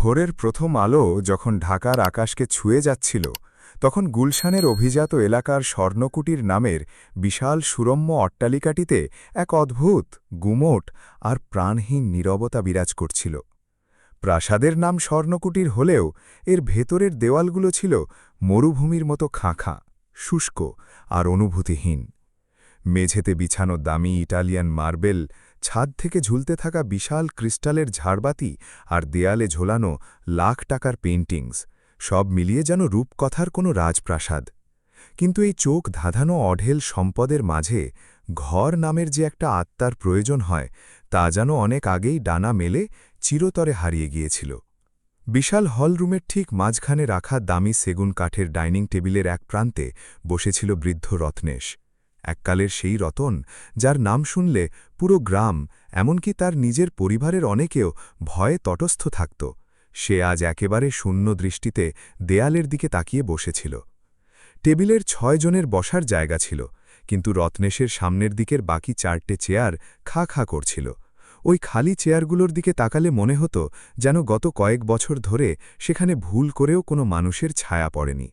ভোরের প্রথম আলো যখন ঢাকার আকাশকে ছুঁয়ে যাচ্ছিল তখন গুলশানের অভিজাত এলাকার স্বর্ণকুটির নামের বিশাল সুরম্য অট্টালিকাটিতে এক অদ্ভুত গুমোট আর প্রাণহীন নীরবতা বিরাজ করছিল। প্রাসাদের নাম স্বর্ণকুটির হলেও এর ভেতরের দেওয়ালগুলো ছিল মরুভূমির মতো খাঁখা, শুষ্ক আর অনুভূতিহীন। মেঝেতে বিছানো দামি ইটালিয়ান মার্বেল, ছাদ থেকে ঝুলতে থাকা বিশাল ক্রিস্টালের ঝাড়বাতি আর দেয়ালে ঝোলানো লাখ টাকার পেইন্টিংস, সব মিলিয়ে যেন রূপকথার কোনো রাজপ্রাসাদ। কিন্তু এই চোখ ধাঁধানো অঢেল সম্পদের মাঝে ঘর নামের যে একটা আত্মার প্রয়োজন হয়, তা যেন অনেক আগেই ডানা মেলে চিরতরে হারিয়ে গিয়েছিল। বিশাল হলরুমের ঠিক মাঝখানে রাখা দামি সেগুন কাঠের ডাইনিং টেবিলের এক প্রান্তে বসেছিল বৃদ্ধ রত্নেশ। এককালের সেই রতন, যার নাম শুনলে পুরো গ্রাম, এমনকি তার নিজের পরিবারের অনেকেও ভয়ে তটস্থ থাকত। সে আজ একেবারে শূন্য দৃষ্টিতে দেয়ালের দিকে তাকিয়ে বসেছিল। টেবিলের ৬ জনের বসার জায়গা ছিল, কিন্তু রত্নেশের সামনের দিকের বাকি ৪টে চেয়ার খা খা করছিল। ওই খালি চেয়ারগুলোর দিকে তাকালে মনে হতো যেন গত কয়েক বছর ধরে সেখানে ভুল করেও কোনো মানুষের ছায়া পড়েনি।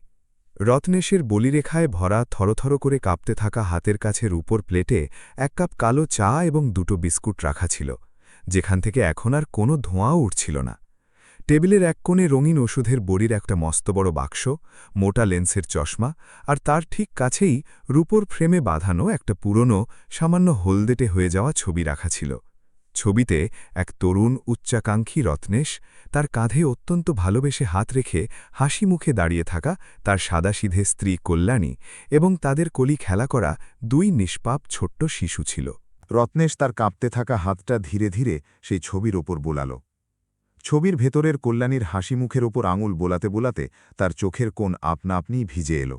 রত্নেশের বলিরেখায় ভরা থরথর করে কাঁপতে থাকা হাতের কাছের উপর প্লেটে এক কাপ কালো চা এবং ২টো বিস্কুট রাখা ছিল, যেখান থেকে এখন আর কোনো ধোঁয়াও উঠছিল না। টেবিলের এক কোণে রঙিন ওষুধের বড়ির একটা মস্ত বড় বাক্স, মোটা লেন্সের চশমা, আর তার ঠিক কাছেই রূপোর ফ্রেমে বাঁধানো একটা পুরনো, সামান্য হলদেটে হয়ে যাওয়া ছবি রাখা ছিল। ছবিতে এক তরুণ উচ্চাকাঙ্ক্ষী রত্নেশ, তার কাঁধে অত্যন্ত ভালোবেসে হাত রেখে হাসি মুখে দাঁড়িয়ে থাকা তার সাদাসিধে স্ত্রী কল্যাণী এবং তাদের কলি খেলা করা ২ নিষ্পাপ ছোট্ট শিশু ছিল। রত্নেশ তার কাঁপতে থাকা হাতটা ধীরে ধীরে সেই ছবির ওপর বোলাল। ছবির ভেতরের কল্যাণীর হাসি মুখের ওপর আঙুল বোলাতে বোলাতে তার চোখের কোণ আপনা আপনিই ভিজে এল।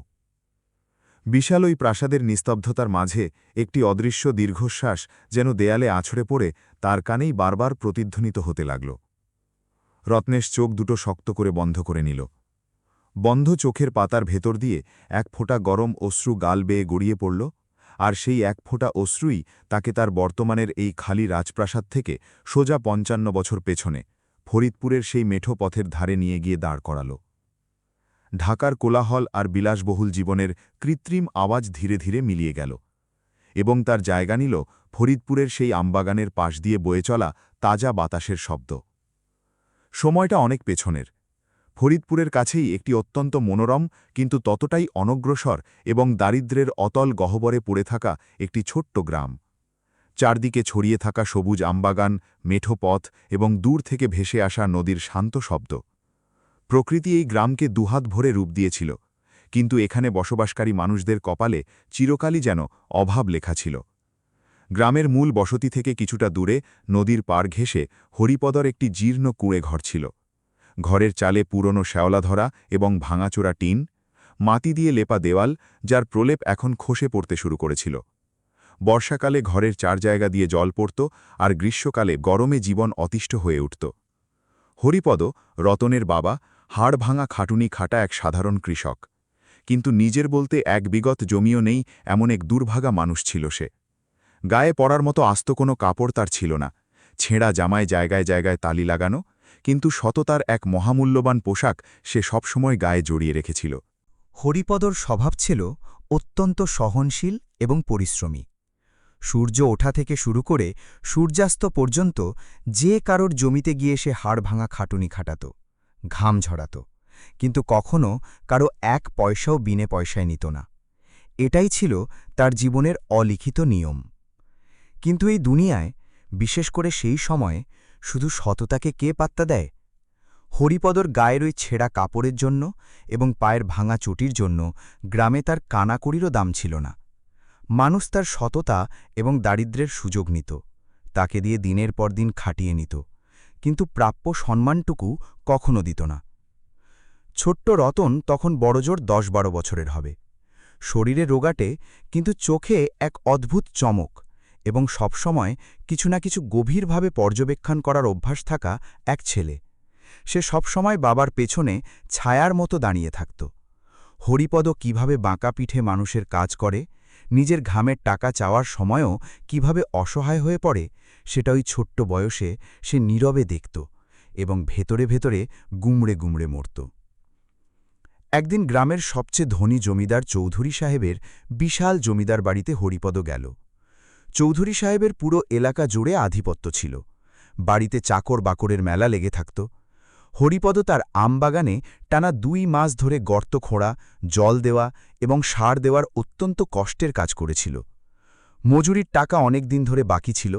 বিশাল ওই প্রাসাদের নিস্তব্ধতার মাঝে একটি অদৃশ্য দীর্ঘশ্বাস যেন দেয়ালে আছড়ে পড়ে তার কানেই বারবার প্রতিধ্বনিত হতে লাগল। রত্নেশ চোখ দুটো শক্ত করে বন্ধ করে নিল। বন্ধ চোখের পাতার ভেতর দিয়ে এক ফোঁটা গরম অশ্রু গাল বেয়ে গড়িয়ে পড়ল, আর সেই এক ফোঁটা অশ্রুই তাকে তার বর্তমানের এই খালি রাজপ্রাসাদ থেকে সোজা ৫৫ বছর পেছনে ফরিদপুরের সেই মেঠো পথের ধারে নিয়ে গিয়ে দাঁড় করাল। ঢাকার কোলাহল আর বিলাসবহুল জীবনের কৃত্রিম আওয়াজ ধীরে ধীরে মিলিয়ে গেল, এবং তার জায়গা নিল ফরিদপুরের সেই আমবাগানের পাশ দিয়ে বয়ে চলা তাজা বাতাসের শব্দ। সময়টা অনেক পেছনের, ফরিদপুরের কাছেই একটি অত্যন্ত মনোরম কিন্তু ততটাই অনগ্রসর এবং দারিদ্র্যের অতল গহ্বরে পড়ে থাকা একটি ছোট্ট গ্রাম। চারদিকে ছড়িয়ে থাকা সবুজ আমবাগান, মেঠো পথ এবং দূর থেকে ভেসে আসা নদীর শান্ত শব্দ। প্রকৃতি এই গ্রামকে দুহাত ভরে রূপ দিয়েছিল, কিন্তু এখানে বসবাসকারী মানুষদের কপালে চিরকালই যেন অভাব লেখা ছিল। গ্রামের মূল বসতি থেকে কিছুটা দূরে নদীর পাড় ঘেঁষে হরিপদর একটি জীর্ণ কুঁড়ে ঘর ছিল। ঘরের চালে পুরনো শ্যাওলা ধরা এবং ভাঙাচোরা টিন, মাটি দিয়ে লেপা দেওয়াল, যার প্রলেপ এখন খসে পড়তে শুরু করেছিল। বর্ষাকালে ঘরের ৪ জায়গা দিয়ে জল পড়ত, আর গ্রীষ্মকালে গরমে জীবন অতিষ্ঠ হয়ে উঠত। হরিপদ, রতনের বাবা, হাড় ভাঙা খাটুনি খাটা এক সাধারণ কৃষক, কিন্তু নিজের বলতে এক বিগত জমিও নেই এমন এক দুর্ভাগা মানুষ ছিল সে। গায়ে পড়ার মতো আস্ত কোনো কাপড় তার ছিল না, ছেঁড়া জামায় জায়গায় জায়গায় তালি লাগানো, কিন্তু সততার এক মহামূল্যবান পোশাক সে সবসময় গায়ে জড়িয়ে রেখেছিল। হরিপদর স্বভাব ছিল অত্যন্ত সহনশীল এবং পরিশ্রমী। সূর্য ওঠা থেকে শুরু করে সূর্যাস্ত পর্যন্ত যে কারোর জমিতে গিয়ে সে হাড় ভাঙা খাটুনি খাটাত, ঘাম ঝরাত, কিন্তু কখনো কারো ১ পয়সাও বিনে পয়সায় নিত না। এটাই ছিল তার জীবনের অলিখিত নিয়ম। কিন্তু এই দুনিয়ায়, বিশেষ করে সেই সময়ে, শুধু সততাকে কে পাত্তা দেয়? হরিপদর গায়ের ওই ছেঁড়া কাপড়ের জন্য এবং পায়ের ভাঙা চটির জন্য গ্রামে তার কানাকড়িরও দাম ছিল না। মানুষ তার সততা এবং দারিদ্র্যের সুযোগ নিত, তাকে দিয়ে দিনের পর দিন খাটিয়ে নিত, কিন্তু প্রাপ্য সম্মানটুকু কখনো দিত না। ছোট্ট রতন তখন বড়জোর ১০-১২ বছরের হবে। শরীরে রোগাটে, কিন্তু চোখে এক অদ্ভুত চমক এবং সবসময় কিছু না কিছু গভীরভাবে পর্যবেক্ষণ করার অভ্যাস থাকা এক ছেলে। সে সবসময় বাবার পেছনে ছায়ার মতো দাঁড়িয়ে থাকত। হরিপদ কিভাবে বাঁকা পিঠে মানুষের কাজ করে, নিজের ঘামের টাকা চাওয়ার সময়ও কিভাবে অসহায় হয়ে পড়ে, সেটা ওই ছোট্ট বয়সে সে নীরবে দেখত এবং ভেতরে ভেতরে গুমড়ে গুমড়ে মরত। একদিন গ্রামের সবচেয়ে ধনী জমিদার চৌধুরী সাহেবের বিশাল জমিদার বাড়িতে হরিপদ গেল। চৌধুরী সাহেবের পুরো এলাকা জুড়ে আধিপত্য ছিল। বাড়িতে চাকর বাকরের মেলা লেগে থাকত। হরিপদ তার আমবাগানে টানা 2 মাস ধরে গর্ত খোঁড়া, জল দেওয়া এবং সার দেওয়ার অত্যন্ত কষ্টের কাজ করেছিল। মজুরির টাকা অনেক দিন ধরে বাকি ছিল।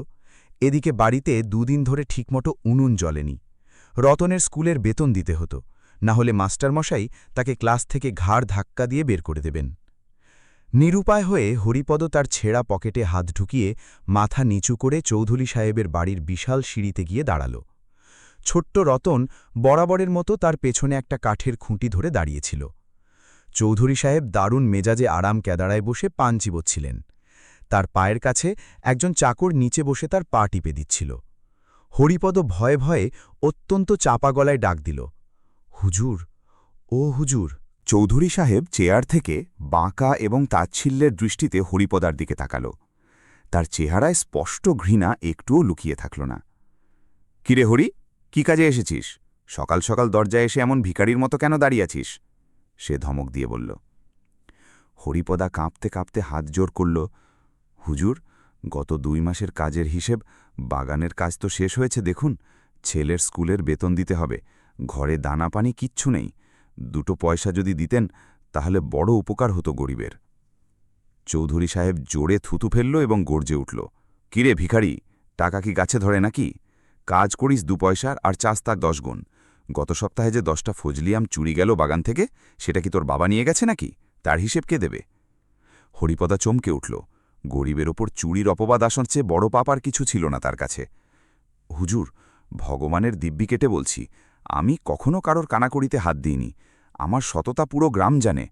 এদিকে বাড়িতে 2 দিন ধরে ঠিকমতো উনুন জ্বলেনি। রতনের স্কুলের বেতন দিতে হতো, না হলে মাস্টারমশাই তাকে ক্লাস থেকে ঘাড় ধাক্কা দিয়ে বের করে দেবেন। নিরুপায় হয়ে হরিপদ তার ছেঁড়া পকেটে হাত ঢুকিয়ে মাথা নিচু করে চৌধুরী সাহেবের বাড়ির বিশাল সিঁড়িতে গিয়ে দাঁড়াল। ছোট্ট রতন বরাবরের মতো তার পেছনে একটা কাঠের খুঁটি ধরে দাঁড়িয়েছিল। চৌধুরী সাহেব দারুণ মেজাজে আরাম কেদারায় বসে পান চিবোচ্ছিলেন। তার পায়ের কাছে একজন চাকর নিচে বসে তার পা টিপে দিচ্ছিল। হরিপদ ভয়ে ভয়ে অত্যন্ত চাপা গলায় ডাক দিল, হুজুর, ও হুজুর। চৌধুরী সাহেব চেয়ার থেকে বাঁকা এবং তাচ্ছিল্যের দৃষ্টিতে হরিপদার দিকে তাকাল। তার চেহারায় স্পষ্ট ঘৃণা একটুও লুকিয়ে থাকল না। কিরে হরি, কি কাজে এসেছিস? সকাল সকাল দরজায় এসে এমন ভিখারির মতো কেন দাঁড়িয়ে আছিস? সে ধমক দিয়ে বলল। হরিপদা কাঁপতে কাঁপতে হাত জোর করল। হুজুর, গত 2 মাসের কাজের হিসেব, বাগানের কাজ তো শেষ হয়েছে দেখুন। ছেলের স্কুলের বেতন দিতে হবে, ঘরে দানা পানি কিচ্ছু নেই। 2 পয়সা যদি দিতেন তাহলে বড় উপকার হতো গরিবের। চৌধুরী সাহেব জোরে থুতু ফেলল এবং গর্জে উঠল। কিরে ভিখারি, টাকা কি গাছে ধরে নাকি? কাজ করিস 2 পয়সার আর চাস তার 10 গুণ। গত সপ্তাহে যে 10টা ফজলি আম চুরি গেল বাগান থেকে, সেটা কি তোর বাবা নিয়ে গেছে নাকি? তার হিসেব কে দেবে? হরিপদা চমকে উঠল। গরিবের ওপর চুরির অপবাদ আসার চেয়ে বড় পাপ আর কিছু ছিল না তার কাছে। হুজুর, ভগবানের দিব্যি কেটে বলছি, আমি কখনো কারোর কানাকড়িতে হাত দিইনি। আমার সততা পুরো গ্রাম জানে।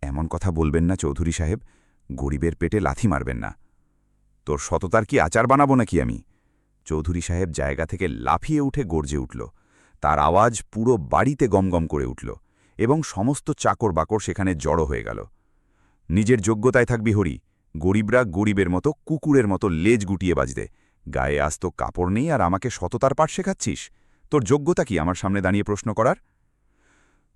এমন কথা বলবেন না চৌধুরী সাহেব, গরিবের পেটে লাথি মারবেন না। তোর সততার কি আচার বানাবো নাকি আমি? চৌধুরী সাহেব জায়গা থেকে লাফিয়ে উঠে গর্জে উঠল। তার আওয়াজ পুরো বাড়িতে গমগম করে উঠল এবং সমস্ত চাকর বাকর সেখানে জড়ো হয়ে গেল। নিজের যোগ্যতায় থাকবি হরি। গরিবরা গরিবের মতো কুকুরের মতো লেজ গুটিয়ে বাজবে। গায়ে আজ তো কাপড় নেই আর আমাকে সততার পাঠ শেখাচ্ছিস? তোর যোগ্যতা কি আমার সামনে দাঁড়িয়ে প্রশ্ন করার?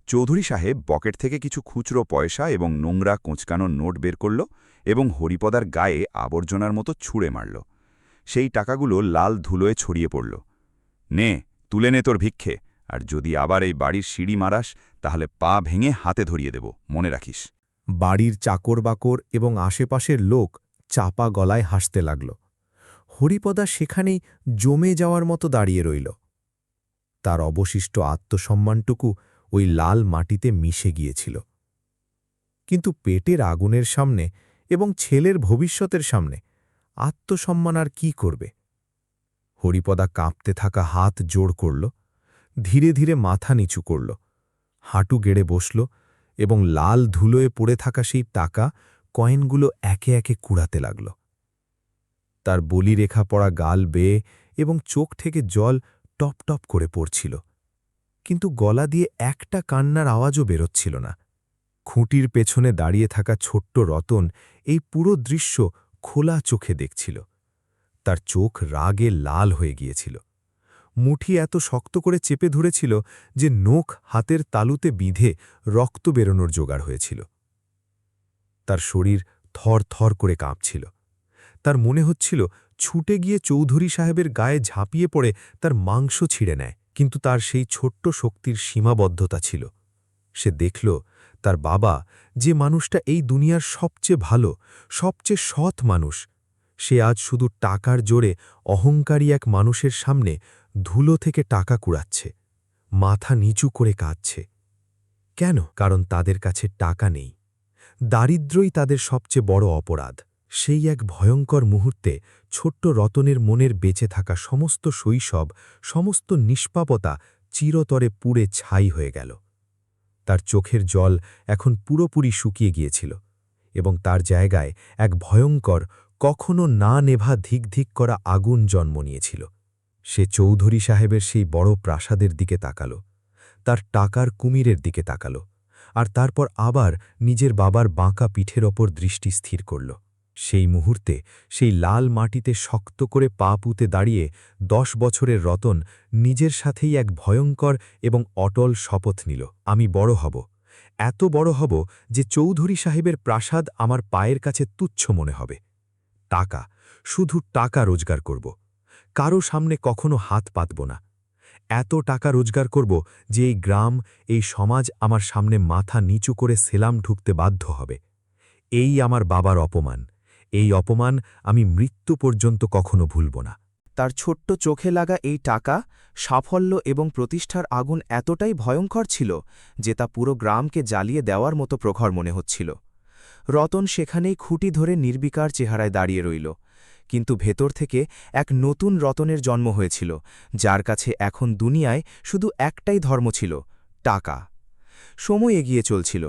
চৌধুরী সাহেব পকেট থেকে কিছু খুচরো পয়সা এবং নোংরা কোঁচকানো নোট বের করল এবং হরিপদার গায়ে আবর্জনার মতো ছুঁড়ে মারল। সেই টাকাগুলো লাল ধুলোয় ছড়িয়ে পড়ল। নে, তুলে নে তোর ভিক্ষে, আর যদি আবার এই বাড়ির সিঁড়ি মারাস তাহলে পা ভেঙে হাতে ধরিয়ে দেব, মনে রাখিস। বাড়ির চাকর-বাকর এবং আশেপাশের লোক চাপা গলায় হাসতে লাগল। হরিপদা সেখানেই জমে যাওয়ার মতো দাঁড়িয়ে রইল। তার অবশিষ্ট আত্মসম্মানটুকু ওই লাল মাটিতে মিশে গিয়েছিল। কিন্তু পেটের আগুনের সামনে এবং ছেলের ভবিষ্যতের সামনে আত্মসম্মান আর কি করবে? হরিপদা কাঁপতে থাকা হাত জোড় করল, ধীরে ধীরে মাথা নিচু করল, হাঁটু গেড়ে বসল এবং লাল ধুলোয় পড়ে থাকা সেই টাকা কয়েনগুলো একে একে কুড়াতে লাগল। তার বলিরেখা পড়া গাল বেয়ে এবং চোখ থেকে জল টপ টপ করে পড়ছিল, কিন্তু গলা দিয়ে একটা কান্নার আওয়াজও বেরোচ্ছিল না। খুঁটির পেছনে দাঁড়িয়ে থাকা ছোট্ট রতন এই পুরো দৃশ্য খোলা চোখে দেখছিল। তার চোখ রাগে লাল হয়ে গিয়েছিল। মুঠি এত শক্ত করে চেপে ধরেছিল যে নখ হাতের তালুতে বিঁধে রক্ত বেরোনোর জোগাড় হয়েছিল। তার শরীর থর থর করে কাঁপছিল। তার মনে হচ্ছিল ছুটে গিয়ে চৌধুরী সাহেবের গায়ে ঝাঁপিয়ে পড়ে তার মাংস ছিঁড়ে নেয়, কিন্তু তার সেই ছোট্ট শক্তির সীমাবদ্ধতা ছিল। সে দেখল তার বাবা, যে মানুষটা এই দুনিয়ার সবচেয়ে ভালো, সবচেয়ে সৎ মানুষ, সে আজ শুধু টাকার জোরে অহংকারী এক মানুষের সামনে ধুলো থেকে টাকা কুড়াচ্ছে, মাথা নিচু করে কাঁদছে। কেন? কারণ তাদের কাছে টাকা নেই। দারিদ্র্যই তাদের সবচেয়ে বড় অপরাধ। সেই এক ভয়ঙ্কর মুহূর্তে ছোট্ট রতনের মনের বেঁচে থাকা সমস্ত শৈশব, সমস্ত নিষ্পাপতা চিরতরে পুড়ে ছাই হয়ে গেল। তার চোখের জল এখন পুরোপুরি শুকিয়ে গিয়েছিল এবং তার জায়গায় এক ভয়ঙ্কর, কখনো না নেভা ধিক করা আগুন জন্ম নিয়েছিল। সে চৌধুরী সাহেবের সেই বড় প্রাসাদের দিকে তাকাল, তার টাকার কুমিরের দিকে তাকাল, আর তারপর আবার নিজের বাবার বাঁকা পিঠের ওপর দৃষ্টি স্থির করল। সেই মুহূর্তে সেই লাল মাটিতে শক্ত করে পা পুঁতে দাঁড়িয়ে 10 বছরের রতন নিজের সাথেই এক ভয়ঙ্কর এবং অটল শপথ নিল, আমি বড় হব, এত বড় হব যে চৌধুরী সাহেবের প্রাসাদ আমার পায়ের কাছে তুচ্ছ মনে হবে। টাকা, শুধু টাকা রোজগার করব, কারো সামনে কখনো হাত পাতব না। এত টাকা রোজগার করব যে এই গ্রাম, এই সমাজ আমার সামনে মাথা নিচু করে সেলাম ঢুকতে বাধ্য হবে। এই আমার বাবার অপমান, এই অপমান আমি মৃত্যু পর্যন্ত কখনো ভুলব না। তার ছোট্ট চোখে লাগা এই টাকা, সাফল্য এবং প্রতিষ্ঠার আগুন এতটাই ভয়ঙ্কর ছিল যে তা পুরো গ্রামকে জ্বালিয়ে দেওয়ার মতো প্রখর মনে হচ্ছিল। রতন সেখানেই খুঁটি ধরে নির্বিকার চেহারায় দাঁড়িয়ে রইল, কিন্তু ভেতর থেকে এক নতুন রতনের জন্ম হয়েছিল, যার কাছে এখন দুনিয়ায় শুধু একটাই ধর্ম ছিল, টাকা। সময় এগিয়ে চলছিল।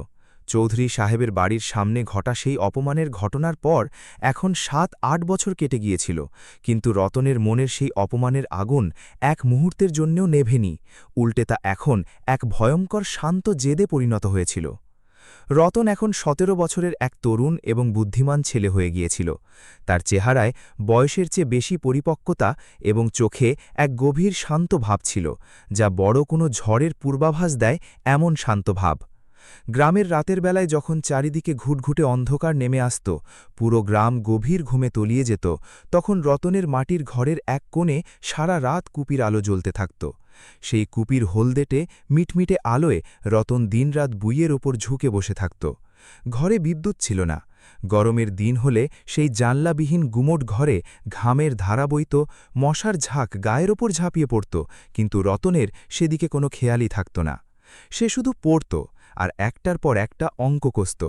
চৌধুরী সাহেবের বাড়ির সামনে ঘটা সেই অপমানের ঘটনার পর এখন 7-8 বছর কেটে গিয়েছিল, কিন্তু রতনের মনের সেই অপমানের আগুন এক মুহূর্তের জন্যও নেভেনি, উল্টে তা এখন এক ভয়ঙ্কর শান্ত জেদে পরিণত হয়েছিল। রতন এখন 17 বছরের এক তরুণ এবং বুদ্ধিমান ছেলে হয়ে গিয়েছিল। তার চেহারায় বয়সের চেয়ে বেশি পরিপক্কতা এবং চোখে এক গভীর শান্ত ভাব ছিল, যা বড় কোনো ঝড়ের পূর্বাভাস দেয় এমন শান্ত ভাব। গ্রামের রাতের বেলায় যখন চারিদিকে ঘুটঘুটে অন্ধকার নেমে আসত, পুরো গ্রাম গভীর ঘুমে তলিয়ে যেত, তখন রতনের মাটির ঘরের এক কোণে সারা রাত কুপির আলো জ্বলতে থাকত। সেই কুপির হলদেটে মিটমিটে আলোয় রতন দিনরাত বুইয়ের ওপর ঝুঁকে বসে থাকত। ঘরে বিদ্যুৎ ছিল না। গরমের দিন হলে সেই জানলাবিহীন গুমোট ঘরে ঘামের ধারা বইত, মশার ঝাঁক গায়ের ওপর ঝাঁপিয়ে পড়ত, কিন্তু রতনের সেদিকে কোনো খেয়ালই থাকত না। সে শুধু পড়ত আর একটার পর একটা অঙ্ক কষত।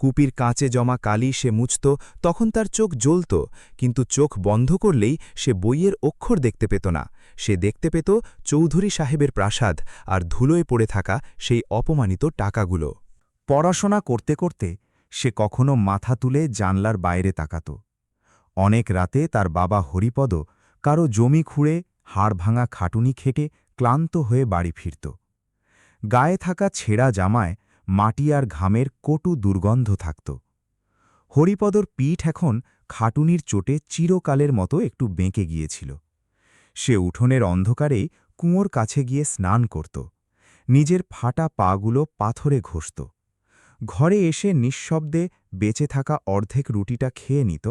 কুপির কাঁচে জমা কালি সে মুছত, তখন তার চোখ জ্বলত, কিন্তু চোখ বন্ধ করলেই সে বইয়ের অক্ষর দেখতে পেত না। সে দেখতে পেত চৌধুরী সাহেবের প্রাসাদ আর ধুলোয় পড়ে থাকা সেই অপমানিত টাকাগুলো। পড়াশোনা করতে করতে সে কখনো মাথা তুলে জানলার বাইরে তাকাত। অনেক রাতে তার বাবা হরিপদ কারো জমি খুঁড়ে হাড় ভাঙা খাটুনি খেটে ক্লান্ত হয়ে বাড়ি ফিরত। গায়ে থাকা ছেঁড়া জামায় মাটি আর ঘামের কটু দুর্গন্ধ থাকত। হরিপদর পিঠ এখন খাটুনির চোটে চিরকালের মতো একটু বেঁকে গিয়েছিল। সে উঠোনের অন্ধকারে কুঁয়োর কাছে গিয়ে স্নান করত, নিজের ফাটা পাগুলো পাথরে ঘষত। ঘরে এসে নিঃশব্দে বেঁচে থাকা অর্ধেক রুটিটা খেয়ে নিত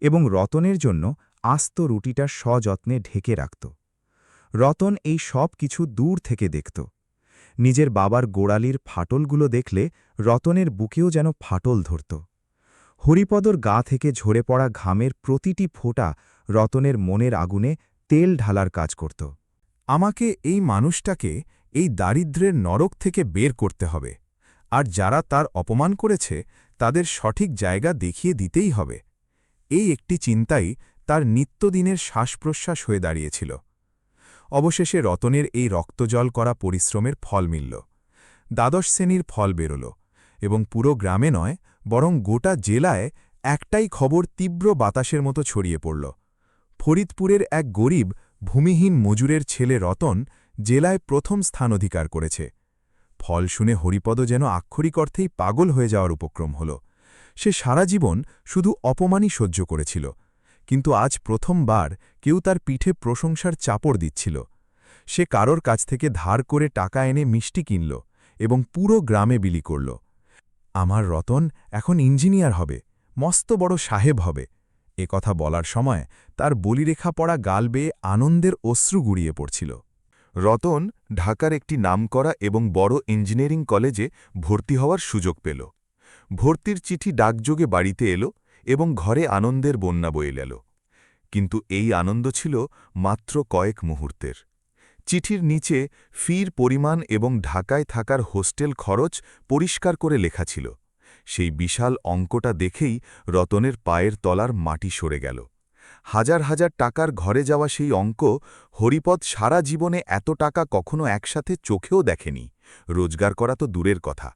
এবং রতনের জন্য আস্ত রুটিটা সযত্নে ঢেকে রাখত। রতন এই সব কিছু দূর থেকে দেখত। নিজের বাবার গোড়ালির ফাটলগুলো দেখলে রতনের বুকেও যেন ফাটল ধরত। হরিপদর গা থেকে ঝরে পড়া ঘামের প্রতিটি ফোঁটা রতনের মনের আগুনে তেল ঢালার কাজ করত। আমাকে এই মানুষটাকে এই দারিদ্র্যের নরক থেকে বের করতে হবে, আর যারা তার অপমান করেছে তাদের সঠিক জায়গা দেখিয়ে দিতেই হবে। এই একটি চিন্তাই তার নিত্যদিনের শ্বাসপ্রশ্বাস হয়ে দাঁড়িয়েছিল। অবশেষে রতনের এই রক্তজল করা পরিশ্রমের ফল মিলল। 12 শ্রেণীর ফল বেরোল এবং পুরো গ্রামে নয়, বরং গোটা জেলায় একটাই খবর তীব্র বাতাসের মতো ছড়িয়ে পড়ল। ফরিদপুরের এক গরিব ভূমিহীন মজুরের ছেলে রতন জেলায় প্রথম স্থান অধিকার করেছে। ফল শুনে হরিপদ যেন আক্ষরিক অর্থেই পাগল হয়ে যাওয়ার উপক্রম হল। সে সারা জীবন শুধু অপমানই সহ্য করেছিল, কিন্তু আজ প্রথমবার কেউ তার পিঠে প্রশংসার চাপড় দিচ্ছিল। সে কারোর কাছ থেকে ধার করে টাকা এনে মিষ্টি কিনল এবং পুরো গ্রামে বিলি করল। আমার রতন এখন ইঞ্জিনিয়ার হবে, মস্ত বড় সাহেব হবে। এ কথা বলার সময় তার বলিরেখা পড়া গাল বেয়ে আনন্দের অশ্রু গুড়িয়ে পড়ছিল। রতন ঢাকার একটি নামকরা এবং বড় ইঞ্জিনিয়ারিং কলেজে ভর্তি হওয়ার সুযোগ পেল। ভর্তির চিঠি ডাকযোগে বাড়িতে এলো এবং ঘরে আনন্দের বন্যা বয়ে গেল। কিন্তু এই আনন্দ ছিল মাত্র কয়েক মুহূর্তের। চিঠির নিচে ফির পরিমাণ এবং ঢাকায় থাকার হোস্টেল খরচ পরিষ্কার করে লেখা ছিল। সেই বিশাল অঙ্কটা দেখেই রতনের পায়ের তলার মাটি সরে গেল। হাজার হাজার টাকার ঘরে যাওয়া সেই অঙ্ক হরিপদ সারা জীবনে এত টাকা কখনো একসাথে চোখেও দেখেনি, রোজগার করা তো দূরের কথা।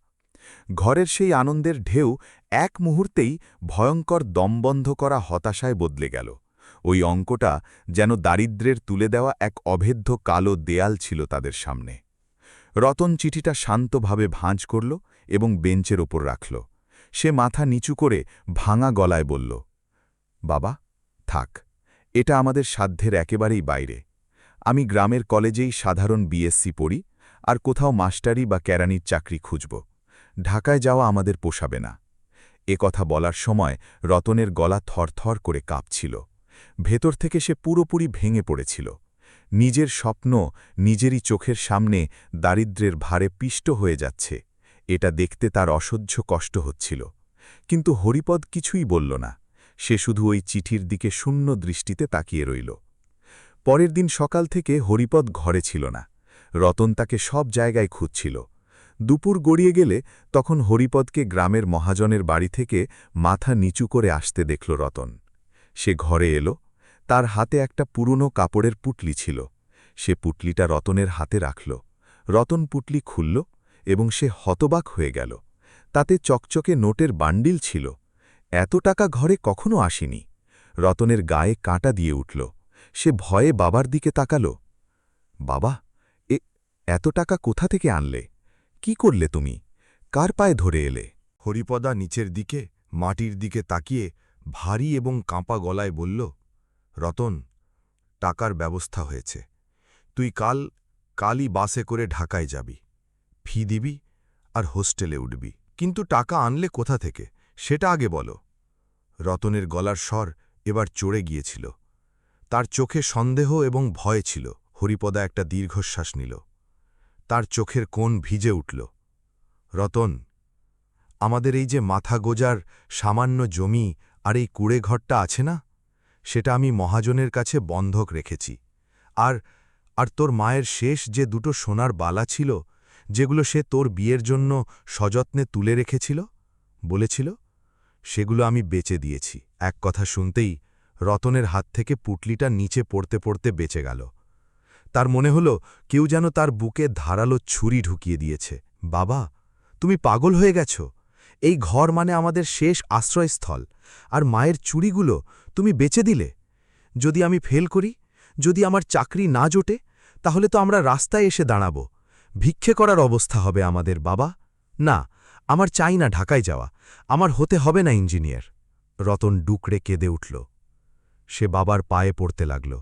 ঘরের সেই আনন্দের ঢেউ এক মুহূর্তেই ভয়ঙ্কর দমবন্ধ করা হতাশায় বদলে গেল। ওই অঙ্কটা যেন দারিদ্র্যের তুলে দেওয়া এক অভেদ্য কালো দেয়াল ছিল তাদের সামনে। রতন চিঠিটা শান্তভাবে ভাঁজ করল এবং বেঞ্চের ওপর রাখল। সে মাথা নিচু করে ভাঙা গলায় বলল, বাবা থাক, এটা আমাদের সাধ্যের একেবারেই বাইরে। আমি গ্রামের কলেজেই সাধারণ বিএসসি পড়ি, আর কোথাও মাস্টারি বা কেরানির চাকরি খুঁজব। ঢাকায় যাওয়া আমাদের পোষাবে না। এ কথা বলার সময় রতনের গলা থরথর করে কাঁপছিল। ভেতর থেকে সে পুরোপুরি ভেঙে পড়েছিল। নিজের স্বপ্ন নিজেরই চোখের সামনে দারিদ্র্যের ভারে পিষ্ট হয়ে যাচ্ছে, এটা দেখতে তার অসহ্য কষ্ট হচ্ছিল। কিন্তু হরিপদ কিছুই বলল না। সে শুধু ওই চিঠির দিকে শূন্য দৃষ্টিতে তাকিয়ে রইল। পরের দিন সকাল থেকে হরিপদ ঘরে ছিল না। রতন তাকে সব জায়গায় খুঁজছিল। দুপুর গড়িয়ে গেলে তখন হরিপদকে গ্রামের মহাজনের বাড়ি থেকে মাথা নিচু করে আসতে দেখল রতন। সে ঘরে এলো। তার হাতে একটা পুরনো কাপড়ের পুটলি ছিল। সে পুটলিটা রতনের হাতে রাখল। রতন পুটলি খুলল এবং সে হতবাক হয়ে গেল। তাতে চকচকে নোটের বান্ডিল ছিল। এত টাকা ঘরে কখনো আসেনি। রতনের গায়ে কাঁটা দিয়ে উঠল। সে ভয়ে বাবার দিকে তাকাল। বাবা, এত টাকা কোথা থেকে আনলে? কি করলে তুমি? কার পায়ে ধরে এলে? হরিপদা নিচের দিকে মাটির দিকে তাকিয়ে ভারী এবং কাঁপা গলায় বলল, রতন, টাকার ব্যবস্থা হয়েছে। তুই কালই বাসে করে ঢাকায় যাবি, ফি দিবি আর হোস্টেলে উঠবি। কিন্তু টাকা আনলে কোথা থেকে সেটা আগে বলো। রতনের গলার স্বর এবার চড়ে গিয়েছিল। তার চোখে সন্দেহ এবং ভয় ছিল। হরিপদা একটা দীর্ঘশ্বাস নিল। তার চোখের কোণ ভিজে উঠল। রতন, আমাদের এই যে মাথা গোজার সামান্য জমি আর এই কুড়ে ঘরটা আছে না, সেটা আমি মহাজনের কাছে বন্ধক রেখেছি। আর তোর মায়ের শেষ যে দুটো সোনার বালা ছিল, যেগুলো সে তোর বিয়ের জন্য সযত্নে তুলে রেখেছিল বলেছিল, সেগুলো আমি বেচে দিয়েছি। এক কথা শুনতেই রতনের হাত থেকে পুটলিটা নিচে পড়তে পড়তে বেঁচে গেল। তার মনে হল কেউ যেন তার বুকে ধারালো ছুরি ঢুকিয়ে দিয়েছে। বাবা, তুমি পাগল হয়ে গেছ। এই ঘর মানে আমাদের শেষ আশ্রয়স্থল, আর মায়ের চুড়িগুলো তুমি বেচে দিলে। যদি আমি ফেল করি, যদি আমার চাকরি না জোটে, তাহলে তো আমরা রাস্তায় এসে দাঁড়াব। ভিক্ষে করার অবস্থা হবে আমাদের। বাবা, না, আমার চাই না ঢাকায় যাওয়া। আমার হতে হবে না ইঞ্জিনিয়ার। রতন ডুকরে কেঁদে উঠল। সে বাবার পায়ে পড়তে লাগল।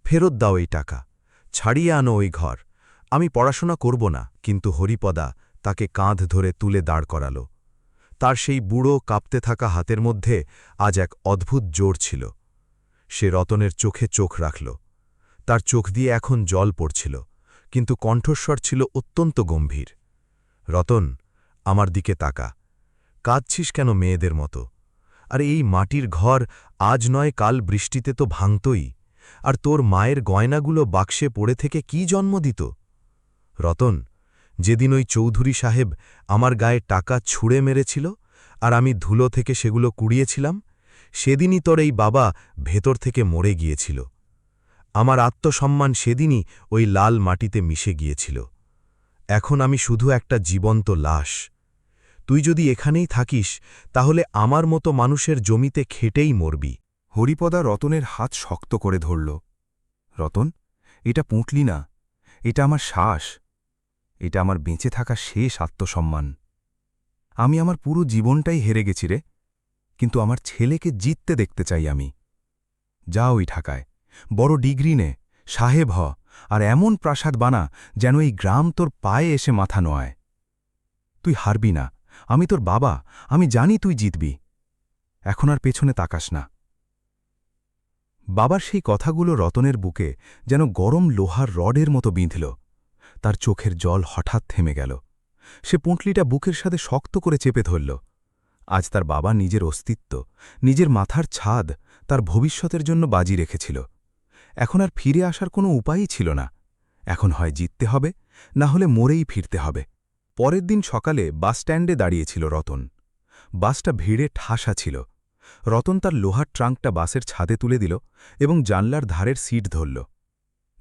ফেরত দাও এই টাকা, ছাড়িয়ে আনো ওই ঘর। আমি পড়াশোনা করব না। কিন্তু হরিপদা তাকে কাঁধ ধরে তুলে দাঁড় করাল। তার সেই বুড়ো কাঁপতে থাকা হাতের মধ্যে আজ এক অদ্ভুত জোর ছিল। সে রতনের চোখে চোখ রাখল। তার চোখ দিয়ে এখন জল পড়ছিল, কিন্তু কণ্ঠস্বর ছিল অত্যন্ত গম্ভীর। রতন, আমার দিকে তাকা। কাঁদছিস কেন মেয়েদের মতো? আর এই মাটির ঘর আজ নয় কাল বৃষ্টিতে তো ভাঙতই। আর তোর মায়ের গয়নাগুলো বাক্সে পড়ে থেকে কি জন্ম দিত? রতন, যেদিন ওই চৌধুরী সাহেব আমার গায়ে টাকা ছুঁড়ে মেরেছিল আর আমি ধুলো থেকে সেগুলো কুড়িয়েছিলাম, সেদিনই তোর এই বাবা ভেতর থেকে মরে গিয়েছিল। আমার আত্মসম্মান সেদিনই ওই লাল মাটিতে মিশে গিয়েছিল। এখন আমি শুধু একটা জীবন্ত লাশ। তুই যদি এখানেই থাকিস, তাহলে আমার মতো মানুষের জমিতে খেটেই মরবি। হরিপদা রতনের হাত শক্ত করে ধরল। রতন, এটা পুঁটলি না, এটা আমার শ্বাস। এটা আমার বেঁচে থাকা শেষ আত্মসম্মান। আমি আমার পুরো জীবনটাই হেরে গেছি রে, কিন্তু আমার ছেলেকে জিততে দেখতে চাই আমি। যা ওই ঢাকায়, বড় ডিগ্রি নে, সাহেব হ, আর এমন প্রাসাদ বানা যেন এই গ্রাম তোর পায়ে এসে মাথা নোয়ায়। তুই হারবি না, আমি তোর বাবা, আমি জানি তুই জিতবি। এখন আর পেছনে তাকাস না। বাবার সেই কথাগুলো রতনের বুকে যেন গরম লোহার রডের মতো বিঁধল। তার চোখের জল হঠাৎ থেমে গেল। সে পুঁটলিটা বুকের সাথে শক্ত করে চেপে ধরল। আজ তার বাবা নিজের অস্তিত্ব, নিজের মাথার ছাদ, তার ভবিষ্যতের জন্য বাজি রেখেছিল। এখন আর ফিরে আসার কোনো উপায়ই ছিল না। এখন হয় জিততে হবে, না হলে মরেই ফিরতে হবে। পরের দিন সকালে বাসস্ট্যান্ডে দাঁড়িয়েছিল রতন। বাসটা ভিড়ে ঠাসা ছিল। রতন তার লোহার ট্রাঙ্কটা বাসের ছাদে তুলে দিল এবং জানলার ধারের সিট ধরল।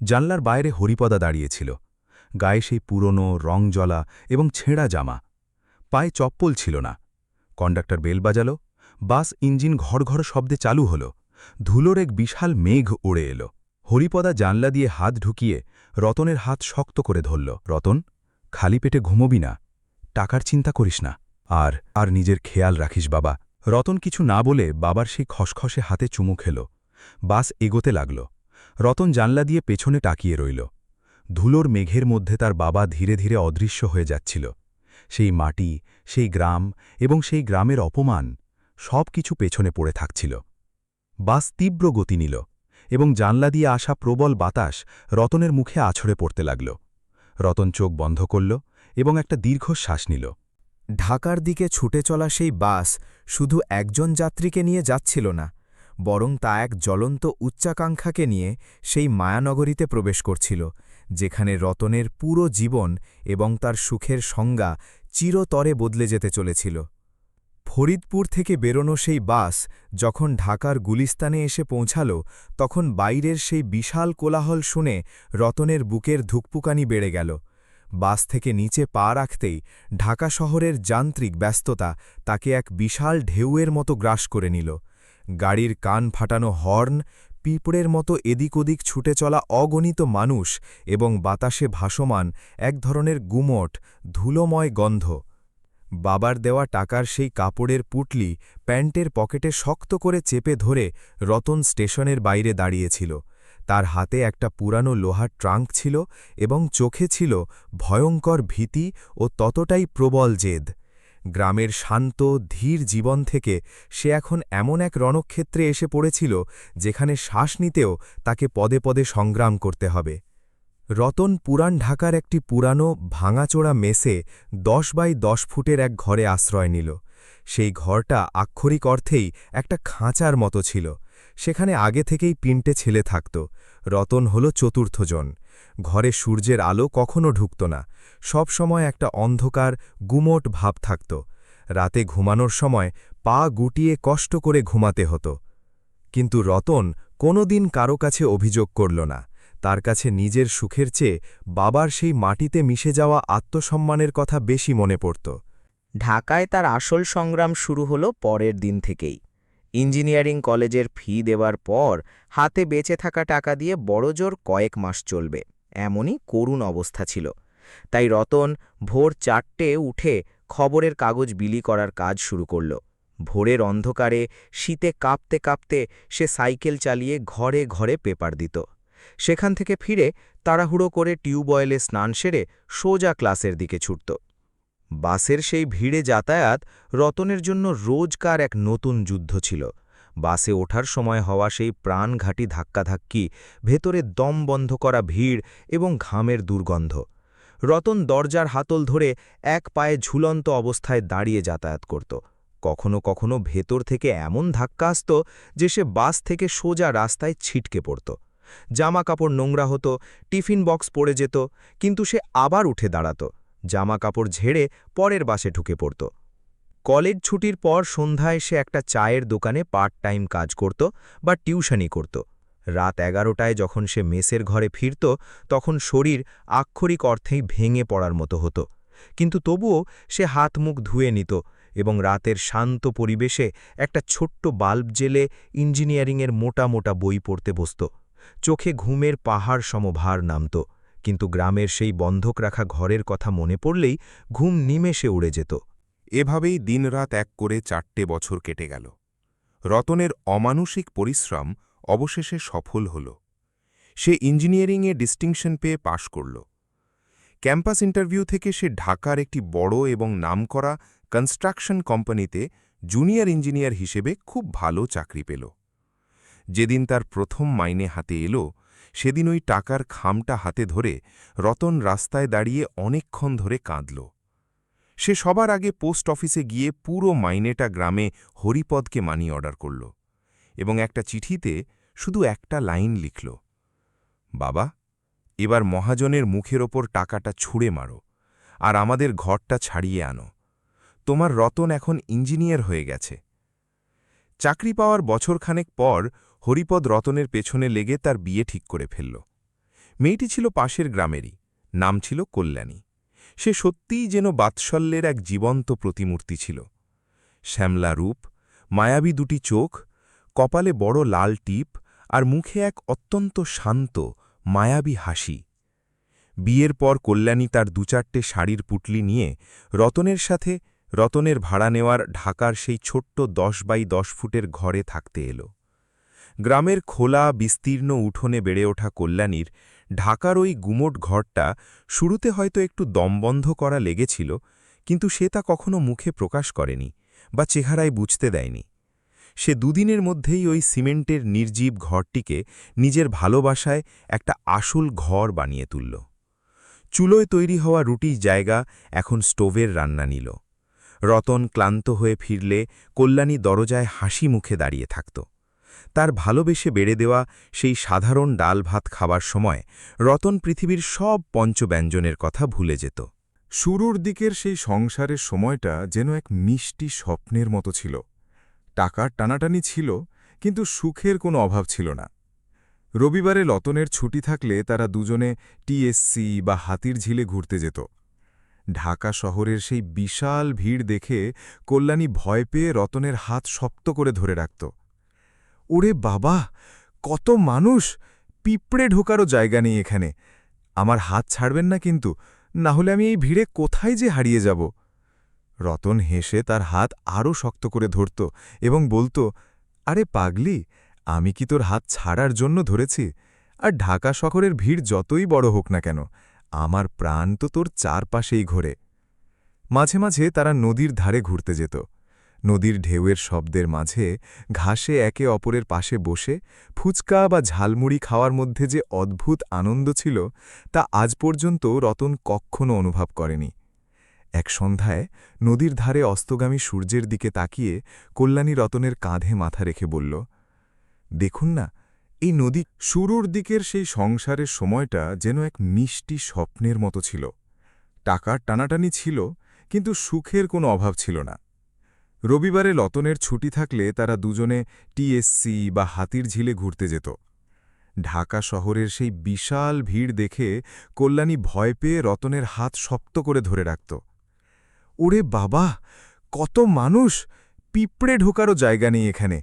জানলার বাইরে হরিপদা দাঁড়িয়েছিল। গায়ে সেই পুরনো রংজলা এবং ছেঁড়া জামা। পায়ে চপ্পল ছিল না। কন্ডাক্টর বেল বাজাল। বাস ইঞ্জিন ঘড়ঘড় শব্দে চালু হল। ধুলোর এক বিশাল মেঘ উড়ে এল। হরিপদা জানলা দিয়ে হাত ঢুকিয়ে রতনের হাত শক্ত করে ধরল। রতন, খালি পেটে ঘুমবি না, টাকার চিন্তা করিস না, আর নিজের খেয়াল রাখিস বাবা। রতন কিছু না বলে বাবার সেই খসখসে হাতে চুমু খেল। বাস এগোতে লাগল। রতন জানলা দিয়ে পেছনে তাকিয়ে রইল। ধুলোর মেঘের মধ্যে তার বাবা ধীরে ধীরে অদৃশ্য হয়ে যাচ্ছিল। সেই মাটি, সেই গ্রাম এবং সেই গ্রামের অপমান সব কিছু পেছনে পড়ে থাকছিল। বাস তীব্র গতি নিল এবং জানলা দিয়ে আসা প্রবল বাতাস রতনের মুখে আছড়ে পড়তে লাগল। রতন চোখ বন্ধ করল এবং একটা দীর্ঘশ্বাস নিল। ঢাকার দিকে ছুটে চলা সেই বাস শুধু একজন যাত্রীকে নিয়ে যাচ্ছিল না, বরং তা এক জ্বলন্ত উচ্চাকাঙ্ক্ষাকে নিয়ে সেই মায়ানগরীতে প্রবেশ করছিল, যেখানে রতনের পুরো জীবন এবং তার সুখের সংজ্ঞা চিরতরে বদলে যেতে চলেছিল। ফরিদপুর থেকে বেরোনো সেই বাস যখন ঢাকার গুলিস্তানে এসে পৌঁছাল, তখন বাইরের সেই বিশাল কোলাহল শুনে রতনের বুকের ধুকপুকানি বেড়ে গেল। বাস থেকে নিচে পা রাখতেই ঢাকা শহরের যান্ত্রিক ব্যস্ততা তাকে এক বিশাল ঢেউয়ের মতো গ্রাস করে নিল। গাড়ির কান ফাটানো হর্ন, পিঁপড়ের মতো এদিক ওদিক ছুটে চলা অগণিত মানুষ এবং বাতাসে ভাসমান এক ধরনের গুমট, ধুলোময় গন্ধ। বাবার দেওয়া টাকার সেই কাপড়ের পুটলি প্যান্টের পকেটে শক্ত করে চেপে ধরে রতন স্টেশনের বাইরে দাঁড়িয়েছিল। তার হাতে একটা পুরানো লোহার ট্রাঙ্ক ছিল এবং চোখে ছিল ভয়ঙ্কর ভীতি ও ততটাই প্রবল জেদ। গ্রামের শান্ত, ধীর জীবন থেকে সে এখন এমন এক রণক্ষেত্রে এসে পড়েছিল যেখানে শ্বাস নিতেও তাকে পদে পদে সংগ্রাম করতে হবে। রতন পুরান ঢাকার একটি পুরানো ভাঙাচোড়া মেসে 10x10 ফুটের এক ঘরে আশ্রয় নিল। সেই ঘরটা আক্ষরিক অর্থেই একটা খাঁচার মতো ছিল। সেখানে আগে থেকেই 3টে ছেলে থাকত। রতন হল চতুর্থজন। ঘরে সূর্যের আলো কখনো ঢুকত না। সব সময় একটা অন্ধকার, গুমোট ভাব থাকত। রাতে ঘুমানোর সময় পা গুটিয়ে কষ্ট করে ঘুমাতে হতো। কিন্তু রতন কোনোদিন কারো কাছে অভিযোগ করল না। তার কাছে নিজের সুখের চেয়ে বাবার সেই মাটিতে মিশে যাওয়া আত্মসম্মানের কথা বেশি মনে পড়ত। ঢাকায় তার আসল সংগ্রাম শুরু হলো পরের দিন থেকেই। ইঞ্জিনিয়ারিং কলেজের ফি দেওয়ার পর হাতে বেঁচে থাকা টাকা দিয়ে বড়জোর কয়েক মাস চলবে, এমনই করুণ অবস্থা ছিল। তাই রতন ভোর 4টে উঠে খবরের কাগজ বিলি করার কাজ শুরু করল। ভোরের অন্ধকারে শীতে কাঁপতে কাঁপতে সে সাইকেল চালিয়ে ঘরে ঘরে পেপার দিত। সেখান থেকে ফিরে তাড়াহুড়ো করে টিউবওয়েলে স্নান সেরে সোজা ক্লাসের দিকে ছুটত। বাসের সেই ভিড়ে যাতায়াত রতনের জন্য রোজকার এক নতুন যুদ্ধ ছিল। বাসে ওঠার সময় হওয়া সেই প্রাণঘাতী ধাক্কাধাক্কি, ভেতরে দম বন্ধ করা ভিড় এবং ঘামের দুর্গন্ধ। রতন দরজার হাতল ধরে এক পায়ে ঝুলন্ত অবস্থায় দাঁড়িয়ে যাতায়াত করত। কখনো কখনো ভেতর থেকে এমন ধাক্কা আসত যে সে বাস থেকে সোজা রাস্তায় ছিটকে পড়ত। জামা কাপড় নোংরা হতো, টিফিন বক্স পড়ে যেত, কিন্তু সে আবার উঠে দাঁড়াত, জামা কাপড় ঝেড়ে পরের বাসে ঢুকে পড়ত। কলেজ ছুটির পর সন্ধ্যায় সে একটা চায়ের দোকানে পার্ট টাইম কাজ করত বা টিউশনি করত। রাত 11টায় যখন সে মেসের ঘরে ফিরত, তখন শরীর আক্ষরিক অর্থেই ভেঙে পড়ার মতো হতো। কিন্তু তবুও সে হাত মুখ ধুয়ে নিত এবং রাতের শান্ত পরিবেশে একটা ছোট্ট বাল্ব জ্বেলে ইঞ্জিনিয়ারিংয়ের মোটা মোটা বই পড়তে বসত। চোখে ঘুমের পাহাড় সমভার নামত, কিন্তু গ্রামের সেই বন্ধক রাখা ঘরের কথা মনে পড়লেই ঘুম নিমেষে উড়ে যেত। এভাবেই দিনরাত এক করে 4টে বছর কেটে গেল। রতনের অমানুষিক পরিশ্রম অবশেষে সফল হল। সে ইঞ্জিনিয়ারিংয়ে ডিস্টিংশন পেয়ে পাশ করল। ক্যাম্পাস ইন্টারভিউ থেকে সে ঢাকার একটি বড় এবং নামকরা কনস্ট্রাকশন কোম্পানিতে জুনিয়র ইঞ্জিনিয়ার হিসেবে খুব ভালো চাকরি পেল। যেদিন তার প্রথম মাইনে হাতে এলো, সেদিন ওই টাকার খামটা হাতে ধরে রতন রাস্তায় দাঁড়িয়ে অনেকক্ষণ ধরে কাঁদল। সে সবার আগে পোস্ট অফিসে গিয়ে পুরো মাইনেটা গ্রামে হরিপদকে মানি অর্ডার করল এবং একটা চিঠিতে শুধু একটা লাইন লিখল, বাবা, এবার মহাজনের মুখের ওপর টাকাটা ছুঁড়ে মারো আর আমাদের ঘরটা ছাড়িয়ে আনো। তোমার রতন এখন ইঞ্জিনিয়ার হয়ে গেছে। চাকরি পাওয়ার বছরখানেক পর হরিপদ রতনের পেছনে লেগে তার বিয়ে ঠিক করে ফেলল। মেয়েটি ছিল পাশের গ্রামেরই, নাম ছিল কল্যাণী। সে সত্যিই যেন বাৎসল্যের এক জীবন্ত প্রতিমূর্তি ছিল। শ্যামলা রূপ, মায়াবী দুটি চোখ, কপালে বড় লাল টিপ আর মুখে এক অত্যন্ত শান্ত, মায়াবী হাসি। বিয়ের পর কল্যাণী তার 2-4টে শাড়ির পুটলি নিয়ে রতনের সাথে রতনের ভাড়া নেওয়ার ঢাকার সেই ছোট্ট 10 বাই 10 ফুটের ঘরে থাকতে এলো। গ্রামের খোলা বিস্তীর্ণ উঠোনে বেড়ে ওঠা কল্যাণীর ঢাকার ওই গুমোট ঘরটা শুরুতে হয়তো একটু দমবন্ধ করা লেগেছিল, কিন্তু সে তা কখনো মুখে প্রকাশ করেনি বা চেহারায় বুঝতে দেয়নি। সে দুদিনের মধ্যেই ওই সিমেন্টের নির্জীব ঘরটিকে নিজের ভালোবাসায় একটা আসল ঘর বানিয়ে তুলল। চুলোয় তৈরি হওয়া রুটির জায়গা এখন স্টোভের রান্না নিল। রতন ক্লান্ত হয়ে ফিরলে কল্যাণী দরজায় হাসি মুখে দাঁড়িয়ে থাকত। তার ভালোবেসে বেড়ে দেওয়া সেই সাধারণ ডাল ভাত খাবার সময় রতন পৃথিবীর সব পঞ্চব্যঞ্জনের কথা ভুলে যেত। শুরুর দিকের সেই সংসারের সময়টা যেন এক মিষ্টি স্বপ্নের মতো ছিল। টাকার টানাটানি ছিল, কিন্তু সুখের কোনো অভাব ছিল না। রবিবারে লতনের ছুটি থাকলে তারা দুজনে টিএসসি বা হাতির ঝিলে ঘুরতে যেত। ঢাকা শহরের সেই বিশাল ভিড় দেখে কল্যাণী ভয় পেয়ে রতনের হাত শক্ত করে ধরে রাখত। ওরে বাবা, কত মানুষ! পিঁপড়ে ঢোকারও জায়গা নেই এখানে। আমার হাত ছাড়বেন না কিন্তু, না হলে আমি এই ভিড়ে কোথায় যে হারিয়ে যাব। রতন হেসে তার হাত আরও শক্ত করে ধরত এবং বলত, আরে পাগলি, আমি কি তোর হাত ছাড়ার জন্য ধরেছি? আর ঢাকা শহরের ভিড় যতই বড় হোক না কেন, আমার প্রাণ তো তোর চারপাশেই ঘোরে। মাঝে মাঝে তারা নদীর ধারে ঘুরতে যেত। নদীর ঢেউয়ের শব্দের মাঝে ঘাসে একে অপরের পাশে বসে ফুচকা বা ঝালমুড়ি খাওয়ার মধ্যে যে অদ্ভুত আনন্দ ছিল, তা আজ পর্যন্ত রতন কক্ষণও অনুভব করেনি। এক সন্ধ্যায় নদীর ধারে অস্তগামী সূর্যের দিকে তাকিয়ে কল্যাণী রতনের কাঁধে মাথা রেখে বলল, দেখুন না, এই নদী। শুরুর দিকের সেই সংসারের সময়টা যেন এক মিষ্টি স্বপ্নের মতো ছিল। টাকার টানাটানি ছিল, কিন্তু সুখের কোনো অভাব ছিল না। রবিবারে লতনের ছুটি থাকলে তারা দুজনে টিএসসি বা হাতির ঝিলে ঘুরতে যেত। ঢাকা শহরের সেই বিশাল ভিড় দেখে কল্যাণী ভয় পেয়ে রতনের হাত শক্ত করে ধরে রাখত। ওরে বাবা, কত মানুষ! পিঁপড়ে ঢোকারও জায়গা নেই এখানে।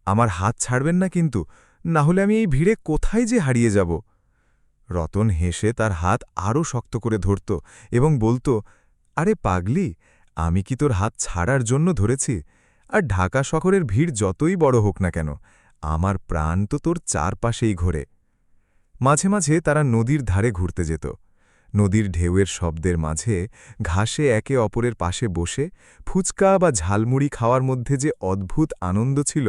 আমার হাত ছাড়বেন না কিন্তু, না হলে আমি এই ভিড়ে কোথায় যে হারিয়ে যাব। রতন হেসে তার হাত আরও শক্ত করে ধরত এবং বলত, আরে পাগলি, আমি কি তোর হাত ছাড়ার জন্য ধরেছি? আর ঢাকা শহরের ভিড় যতই বড় হোক না কেন, আমার প্রাণ তো তোর চারপাশেই ঘোরে। মাঝে মাঝে তারা নদীর ধারে ঘুরতে যেত। নদীর ঢেউয়ের শব্দের মাঝে ঘাসে একে অপরের পাশে বসে ফুচকা বা ঝালমুড়ি খাওয়ার মধ্যে যে অদ্ভুত আনন্দ ছিল,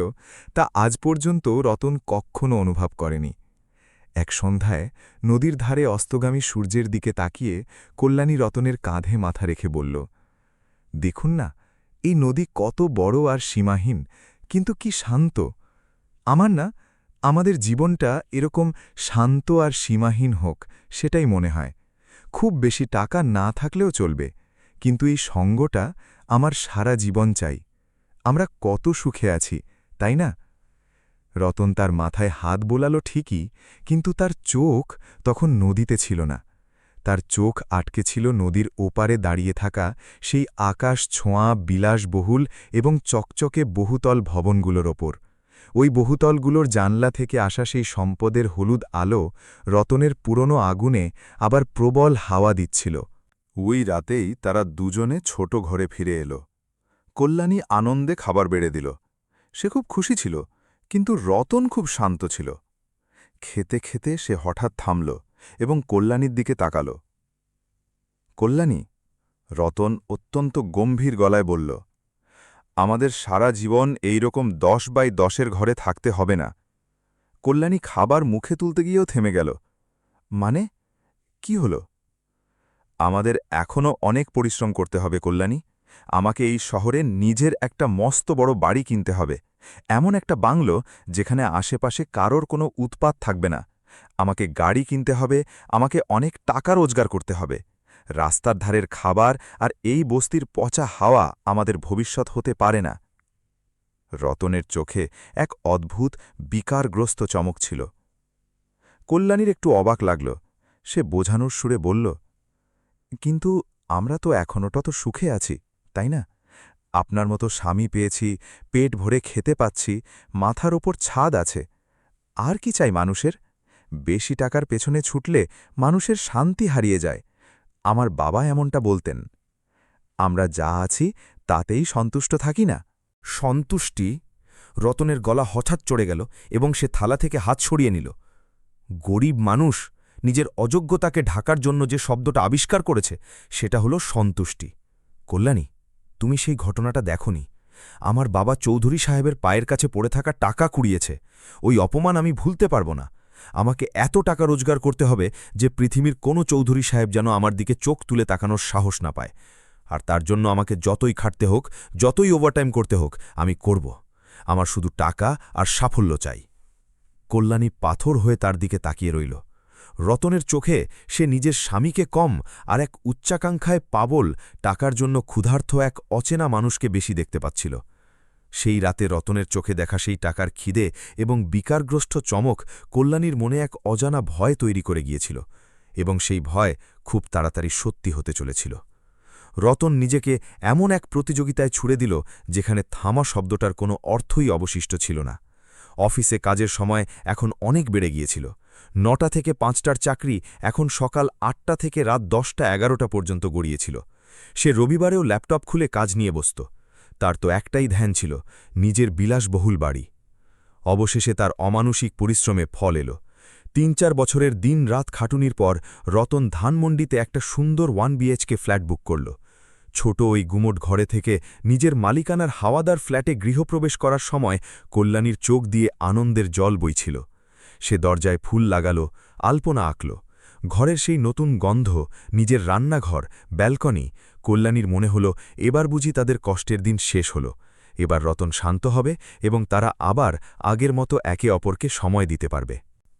তা আজ পর্যন্ত রতন কক্ষণও অনুভব করেনি। এক সন্ধ্যায় নদীর ধারে অস্তগামী সূর্যের দিকে তাকিয়ে কল্যাণী রতনের কাঁধে মাথা রেখে বলল, দেখুন না, এই নদী কত বড় আর সীমাহীন, কিন্তু কি শান্ত। আমাদের জীবনটা এরকম শান্ত আর সীমাহীন হোক, সেটাই মনে হয়। খুব বেশি টাকা না থাকলেও চলবে, কিন্তু এই সঙ্গটা আমার সারা জীবন চাই। আমরা কত সুখে আছি, তাই না? রতন তার মাথায় হাত বোলালো ঠিকই, কিন্তু তার চোখ তখন নদীতে ছিল না। তার চোখ আটকে ছিল নদীর ওপারে দাঁড়িয়ে থাকা সেই আকাশ ছোঁয়া বিলাসবহুল এবং চকচকে বহুতল ভবনগুলোর ওপর। ওই বহুতলগুলোর জানলা থেকে আসা সেই সম্পদের হলুদ আলো রতনের পুরনো আগুনে আবার প্রবল হাওয়া দিচ্ছিল। ওই রাতেই তারা দুজনে ছোট ঘরে ফিরে এলো। কল্যাণী আনন্দে খাবার বেড়ে দিল। সে খুব খুশি ছিল, কিন্তু রতন খুব শান্ত ছিল। খেতে খেতে সে হঠাৎ থামল এবং কল্যাণীর দিকে তাকাল। কল্যাণী, রতন অত্যন্ত গম্ভীর গলায় বলল, আমাদের সারা জীবন এই রকম 10 বাই 10 ঘরে থাকতে হবে না। কল্যাণী খাবার মুখে তুলতে গিয়েও থেমে গেল। মানে, কি হলো? আমাদের এখনও অনেক পরিশ্রম করতে হবে কল্যাণী। আমাকে এই শহরে নিজের একটা মস্ত বড় বাড়ি কিনতে হবে, এমন একটা বাংলো যেখানে আশেপাশে কারোর কোনো উৎপাত থাকবে না। আমাকে গাড়ি কিনতে হবে, আমাকে অনেক টাকা রোজগার করতে হবে। রাস্তার ধারের খাবার আর এই বস্তির পচা হাওয়া আমাদের ভবিষ্যৎ হতে পারে না। রতনের চোখে এক অদ্ভুত বিকারগ্রস্ত চমক ছিল। কল্যাণীর একটু অবাক লাগল। সে বোঝানোর সুরে বলল, কিন্তু আমরা তো এখনও তত সুখে আছি, তাই না? আপনার মতো স্বামী পেয়েছি, পেট ভরে খেতে পাচ্ছি, মাথার ওপর ছাদ আছে। আর কি চাই মানুষের? বেশি টাকার পেছনে ছুটলে মানুষের শান্তি হারিয়ে যায়। আমার বাবা এমনটা বলতেন। আমরা যা আছি তাতেই সন্তুষ্ট থাকি না। সন্তুষ্টি? রতনের গলা হঠাৎ চড়ে গেল এবং সে থালা থেকে হাত সরিয়ে নিল। গরিব মানুষ নিজের অযোগ্যতাকে ঢাকার জন্য যে শব্দটা আবিষ্কার করেছে সেটা হলো সন্তুষ্টি। কল্যাণী, তুমি সেই ঘটনাটা দেখনি? আমার বাবা চৌধুরী সাহেবের পায়ের কাছে পড়ে থাকা টাকা কুড়িয়েছে। ওই অপমান আমি ভুলতে পারব না। আমাকে এত টাকা রোজগার করতে হবে যে পৃথিবীর কোনো চৌধুরী সাহেব যেন আমার দিকে চোখ তুলে তাকানোর সাহস না পায়। আর তার জন্য আমাকে যতই খাটতে হোক, যতই ওভারটাইম করতে হোক, আমি করব। আমার শুধু টাকা আর সাফল্য চাই। কল্যাণী পাথর হয়ে তার দিকে তাকিয়ে রইল। রতনের চোখে সে নিজের স্বামীকে কম আর এক উচ্চাকাঙ্ক্ষায় পাগল, টাকার জন্য ক্ষুধার্ত এক অচেনা মানুষকে বেশি দেখতে পাচ্ছিল। সেই রাতে রতনের চোখে দেখা সেই টাকার খিদে এবং বিকারগ্রস্ত চমক কল্যাণীর মনে এক অজানা ভয় তৈরি করে গিয়েছিল, এবং সেই ভয় খুব তাড়াতাড়ি সত্যি হতে চলেছিল। রতন নিজেকে এমন এক প্রতিযোগিতায় ছুড়ে দিল যেখানে থামা শব্দটার কোনো অর্থই অবশিষ্ট ছিল না। অফিসে কাজের সময় এখন অনেক বেড়ে গিয়েছিল। ৯টা থেকে ৫টার চাকরি এখন সকাল ৮টা থেকে রাত ১০টা-১১টা পর্যন্ত গড়িয়েছিল। সে রবিবারেও ল্যাপটপ খুলে কাজ নিয়ে বসত। তার তো একটাই ধ্যান ছিল, নিজের বিলাসবহুল বাড়ি। অবশেষে তার অমানুষিক পরিশ্রমে ফল এলো। ৩-৪ বছরের দিন রাত খাটুনির পর রতন ধানমন্ডিতে একটা সুন্দর 1 BHK ফ্ল্যাট বুক করল। ছোট ওই গুমোট ঘরে থেকে নিজের মালিকানার হাওয়াদার ফ্ল্যাটে গৃহপ্রবেশ করার সময় কল্যাণীর চোখ দিয়ে আনন্দের জল বইছিল। সে দরজায় ফুল লাগালো, আলপনা আঁকল। ঘরের সেই নতুন গন্ধ, নিজের রান্নাঘর, ব্যালকনি, কল্যাণীর মনে হল এবার বুঝি তাদের কষ্টের দিন শেষ হল। এবার রতন শান্ত হবে এবং তারা আবার আগের মতো একে অপরকে সময় দিতে পারবে।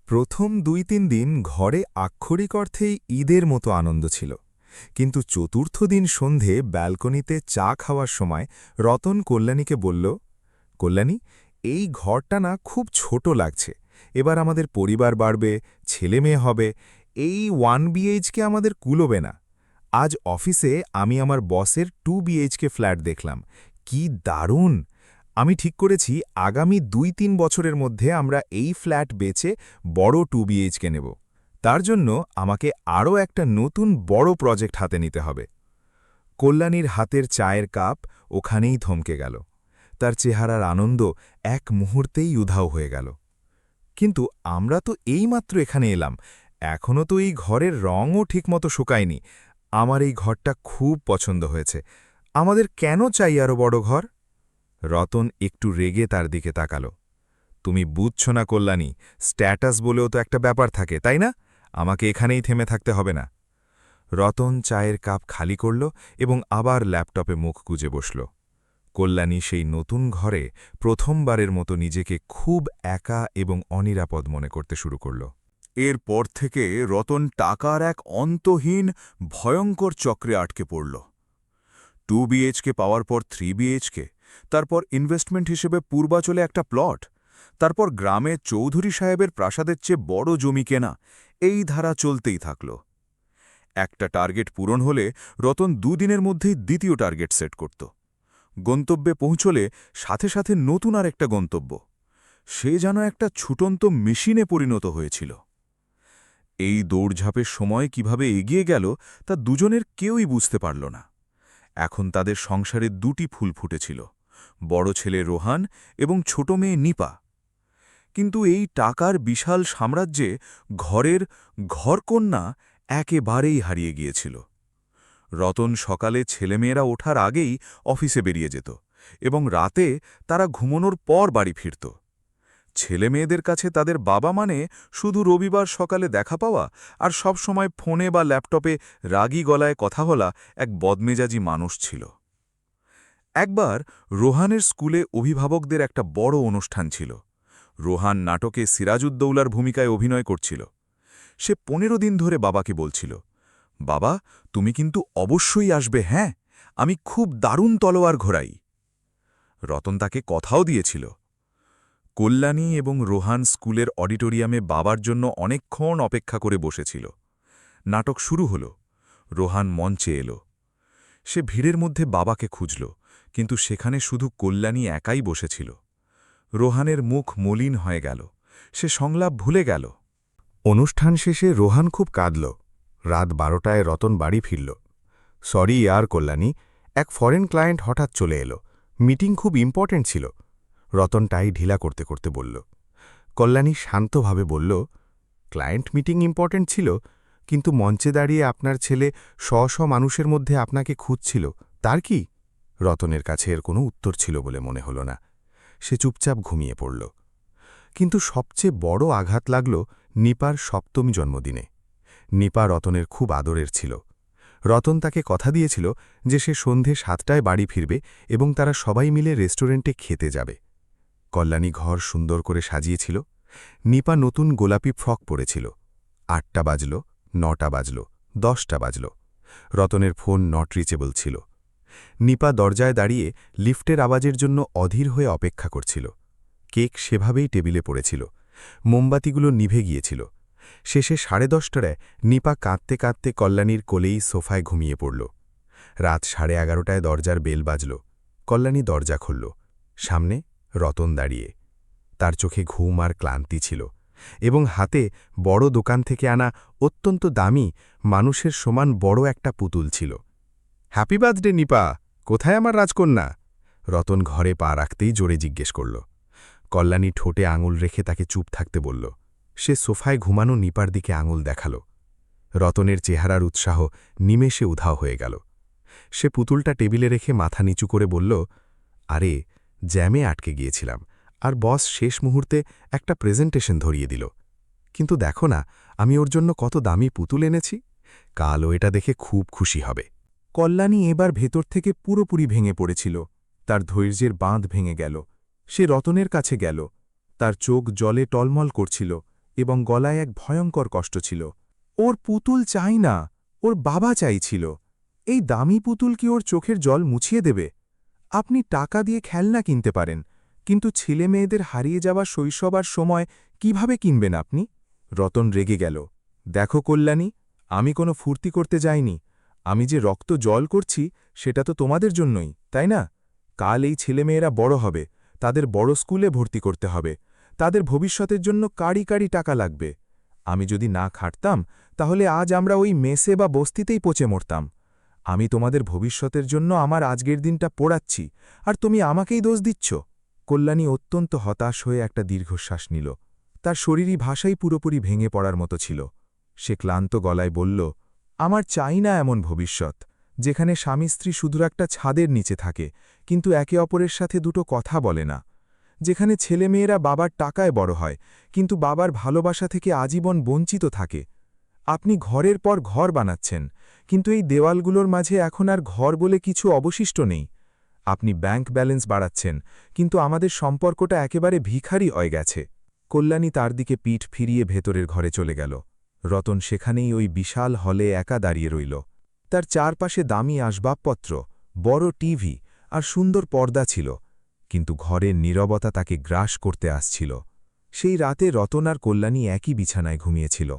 প্রথম ২-৩ দিন ঘরে আক্ষরিক অর্থেই ঈদের মতো আনন্দ ছিল, কিন্তু চতুর্থ দিন সন্ধে ব্যালকনিতে চা খাওয়ার সময় রতন কল্যাণীকে বলল, কল্যাণী, এই ঘরটা না খুব ছোট লাগছে। এবার আমাদের পরিবার বাড়বে, ছেলে মেয়ে হবে, এই 1 BHK আমাদের কুলোবে না। আজ অফিসে আমি আমার বসের 2 BHK ফ্ল্যাট দেখলাম, কি দারুণ! আমি ঠিক করেছি আগামী ২-৩ বছরের মধ্যে আমরা এই ফ্ল্যাট বেচে বড় 2 BHK নেব। তার জন্য আমাকে আরও একটা নতুন বড় প্রজেক্ট হাতে নিতে হবে। কল্যাণীর হাতের চায়ের কাপ ওখানেই থমকে গেল। তার চেহারার আনন্দ এক মুহূর্তেই উধাও হয়ে গেল। কিন্তু আমরা তো এইমাত্র এখানে এলাম, এখনও তো এই ঘরের রঙও ঠিকমতো শুকায়নি। আমার এই ঘরটা খুব পছন্দ হয়েছে। আমাদের কেন চাই আরও বড় ঘর? রতন একটু রেগে তার দিকে তাকাল। তুমি বুঝছ না কল্যাণী, স্ট্যাটাস বলেও তো একটা ব্যাপার থাকে, তাই না? আমাকে এখানেই থেমে থাকতে হবে না। রতন চায়ের কাপ খালি করল এবং আবার ল্যাপটপে মুখ গুজে বসল। কল্যাণী সেই নতুন ঘরে প্রথমবারের মতো নিজেকে খুব একা এবং অনিরাপদ মনে করতে শুরু করল। এরপর থেকে রতন টাকার এক অন্তহীন ভয়ঙ্কর চক্রে আটকে পড়ল। 2 BHK পাওয়ার পর 3 BHK, তারপর ইনভেস্টমেন্ট হিসেবে পূর্বাচলে একটা প্লট, তারপর গ্রামে চৌধুরী সাহেবের প্রাসাদের চেয়ে বড় জমি কেনা। এই ধারা চলতেই থাকল। একটা টার্গেট পূরণ হলে রতন 2 দিনের মধ্যেই দ্বিতীয় টার্গেট সেট করত। গন্তব্যে পৌঁছলে সাথে সাথে নতুন আর একটা গন্তব্য। সে যেন একটা ছুটন্ত মেশিনে পরিণত হয়েছিল। এই দৌড়ঝাঁপের সময় কিভাবে এগিয়ে গেল তা দুজনের কেউই বুঝতে পারল না। এখন তাদের সংসারে 2টি ফুল ফুটেছিল, বড় ছেলে রোহান এবং ছোট মেয়ে নিপা। কিন্তু এই টাকার বিশাল সাম্রাজ্যে ঘরের ঘরকন্যা একেবারেই হারিয়ে গিয়েছিল। রতন সকালে ছেলেমেয়েরা ওঠার আগেই অফিসে বেরিয়ে যেত এবং রাতে তারা ঘুমানোর পর বাড়ি ফিরত। ছেলেমেয়েদের কাছে তাদের বাবা মানে শুধু রবিবার সকালে দেখা পাওয়া আর সব সময় ফোনে বা ল্যাপটপে রাগী গলায় কথা বলা এক বদমেজাজি মানুষ ছিল। একবার রোহানের স্কুলে অভিভাবকদের একটা বড় অনুষ্ঠান ছিল। রোহান নাটকে সিরাজউদ্দৌলার ভূমিকায় অভিনয় করছিল। সে 15 দিন ধরে বাবাকে বলছিল, বাবা, তুমি কিন্তু অবশ্যই আসবে, হ্যাঁ, আমি খুব দারুণ তলোয়ার ঘোরাই। রতন তাকে কথাও দিয়েছিল। কল্যাণী এবং রোহান স্কুলের অডিটোরিয়ামে বাবার জন্য অনেকক্ষণ অপেক্ষা করে বসেছিল। নাটক শুরু হল। রোহান মঞ্চে এলো। সে ভিড়ের মধ্যে বাবাকে খুঁজল, কিন্তু সেখানে শুধু কল্যাণী একাই বসেছিল। রোহানের মুখ মলিন হয়ে গেল। সে সংলাপ ভুলে গেল। অনুষ্ঠান শেষে রোহান খুব কাঁদল। রাত 12টায় রতন বাড়ি ফিরল। সরি ইয়ার কল্যাণী, এক ফরেন ক্লায়েন্ট হঠাৎ চলে এলো। মিটিং খুব ইম্পর্ট্যান্ট ছিল। রতন টাই ঢিলা করতে করতে বলল। কল্যাণী শান্তভাবে বলল, ক্লায়েন্ট মিটিং ইম্পর্ট্যান্ট ছিল, কিন্তু মঞ্চে দাঁড়িয়ে আপনার ছেলে মানুষের মধ্যে আপনাকে খুঁজছিল, তার কি? রতনের কাছে এর কোনো উত্তর ছিল বলে মনে হল না। সে চুপচাপ ঘুমিয়ে পড়ল। কিন্তু সবচেয়ে বড় আঘাত লাগল নিপার ৭ম জন্মদিনে। নিপা রতনের খুব আদরের ছিল। রতন তাকে কথা দিয়েছিল যে সে সন্ধে ৭টায় বাড়ি ফিরবে এবং তারা সবাই মিলে রেস্টুরেন্টে খেতে যাবে। কল্যাণী ঘর সুন্দর করে সাজিয়েছিল। নিপা নতুন গোলাপি ফ্রক পরেছিল। ৮টা বাজল, ৯টা বাজল, ১০টা বাজল। রতনের ফোন নট রিচেবল ছিল। নিপা দরজায় দাঁড়িয়ে লিফটের আওয়াজের জন্য অধীর হয়ে অপেক্ষা করছিল। কেক সেভাবেই টেবিলে পড়েছিল। মোমবাতিগুলো নিভে গিয়েছিল। শেষে ১০:৩০টায় নিপা কাঁদতে কাঁদতে কল্যাণীর কোলেই সোফায় ঘুমিয়ে পড়ল। রাত 11:30টায় দরজার বেল বাজল। কল্যাণী দরজা খুলল। সামনে রতন দাঁড়িয়ে। তার চোখে ঘুম আর ক্লান্তি ছিল এবং হাতে বড় দোকান থেকে আনা অত্যন্ত দামি মানুষের সমান বড় একটা পুতুল ছিল। হ্যাপি বার্থডে নিপা, কোথায় আমার রাজকন্যা? রতন ঘরে পা রাখতেই জোরে জিজ্ঞেস করল। কল্যাণী ঠোঁটে আঙুল রেখে তাকে চুপ থাকতে বলল। সে সোফায় ঘুমানো নিপার দিকে আঙুল দেখাল। রতনের চেহারার উৎসাহ নিমেষে উধাও হয়ে গেল। সে পুতুলটা টেবিলে রেখে মাথা নিচু করে বলল, আরে জ্যামে আটকে গিয়েছিলাম, আর বস শেষ মুহূর্তে একটা প্রেজেন্টেশন ধরিয়ে দিল। কিন্তু দেখো না, আমি ওর জন্য কত দামি পুতুল এনেছি। কাল ও এটা দেখে খুব খুশি হবে। কল্যাণী এবার ভেতর থেকে পুরোপুরি ভেঙে পড়েছিল। তার ধৈর্যের বাঁধ ভেঙে গেল। সে রতনের কাছে গেল। তার চোখ জলে টলমল করছিল এবং গলায় এক ভয়ঙ্কর কষ্ট ছিল। ওর পুতুল চাই না, ওর বাবা চাইছিল। এই দামি পুতুল কি ওর চোখের জল মুছিয়ে দেবে? আপনি টাকা দিয়ে খেলনা কিনতে পারেন, কিন্তু ছেলে মেয়েদের হারিয়ে যাওয়া শৈশব আর সময় কিভাবে কিনবেন আপনি? রতন রেগে গেল। দেখো কল্যাণী, আমি কোনো ফুর্তি করতে যাইনি। আমি যে রক্ত জল করছি সেটা তো তোমাদের জন্যই, তাই না? কাল এই ছেলেমেয়েরা বড় হবে, তাদের বড় স্কুলে ভর্তি করতে হবে, তাদের ভবিষ্যতের জন্য কাড়ি কাড়ি টাকা লাগবে। আমি যদি না খাটতাম তাহলে আজ আমরা ওই মেসে বা বস্তিতেই পচে মরতাম। আমি তোমাদের ভবিষ্যতের জন্য আমার আজকের দিনটা পোড়াচ্ছি, আর তুমি আমাকেই দোষ দিচ্ছ। কল্যাণী অত্যন্ত হতাশ হয়ে একটা দীর্ঘশ্বাস নিল। তার শরীরী ভাষাই পুরোপুরি ভেঙে পড়ার মতো ছিল। সে ক্লান্ত গলায় বলল, আমার চাই না এমন ভবিষ্যৎ, যেখানে স্বামী স্ত্রী শুধু একটা ছাদের নিচে থাকে কিন্তু একে অপরের সাথে দুটো কথা বলে না, যেখানে ছেলেমেয়েরা বাবার টাকায় বড় হয় কিন্তু বাবার ভালোবাসা থেকে আজীবন বঞ্চিত থাকে। আপনি ঘরের পর ঘর বানাচ্ছেন, কিন্তু এই দেওয়ালগুলোর মাঝে এখন আর ঘর বলে কিছু অবশিষ্ট নেই। আপনি ব্যাংক ব্যালেন্স বাড়াচ্ছেন, কিন্তু আমাদের সম্পর্কটা একেবারে ভিখারি হয়ে গেছে। কল্যাণী তার দিকে পিঠ ফিরিয়ে ভেতরের ঘরে চলে গেল। রতন সেখানেই ওই বিশাল হলে একা দাঁড়িয়ে রইল। তার চারপাশে দামি আসবাবপত্র, বড় টিভি আর সুন্দর পর্দা ছিল, কিন্তু ঘরের নীরবতা তাকে গ্রাস করতে আসছিল। সেই রাতে রতন আর কল্যাণী একই বিছানায় ঘুমিয়েছিল,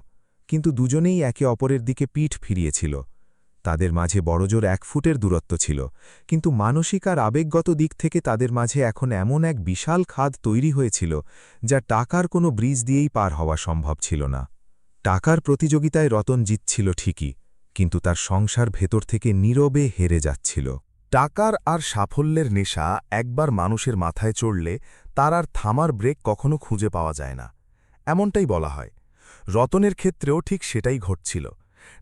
কিন্তু দুজনেই একে অপরের দিকে পিঠ ফিরিয়েছিল। তাদের মাঝে বড়জোর ১ ফুটের দূরত্ব ছিল, কিন্তু মানসিক আর আবেগগত দিক থেকে তাদের মাঝে এখন এমন এক বিশাল খাদ তৈরি হয়েছিল যা টাকার কোনো ব্রিজ দিয়েই পার হওয়া সম্ভব ছিল না। টাকার প্রতিযোগিতায় রতন জিতছিল ঠিকই, কিন্তু তার সংসার ভেতর থেকে নীরবে হেরে যাচ্ছিল। টাকার আর সাফল্যের নেশা একবার মানুষের মাথায় চড়লে তার আর থামার ব্রেক কখনো খুঁজে পাওয়া যায় না, এমনটাই বলা হয়। রতনের ক্ষেত্রেও ঠিক সেটাই ঘটছিল।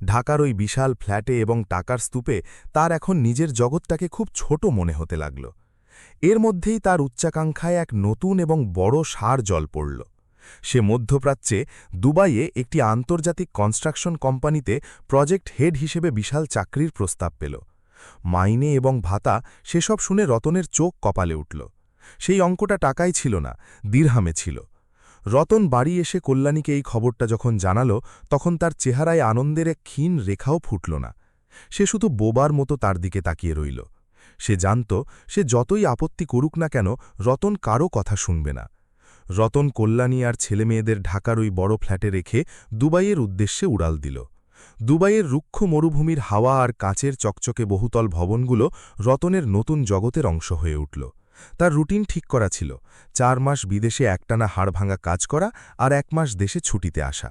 ঢাকার ওই বিশাল ফ্ল্যাটে এবং টাকার স্তূপে তার এখন নিজের জগৎটাকে খুব ছোট মনে হতে লাগল। এর মধ্যেই তার উচ্চাকাঙ্ক্ষায় এক নতুন এবং বড় সার জল পড়ল। সে মধ্যপ্রাচ্যে দুবাইয়ে একটি আন্তর্জাতিক কনস্ট্রাকশন কোম্পানিতে প্রজেক্ট হেড হিসেবে বিশাল চাকরির প্রস্তাব পেল। মাইনে এবং ভাতা সেসব শুনে রতনের চোখ কপালে উঠল। সেই অঙ্কটা টাকায় ছিল না, দিরহামে ছিল। রতন বাড়ি এসে কল্যাণীকে এই খবরটা যখন জানাল, তখন তার চেহারায় আনন্দের এক ক্ষীণ রেখাও ফুটল না। সে শুধু বোবার মতো তার দিকে তাকিয়ে রইল। সে জানত, সে যতই আপত্তি করুক না কেন, রতন কারও কথা শুনবে না। রতন কল্যাণী আর ছেলেমেয়েদের ঢাকার ওই বড় ফ্ল্যাটে রেখে দুবাইয়ের উদ্দেশ্যে উড়াল দিল। দুবাইয়ের রুক্ষ মরুভূমির হাওয়া আর কাঁচের চকচকে বহুতল ভবনগুলো রতনের নতুন জগতের অংশ হয়ে উঠল। তার রুটিন ঠিক করা ছিল, 4 মাস বিদেশে একটানা হাড়ভাঙা কাজ করা আর 1 মাস দেশে ছুটিতে আসা।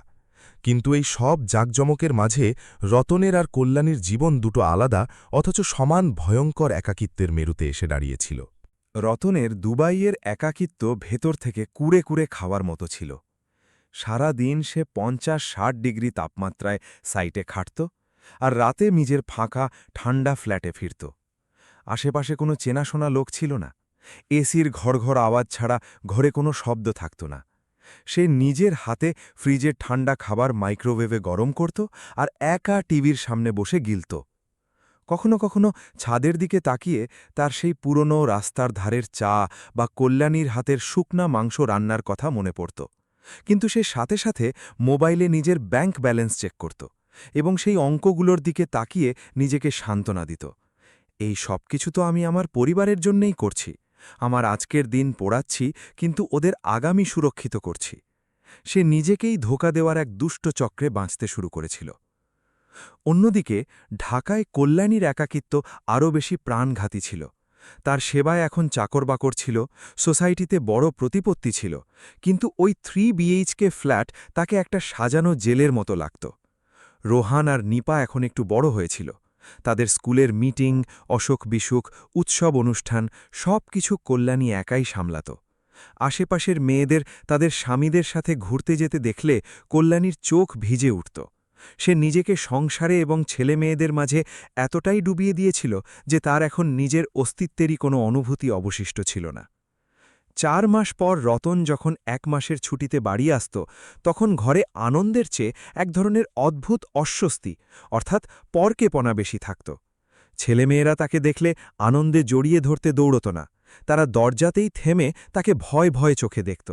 কিন্তু এই সব জাঁকজমকের মাঝে রতনের আর কল্যাণীর জীবন দুটো আলাদা অথচ সমান ভয়ঙ্কর একাকিত্বের মেরুতে এসে দাঁড়িয়েছিল। রতনের দুবাইয়ের একাকিত্ব ভেতর থেকে কুড়ে কুড়ে খাওয়ার মতো ছিল। সারা দিন সে ৫০-৬০ ডিগ্রি তাপমাত্রায় সাইটে খাটত আর রাতে নিজের ফাঁকা ঠান্ডা ফ্ল্যাটে ফিরত। আশেপাশে কোনো চেনাশোনা লোক ছিল না। এসির ঘড়ঘড় আওয়াজ ছাড়া ঘরে কোনো শব্দ থাকত না। সে নিজের হাতে ফ্রিজের ঠান্ডা খাবার মাইক্রোওয়েভে গরম করত আর একা টিভির সামনে বসে গিলত। কখনো কখনো ছাদের দিকে তাকিয়ে তার সেই পুরনো রাস্তার ধারের চা বা কল্যাণীর হাতের শুকনা মাংস রান্নার কথা মনে পড়ত। কিন্তু সে সাথে সাথে মোবাইলে নিজের ব্যাংক ব্যালেন্স চেক করত এবং সেই অঙ্কগুলোর দিকে তাকিয়ে নিজেকে সান্ত্বনা দিত। এই সব কিছু তো আমি আমার পরিবারের জন্যেই করছি। আমার আজকের দিন পোড়াচ্ছি, কিন্তু ওদের আগামী সুরক্ষিত করছি। সে নিজেকেই ধোঁকা দেওয়ার এক দুষ্ট চক্রে বাঁচতে শুরু করেছিল। অন্যদিকে ঢাকায় কল্যাণীর একাকিত্ব আরও বেশি প্রাণঘাতী ছিল। তার সেবায় এখন চাকরবাকর ছিল, সোসাইটিতে বড় প্রতিপত্তি ছিল, কিন্তু ওই 3 BHK ফ্ল্যাট তাকে একটা সাজানো জেলের মতো লাগত। রোহান আর নিপা এখন একটু বড় হয়েছিল। তাদের স্কুলের মিটিং, অসুখ-বিসুখ, উৎসব অনুষ্ঠান সব কিছু কল্যাণী একাই সামলাত। আশেপাশের মেয়েদের তাদের স্বামীদের সাথে ঘুরতে যেতে দেখলে কল্যাণীর চোখ ভিজে উঠত। সে নিজেকে সংসারে এবং ছেলেমেয়েদের মাঝে এতটাই ডুবিয়ে দিয়েছিল যে তার এখন নিজের অস্তিত্বেরই কোনো অনুভূতি অবশিষ্ট ছিল না। 4 মাস পর রতন যখন 1 মাসের ছুটিতে বাড়ি আসত, তখন ঘরে আনন্দের চেয়ে এক ধরনের অদ্ভুত অস্বস্তি অর্থাৎ পরকেপনা বেশি থাকত। ছেলেমেয়েরা তাকে দেখলে আনন্দে জড়িয়ে ধরতে দৌড়ত না, তারা দরজাতেই থেমে তাকে ভয় ভয় চোখে দেখত।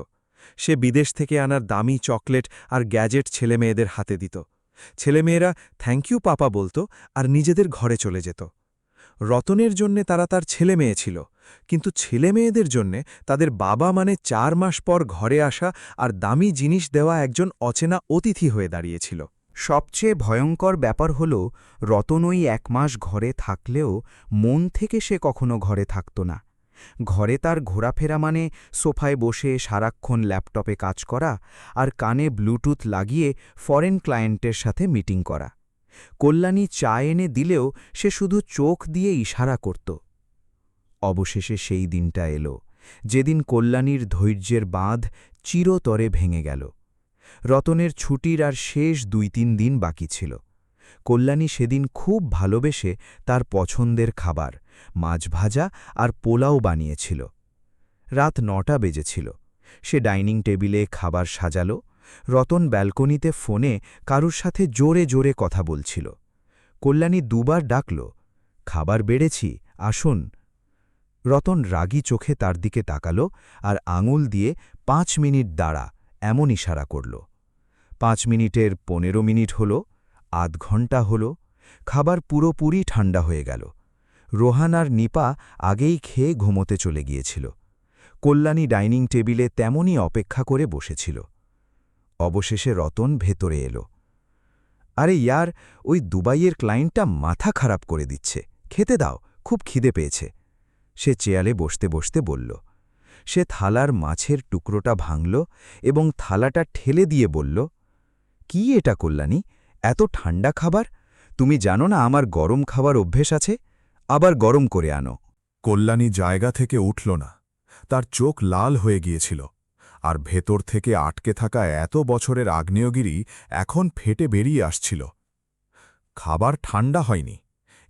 সে বিদেশ থেকে আনার দামি চকলেট আর গ্যাজেট ছেলেমেয়েদের হাতে দিত। ছেলেমেয়েরা থ্যাংক ইউ পাপা বলতো আর নিজেদের ঘরে চলে যেত। রতনের জন্যে তারা তার ছেলেমেয়ে ছিল, কিন্তু ছেলেমেয়েদের জন্যে তাদের বাবা মানে 4 মাস পর ঘরে আসা আর দামি জিনিস দেওয়া একজন অচেনা অতিথি হয়ে দাঁড়িয়েছিল। সবচেয়ে ভয়ঙ্কর ব্যাপার হল রতন ওই 1 মাস ঘরে থাকলেও মন থেকে সে কখনো ঘরে থাকত না। ঘরে তার ঘোরাফেরা মানে সোফায় বসে সারাক্ষণ ল্যাপটপে কাজ করা আর কানে ব্লুটুথ লাগিয়ে ফরেন ক্লায়েন্টের সাথে মিটিং করা। কল্যাণী চা এনে দিলেও সে শুধু চোখ দিয়ে ইশারা করত। অবশেষে সেই দিনটা এলো, যেদিন কল্যাণীর ধৈর্যের বাঁধ চিরতরে ভেঙে গেল। রতনের ছুটির আর শেষ 2-3 দিন বাকি ছিল। কল্যাণী সেদিন খুব ভালোবেসে তার পছন্দের খাবার মাছ ভাজা আর পোলাও বানিয়েছিল। রাত 9টা বেজেছিল। সে ডাইনিং টেবিলে খাবার সাজালো। রতন ব্যালকনিতে ফোনে কারুর সাথে জোরে জোরে কথা বলছিল। কল্যাণী 2 বার ডাকল, খাবার বেড়েছি, আসুন। রতন রাগী চোখে তার দিকে তাকালো আর আঙুল দিয়ে 5 মিনিট দাঁড়া এমন ইশারা করল। 5 মিনিটের 15 মিনিট হল, আধ ঘণ্টা হল, খাবার পুরোপুরি ঠান্ডা হয়ে গেল। রোহান আর নিপা আগেই খেয়ে ঘুমোতে চলে গিয়েছিল। কল্যাণী ডাইনিং টেবিলে তেমনই অপেক্ষা করে বসেছিল। অবশেষে রতন ভেতরে এলো। আরে ইয়ার, ওই দুবাইয়ের ক্লায়েন্টটা মাথা খারাপ করে দিচ্ছে, খেতে দাও, খুব খিদে পেয়েছে। সে চেয়ারে বসতে বসতে বলল। সে থালার মাছের টুকরোটা ভাঙল এবং থালাটা ঠেলে দিয়ে বলল, কি এটা কল্যাণী, এত ঠান্ডা খাবার? তুমি জানো না আমার গরম খাবার অভ্যেস আছে? আবার গরম করে আনো। কল্যাণী জায়গা থেকে উঠল না। তার চোখ লাল হয়ে গিয়েছিল, আর ভেতর থেকে আটকে থাকা এত বছরের আগ্নেয়গিরি এখন ফেটে বেরিয়ে আসছিল। খাবার ঠান্ডা হয়নি,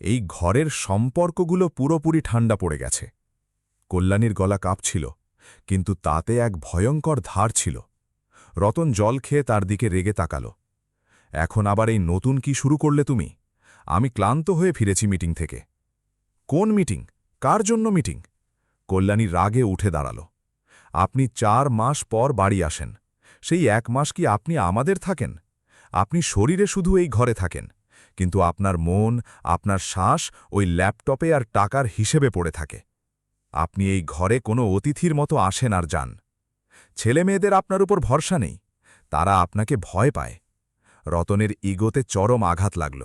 এই ঘরের সম্পর্কগুলো পুরোপুরি ঠান্ডা পড়ে গেছে। কল্যাণীর গলা কাঁপছিল, কিন্তু তাতে এক ভয়ঙ্কর ধার ছিল। রতন জল খেয়ে তার দিকে রেগে তাকাল। এখন আবার এই নতুন কি শুরু করলে তুমি? আমি ক্লান্ত হয়ে ফিরেছি মিটিং থেকে। কোন মিটিং? কার জন্য মিটিং? কল্যাণী রাগে উঠে দাঁড়াল। আপনি 4 মাস পর বাড়ি আসেন, সেই 1 মাস কি আপনি আমাদের থাকেন? আপনি শরীরে শুধু এই ঘরে থাকেন, কিন্তু আপনার মন, আপনার শ্বাস ওই ল্যাপটপে আর টাকার হিসেবে পড়ে থাকে। আপনি এই ঘরে কোনো অতিথির মতো আসেন আর যান। ছেলেমেয়েদের আপনার উপর ভরসা নেই, তারা আপনাকে ভয় পায়। রতনের ইগোতে চরম আঘাত লাগল।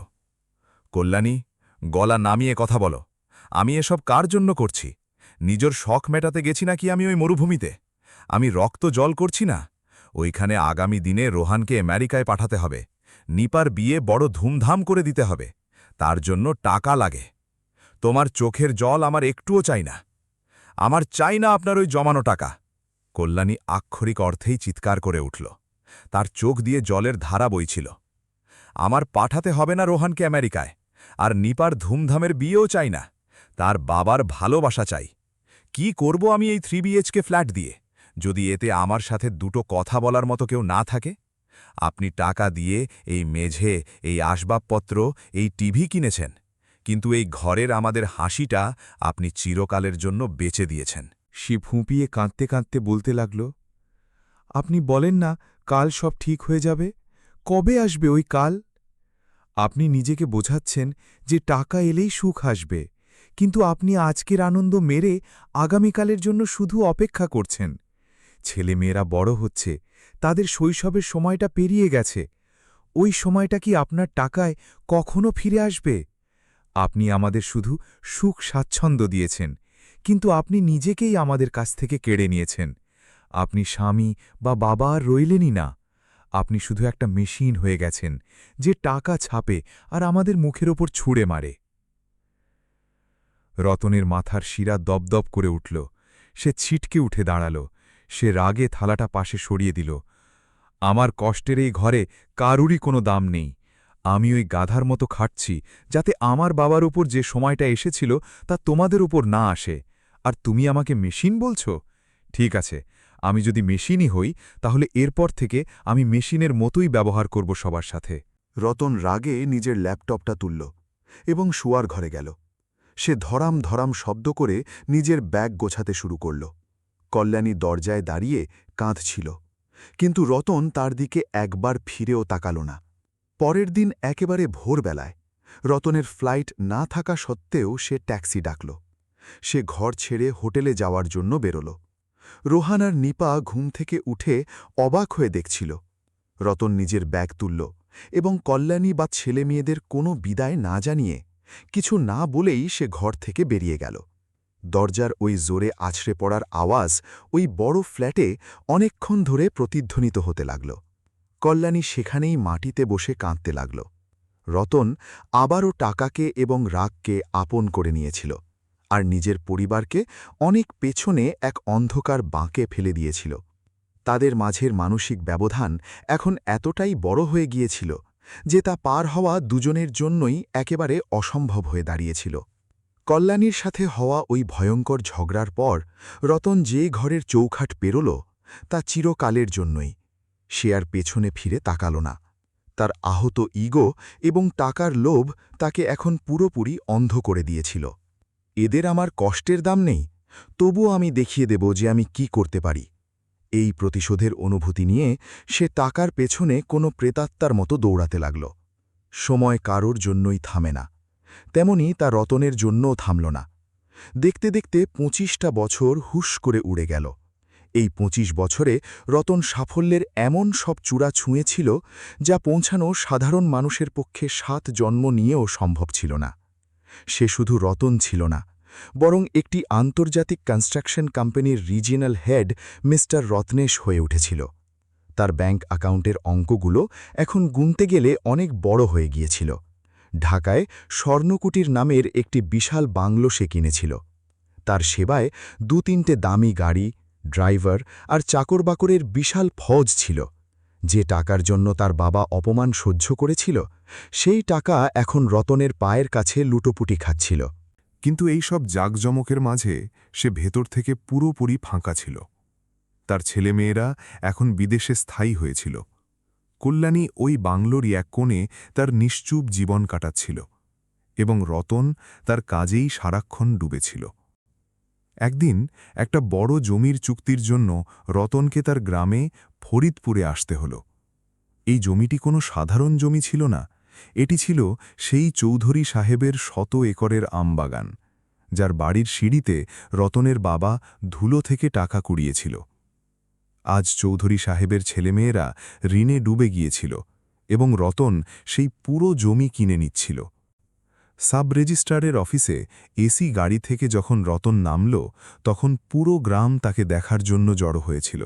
কল্যাণী, গলা নামিয়ে কথা বলো। আমি এসব কার জন্য করছি? নিজের শখ মেটাতে গেছি নাকি আমি ওই মরুভূমিতে? আমি রক্ত জল করছি না, ওইখানে আগামী দিনে রোহানকে আমেরিকায় পাঠাতে হবে। নিপার বিয়ে বড় ধুমধাম করে দিতে হবে। তার জন্য টাকা লাগে। তোমার চোখের জল আমার একটুও চাই না। আমার চাই না আপনার ওই জমানো টাকা। কল্যাণী আক্ষরিক অর্থেই চিৎকার করে উঠল। তার চোখ দিয়ে জলের ধারা বইছিল। আমার পাঠাতে হবে না রোহানকে আমেরিকায়, আর নিপার ধুমধামের বিয়েও চাই না। তার বাবার ভালোবাসা চাই। কি করব আমি এই 3 BHK ফ্ল্যাট দিয়ে, যদি এতে আমার সাথে দুটো কথা বলার মতো কেউ না থাকে? আপনি টাকা দিয়ে এই মেঝে, এই আসবাবপত্র, এই টিভি কিনেছেন, কিন্তু এই ঘরের আমাদের হাসিটা আপনি চিরকালের জন্য বেচে দিয়েছেন। শিব ফুঁপিয়ে কাঁদতে কাঁদতে বলতে লাগল, আপনি বলেন না কাল সব ঠিক হয়ে যাবে? কবে আসবে ওই কাল? আপনি নিজেকে বোঝাচ্ছেন যে টাকা এলেই সুখ আসবে, কিন্তু আপনি আজকের আনন্দ মেরে আগামীকালের জন্য শুধু অপেক্ষা করছেন। ছেলেমেয়েরা বড় হচ্ছে, তাদের শৈশবের সময়টা পেরিয়ে গেছে। ওই সময়টা কি আপনার টাকায় কখনো ফিরে আসবে? আপনি আমাদের শুধু সুখ স্বাচ্ছন্দ্য দিয়েছেন, কিন্তু আপনি নিজেকেই আমাদের কাছ থেকে কেড়ে নিয়েছেন। আপনি স্বামী বা বাবা আর রইলেনই না। আপনি শুধু একটা মেশিন হয়ে গেছেন যে টাকা ছাপে আর আমাদের মুখের ওপর ছুঁড়ে মারে। রতনের মাথার শিরা দপদপ করে উঠল। সে ছিটকে উঠে দাঁড়াল। সে রাগে থালাটা পাশে সরিয়ে দিল। আমার কষ্টের এই ঘরে কারুরই কোনো দাম নেই। আমি ওই গাধার মতো খাটছি যাতে আমার বাবার উপর যে সময়টা এসেছিল তা তোমাদের উপর না আসে। আর তুমি আমাকে মেশিন বলছ? ঠিক আছে, আমি যদি মেশিনই হই তাহলে এরপর থেকে আমি মেশিনের মতোই ব্যবহার করব সবার সাথে। রতন রাগে নিজের ল্যাপটপটা তুলল এবং শোয়ার ঘরে গেল। সে ধরাম ধরাম শব্দ করে নিজের ব্যাগ গোছাতে শুরু করল। কল্যাণী দরজায় দাঁড়িয়ে কাঁদছিল, কিন্তু রতন তার দিকে একবার ফিরেও তাকাল না। পরের দিন একেবারে ভোরবেলায় রতনের ফ্লাইট না থাকা সত্ত্বেও সে ট্যাক্সি ডাকল। সে ঘর ছেড়ে হোটেলে যাওয়ার জন্য বেরোল। রোহান আর নিপা ঘুম থেকে উঠে অবাক হয়ে দেখছিল। রতন নিজের ব্যাগ তুলল এবং কল্যাণী বা ছেলেমেয়েদের কোনো বিদায় না জানিয়ে, কিছু না বলেই সে ঘর থেকে বেরিয়ে গেল। দরজার ওই জোরে আছড়ে পড়ার আওয়াজ ওই বড় ফ্ল্যাটে অনেকক্ষণ ধরে প্রতিধ্বনিত হতে লাগল। কল্যাণী সেখানেই মাটিতে বসে কাঁদতে লাগল। রতন আবারও টাকাকে এবং রাগকে আপন করে নিয়েছিল, আর নিজের পরিবারকে অনেক পেছনে এক অন্ধকার বাঁকে ফেলে দিয়েছিল। তাদের মাঝের মানসিক ব্যবধান এখন এতটাই বড় হয়ে গিয়েছিল যে তা পার হওয়া দুজনের জন্যই একেবারে অসম্ভব হয়ে দাঁড়িয়েছিল। কল্যাণীর সাথে হওয়া ওই ভয়ঙ্কর ঝগড়ার পর রতন যে ঘরের চৌখাট পেরোল তা চিরকালের জন্যই। সে আর পেছনে ফিরে তাকাল না। তার আহত ইগো এবং টাকার লোভ তাকে এখন পুরোপুরি অন্ধ করে দিয়েছিল। এদের আমার কষ্টের দাম নেই, তবুও আমি দেখিয়ে দেব যে আমি কি করতে পারি। এই প্রতিশোধের অনুভূতি নিয়ে সে টাকার পেছনে কোনো প্রেতাত্মার মতো দৌড়াতে লাগল। সময় কারোর জন্যই থামে না, তেমনি তা রতনের জন্যও থামল না। দেখতে দেখতে 25টা বছর হুশ করে উড়ে গেল। এই 25 বছরে রতন সাফল্যের এমন সব চূড়া ছুঁয়েছিল যা পৌঁছানো সাধারণ মানুষের পক্ষে 7 জন্ম নিয়েও সম্ভব ছিল না। সে শুধু রতন ছিল না, বরং একটি আন্তর্জাতিক কনস্ট্রাকশন কোম্পানির রিজিনাল হেড মিস্টার রত্নেশ হয়ে উঠেছিল। তার ব্যাংক অ্যাকাউন্টের অঙ্কগুলো এখন গুনতে গেলে অনেক বড় হয়ে গিয়েছিল। ঢাকায় স্বর্ণকুটির নামের একটি বিশাল বাংলো সে কিনেছিল। তার সেবায় 2-3টে দামি গাড়ি, ড্রাইভার আর চাকরবাকরের বিশাল ফৌজ ছিল। যে টাকার জন্য তার বাবা অপমান সহ্য করেছিল, সেই টাকা এখন রতনের পায়ের কাছে লুটোপুটি খাচ্ছিল। কিন্তু এই সব জাঁকজমকের মাঝে সে ভেতর থেকে পুরোপুরি ফাঁকা ছিল। তার ছেলেমেয়েরা এখন বিদেশে স্থায়ী হয়েছিল। কল্যাণী ওই বাংলোরই এক কোণে তার নিশ্চুপ জীবন কাটাচ্ছিল, এবং রতন তার কাজেই সারাক্ষণ ডুবেছিল। একদিন একটা বড় জমির চুক্তির জন্য রতনকে তার গ্রামে ফরিদপুরে আসতে হল। এই জমিটি কোনো সাধারণ জমি ছিল না, এটি ছিল সেই চৌধুরী সাহেবের 100 একরের আমবাগান, যার বাড়ির সিঁড়িতে রতনের বাবা ধুলো থেকে টাকা কুড়িয়েছিল। আজ চৌধুরী সাহেবের ছেলেমেয়েরা ঋণে ডুবে গিয়েছিল এবং রতন সেই পুরো জমি কিনে নিচ্ছিল। সাব রেজিস্ট্রারের অফিসে এসি গাড়ি থেকে যখন রতন নামল, তখন পুরো গ্রাম তাকে দেখার জন্য জড়ো হয়েছিল।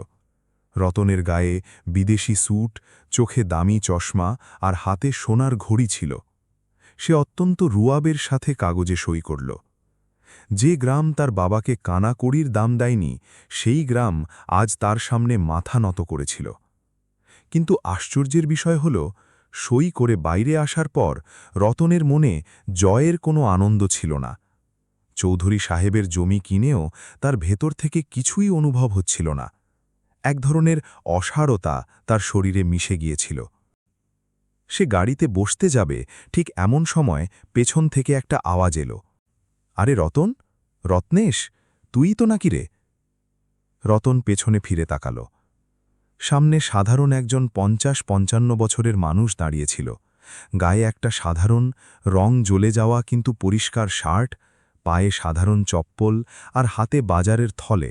রতনের গায়ে বিদেশি স্যুট, চোখে দামি চশমা আর হাতে সোনার ঘড়ি ছিল। সে অত্যন্ত রুয়াবের সাথে কাগজে সই করল। যে গ্রাম তার বাবাকে কানা কড়ির দাম দেয়নি, সেই গ্রাম আজ তার সামনে মাথা নত করেছিল। কিন্তু আশ্চর্যের বিষয় হল, সই করে বাইরে আসার পর রতনের মনে জয়ের কোনো আনন্দ ছিল না। চৌধুরী সাহেবের জমি কিনেও তার ভেতর থেকে কিছুই অনুভব হচ্ছিল না। এক ধরনের অসারতা তার শরীরে মিশে গিয়েছিল। সে গাড়িতে বসতে যাবে, ঠিক এমন সময় পেছন থেকে একটা আওয়াজ এলো। আরে রতন, রত্নেশ, তুই তো নাকি রে? রতন পেছনে ফিরে তাকাল। সামনে সাধারণ একজন ৫০-৫৫ বছরের মানুষ দাঁড়িয়েছিল। গায়ে একটা সাধারণ রং জ্বলে যাওয়া কিন্তু পরিষ্কার শার্ট, পায়ে সাধারণ চপ্পল আর হাতে বাজারের থলে।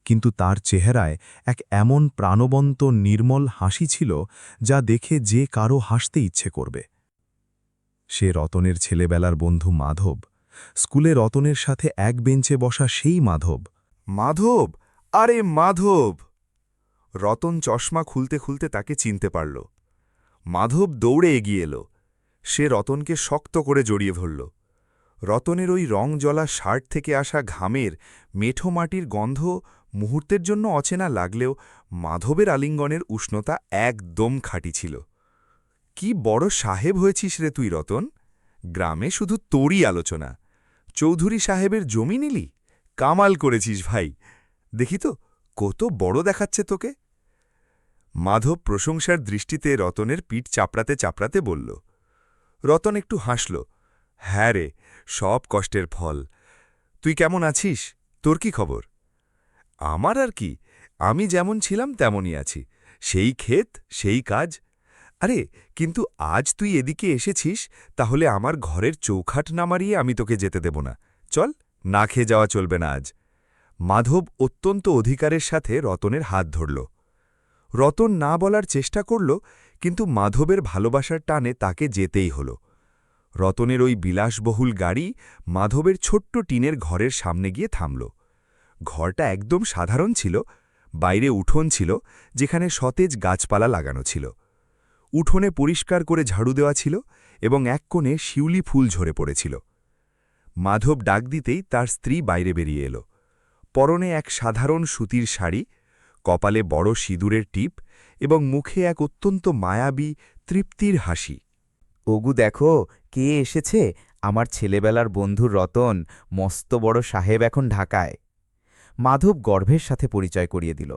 কিন্তু তার চেহারায় এক এমন প্রাণবন্ত নির্মল হাসি ছিল যা দেখে যে কারো হাসতে ইচ্ছে করবে। সে রতনের ছেলেবেলার বন্ধু মাধব, স্কুলে রতনের সাথে এক বেঞ্চে বসা সেই মাধব। মাধব, আরে মাধব! রতন চশমা খুলতে খুলতে তাকে চিনতে পারল। মাধব দৌড়ে এগিয়ে এলো। সে রতনকে শক্ত করে জড়িয়ে ধরল। রতনের ওই রং জ্বলা শার্ট থেকে আসা ঘামের মেঠো মাটির গন্ধ মুহূর্তের জন্য অচেনা লাগলেও মাধবের আলিঙ্গনের উষ্ণতা একদম খাঁটি ছিল। কি বড় সাহেব হয়েছিস রে তুই রতন! গ্রামে শুধু তোরই আলোচনা। চৌধুরী সাহেবের জমি নিলি? কামাল করেছিস ভাই। দেখি তো কত বড় দেখাচ্ছে তোকে। মাধব প্রশংসার দৃষ্টিতে রতনের পিঠ চাপড়াতে চাপড়াতে বলল। রতন একটু হাসল। হ্যাঁ রে, সব কষ্টের ফল। তুই কেমন আছিস? তোর কি খবর? আমার আর কি, আমি যেমন ছিলাম তেমনই আছি। সেই ক্ষেত, সেই কাজ। আরে কিন্তু আজ তুই এদিকে এসেছিস, তাহলে আমার ঘরের চৌখাট না মারিয়ে আমি তোকে যেতে দেব না। চল, না খেয়ে যাওয়া চলবে না আজ। মাধব অত্যন্ত অধিকারের সাথে রতনের হাত ধরল। রতন না বলার চেষ্টা করল, কিন্তু মাধবের ভালোবাসার টানে তাকে যেতেই হল। রতনের ওই বিলাসবহুল গাড়ি মাধবের ছোট্ট টিনের ঘরের সামনে গিয়ে থামল। ঘরটা একদম সাধারণ ছিল। বাইরে উঠোন ছিল, যেখানে সতেজ গাছপালা লাগানো ছিল। উঠোনে পরিষ্কার করে ঝাড়ু দেওয়া ছিল এবং এক কোণে শিউলি ফুল ঝরে পড়েছিল। মাধব ডাক দিতেই তার স্ত্রী বাইরে বেরিয়ে এলো। পরনে এক সাধারণ সুতির শাড়ি, কপালে বড় সিঁদুরের টিপ এবং মুখে এক অত্যন্ত মায়াবী তৃপ্তির হাসি। ওগু দেখো, কে এসেছে! আমার ছেলেবেলার বন্ধু রতন, মস্ত বড় সাহেব এখন ঢাকায়। মাধব গর্ভের সাথে পরিচয় করিয়ে দিল।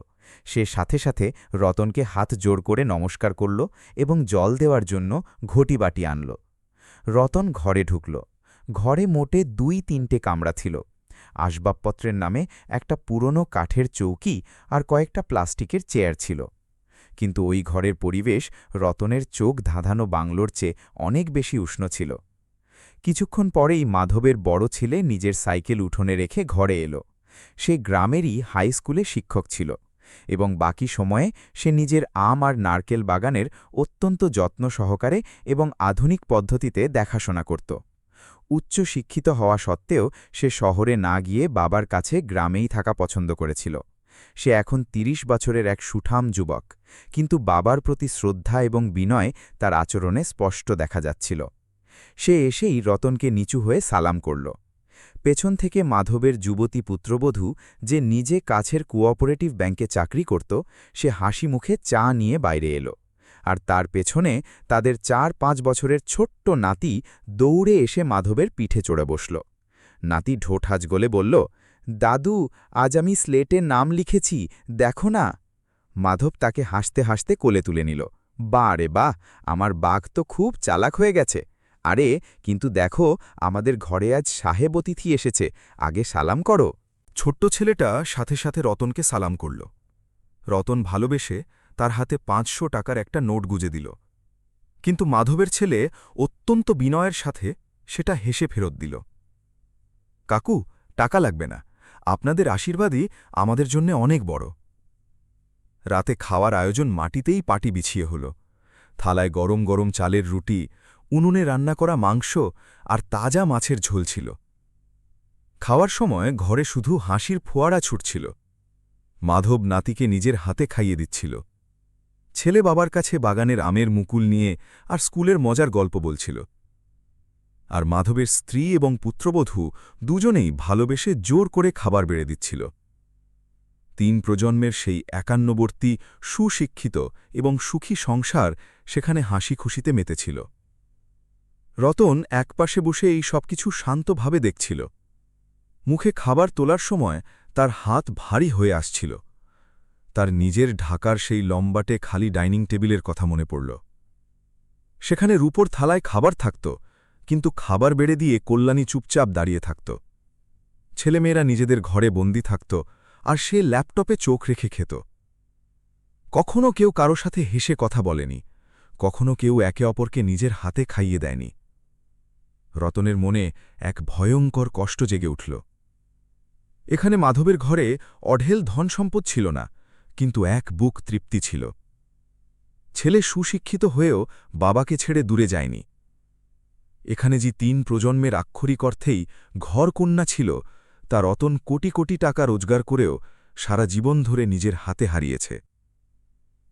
সে সাথে সাথে রতনকে হাত জোড় করে নমস্কার করল এবং জল দেওয়ার জন্য ঘটি বাটি আনল। রতন ঘরে ঢুকল। ঘরে মোটে ২-৩টে কামরা ছিল। আসবাবপত্রের নামে একটা পুরনো কাঠের চৌকি আর কয়েকটা প্লাস্টিকের চেয়ার ছিল। কিন্তু ওই ঘরের পরিবেশ রতনের চোখ ধাঁধানো বাংলোর চেয়ে অনেক বেশি উষ্ণ ছিল। কিছুক্ষণ পরেই মাধবের বড় ছেলে নিজের সাইকেল উঠোনে রেখে ঘরে এলো। সে গ্রামেরই হাই স্কুলে শিক্ষক ছিল এবং বাকি সময়ে সে নিজের আম আর নারকেল বাগানের অত্যন্ত যত্ন সহকারে এবং আধুনিক পদ্ধতিতে দেখাশোনা করত। উচ্চ শিক্ষিত হওয়া সত্ত্বেও সে শহরে না গিয়ে বাবার কাছে গ্রামেই থাকা পছন্দ করেছিল। সে এখন ৩০ বছরের এক সুঠাম যুবক, কিন্তু বাবার প্রতি শ্রদ্ধা এবং বিনয় তার আচরণে স্পষ্ট দেখা যাচ্ছিল। সে এসেই রতনকে নিচু হয়ে সালাম করল। পেছন থেকে মাধবের যুবতী পুত্রবধূ, যে নিজে কাছের কোঅপারেটিভ ব্যাংকে চাকরি করত, সে হাসি মুখে চা নিয়ে বাইরে এলো। আর তার পেছনে তাদের ৪-৫ বছরের ছোট্ট নাতি দৌড়ে এসে মাধবের পিঠে চড়ে বসল। নাতি ঢোঠাজ গলে বলল, দাদু, আজ আমি স্লেটে নাম লিখেছি, দেখো না। মাধব তাকে হাসতে হাসতে কোলে তুলে নিল। বা রে বাহ, আমার বাঘ তো খুব চালাক হয়ে গেছে। আরে কিন্তু দেখো, আমাদের ঘরে আজ সাহেব অতিথি এসেছে, আগে সালাম করো। ছোট্ট ছেলেটা সাথে সাথে রতনকে সালাম করল। রতন ভালোবেসে তার হাতে ৫০০ টাকার একটা নোট গুজে দিল। কিন্তু মাধবের ছেলে অত্যন্ত বিনয়ের সাথে সেটা হেসে ফেরত দিল। কাকু, টাকা লাগবে না, আপনাদের আশীর্বাদই আমাদের জন্য অনেক বড়। রাতে খাওয়ার আয়োজন মাটিতেই পাটি বিছিয়ে হল। থালায় গরম গরম চালের রুটি, উনুনে রান্না করা মাংস আর তাজা মাছের ঝোল ছিল। খাওয়ার সময় ঘরে শুধু হাসির ফোয়ারা ছুটছিল। মাধব নাতিকে নিজের হাতে খাইয়ে দিচ্ছিল। ছেলে বাবার কাছে বাগানের আমের মুকুল নিয়ে আর স্কুলের মজার গল্প বলছিল। আর মাধবের স্ত্রী এবং পুত্রবধূ দুজনেই ভালোবেসে জোর করে খাবার বেড়ে দিচ্ছিল। 3 প্রজন্মের সেই একান্নবর্তী সুশিক্ষিত এবং সুখী সংসার সেখানে হাসি খুশিতে মেতেছিল। রতন একপাশে বসে এই সবকিছু শান্তভাবে দেখছিল। মুখে খাবার তোলার সময় তার হাত ভারী হয়ে আসছিল। তার নিজের ঢাকার সেই লম্বাটে খালি ডাইনিং টেবিলের কথা মনে পড়ল। সেখানে রূপোর থালায় খাবার থাকত, কিন্তু খাবার বেড়ে দিয়ে কল্যাণী চুপচাপ দাঁড়িয়ে থাকত। ছেলেমেয়েরা নিজেদের ঘরে বন্দি থাকত, আর সে ল্যাপটপে চোখ রেখে খেত। কখনো কেউ কারো সাথে হেসে কথা বলেনি, কখনো কেউ একে অপরকে নিজের হাতে খাইয়ে দেয়নি। রতনের মনে এক ভয়ঙ্কর কষ্ট জেগে উঠল। এখানে মাধবের ঘরে অঢেল ধনসম্পদ ছিল না, কিন্তু এক বুক তৃপ্তি ছিল। ছেলে সুশিক্ষিত হয়েও বাবাকে ছেড়ে দূরে যায়নি। এখানে যে 3 প্রজন্মের আক্ষরিক অর্থেই ঘরকন্যা ছিল, তা রতন কোটি কোটি টাকা রোজগার করেও সারা জীবন ধরে নিজের হাতে হারিয়েছে।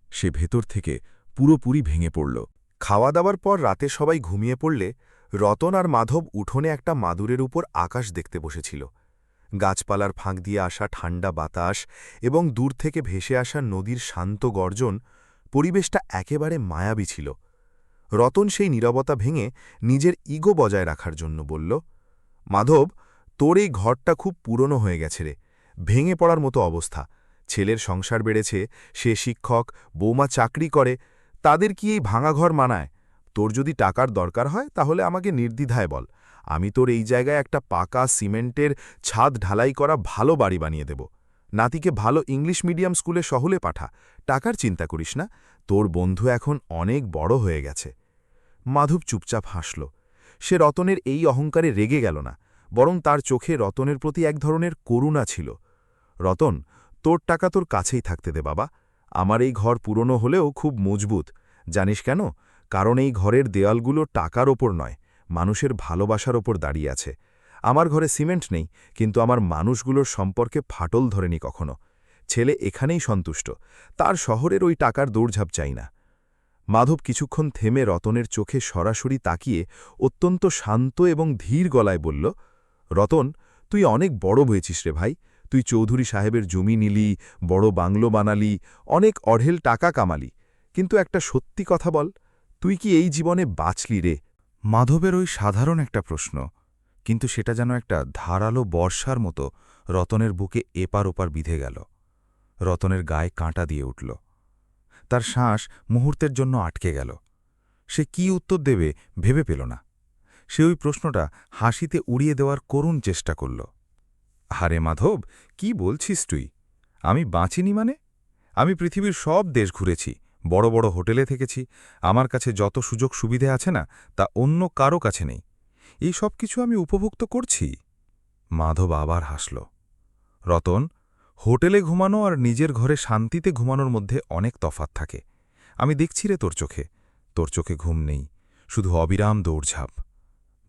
সে ভেতর থেকে পুরোপুরি ভেঙে পড়ল। খাওয়া দাওয়ার পর রাতে সবাই ঘুমিয়ে পড়লে রতন আর মাধব উঠোনে একটা মাদুরের উপর আকাশ দেখতে বসেছিল। গাছপালার ফাঁক দিয়ে আসা ঠান্ডা বাতাস এবং দূর থেকে ভেসে আসা নদীর শান্ত গর্জন, পরিবেশটা একেবারে মায়াবী ছিল। রতন সেই নীরবতা ভেঙে নিজের ইগো বজায় রাখার জন্য বলল, মাধব, তোর এই ঘরটা খুব পুরনো হয়ে গেছে রে, ভেঙে পড়ার মতো অবস্থা। ছেলের সংসার বেড়েছে, সে শিক্ষক, বৌমা চাকরি করে, তাদের কি এই ভাঙা ঘর মানায়? তোর যদি টাকার দরকার হয় তাহলে আমাকে নির্দ্বিধায় বল, আমি তোর এই জায়গায় একটা পাকা সিমেন্টের ছাদ ঢালাই করা ভালো বাড়ি বানিয়ে দেব। নাতিকে ভালো ইংলিশ মিডিয়াম স্কুলে শহরে পাঠা, টাকার চিন্তা করিস না, তোর বন্ধু এখন অনেক বড় হয়ে গেছে। মাধব চুপচাপ হাসল। সে রতনের এই অহংকারে রেগে গেল না, বরং তার চোখে রতনের প্রতি এক ধরনের করুণা ছিল। রতন, তোর টাকা তোর কাছেই থাকতে দে বাবা, আমার এই ঘর পুরনো হলেও খুব মজবুত। জানিস কেন? কারণ এই ঘরের দেয়ালগুলো টাকার ওপর নয়, মানুষের ভালোবাসার ওপর দাঁড়িয়ে আছে। আমার ঘরে সিমেন্ট নেই, কিন্তু আমার মানুষগুলোর সম্পর্কে ফাটল ধরেনি কখনো। ছেলে এখানেই সন্তুষ্ট, তার শহরের ওই টাকার দৌড়ঝাঁপ চাই না। মাধব কিছুক্ষণ থেমে রতনের চোখে সরাসরি তাকিয়ে অত্যন্ত শান্ত এবং ধীর গলায় বলল, রতন, তুই অনেক বড় হয়েছিস রে ভাই। তুই চৌধুরী সাহেবের জমি নিলি, বড় বাংলো বানালি, অনেক অঢেল টাকা কামালি, কিন্তু একটা সত্যি কথা বল, তুই কি এই জীবনে বাঁচলি রে? মাধবের ওই সাধারণ একটা প্রশ্ন, কিন্তু সেটা যেন একটা ধারালো বর্ষার মতো রতনের বুকে এপার ওপার বিঁধে গেল। রতনের গায়ে কাঁটা দিয়ে উঠল। তার শ্বাস মুহূর্তের জন্য আটকে গেল। সে কি উত্তর দেবে ভেবে পেল না। সে ওই প্রশ্নটা হাসিতে উড়িয়ে দেওয়ার করুণ চেষ্টা করল। আরে মাধব, কি বলছিস তুই? আমি বাঁচিনি মানে? আমি পৃথিবীর সব দেশ ঘুরেছি, বড় বড় হোটেলে থেকেছি, আমার কাছে যত সুযোগ সুবিধে আছে না, তা অন্য কারো কাছে নেই। এই সব কিছু আমি উপভোগ তো করছি। মাধব আবার হাসল। রতন, হোটেলে ঘুমানো আর নিজের ঘরে শান্তিতে ঘুমানোর মধ্যে অনেক তফাৎ থাকে। আমি দেখছি রে তোর চোখে ঘুম নেই, শুধু অবিরাম দৌড়ঝাঁপ।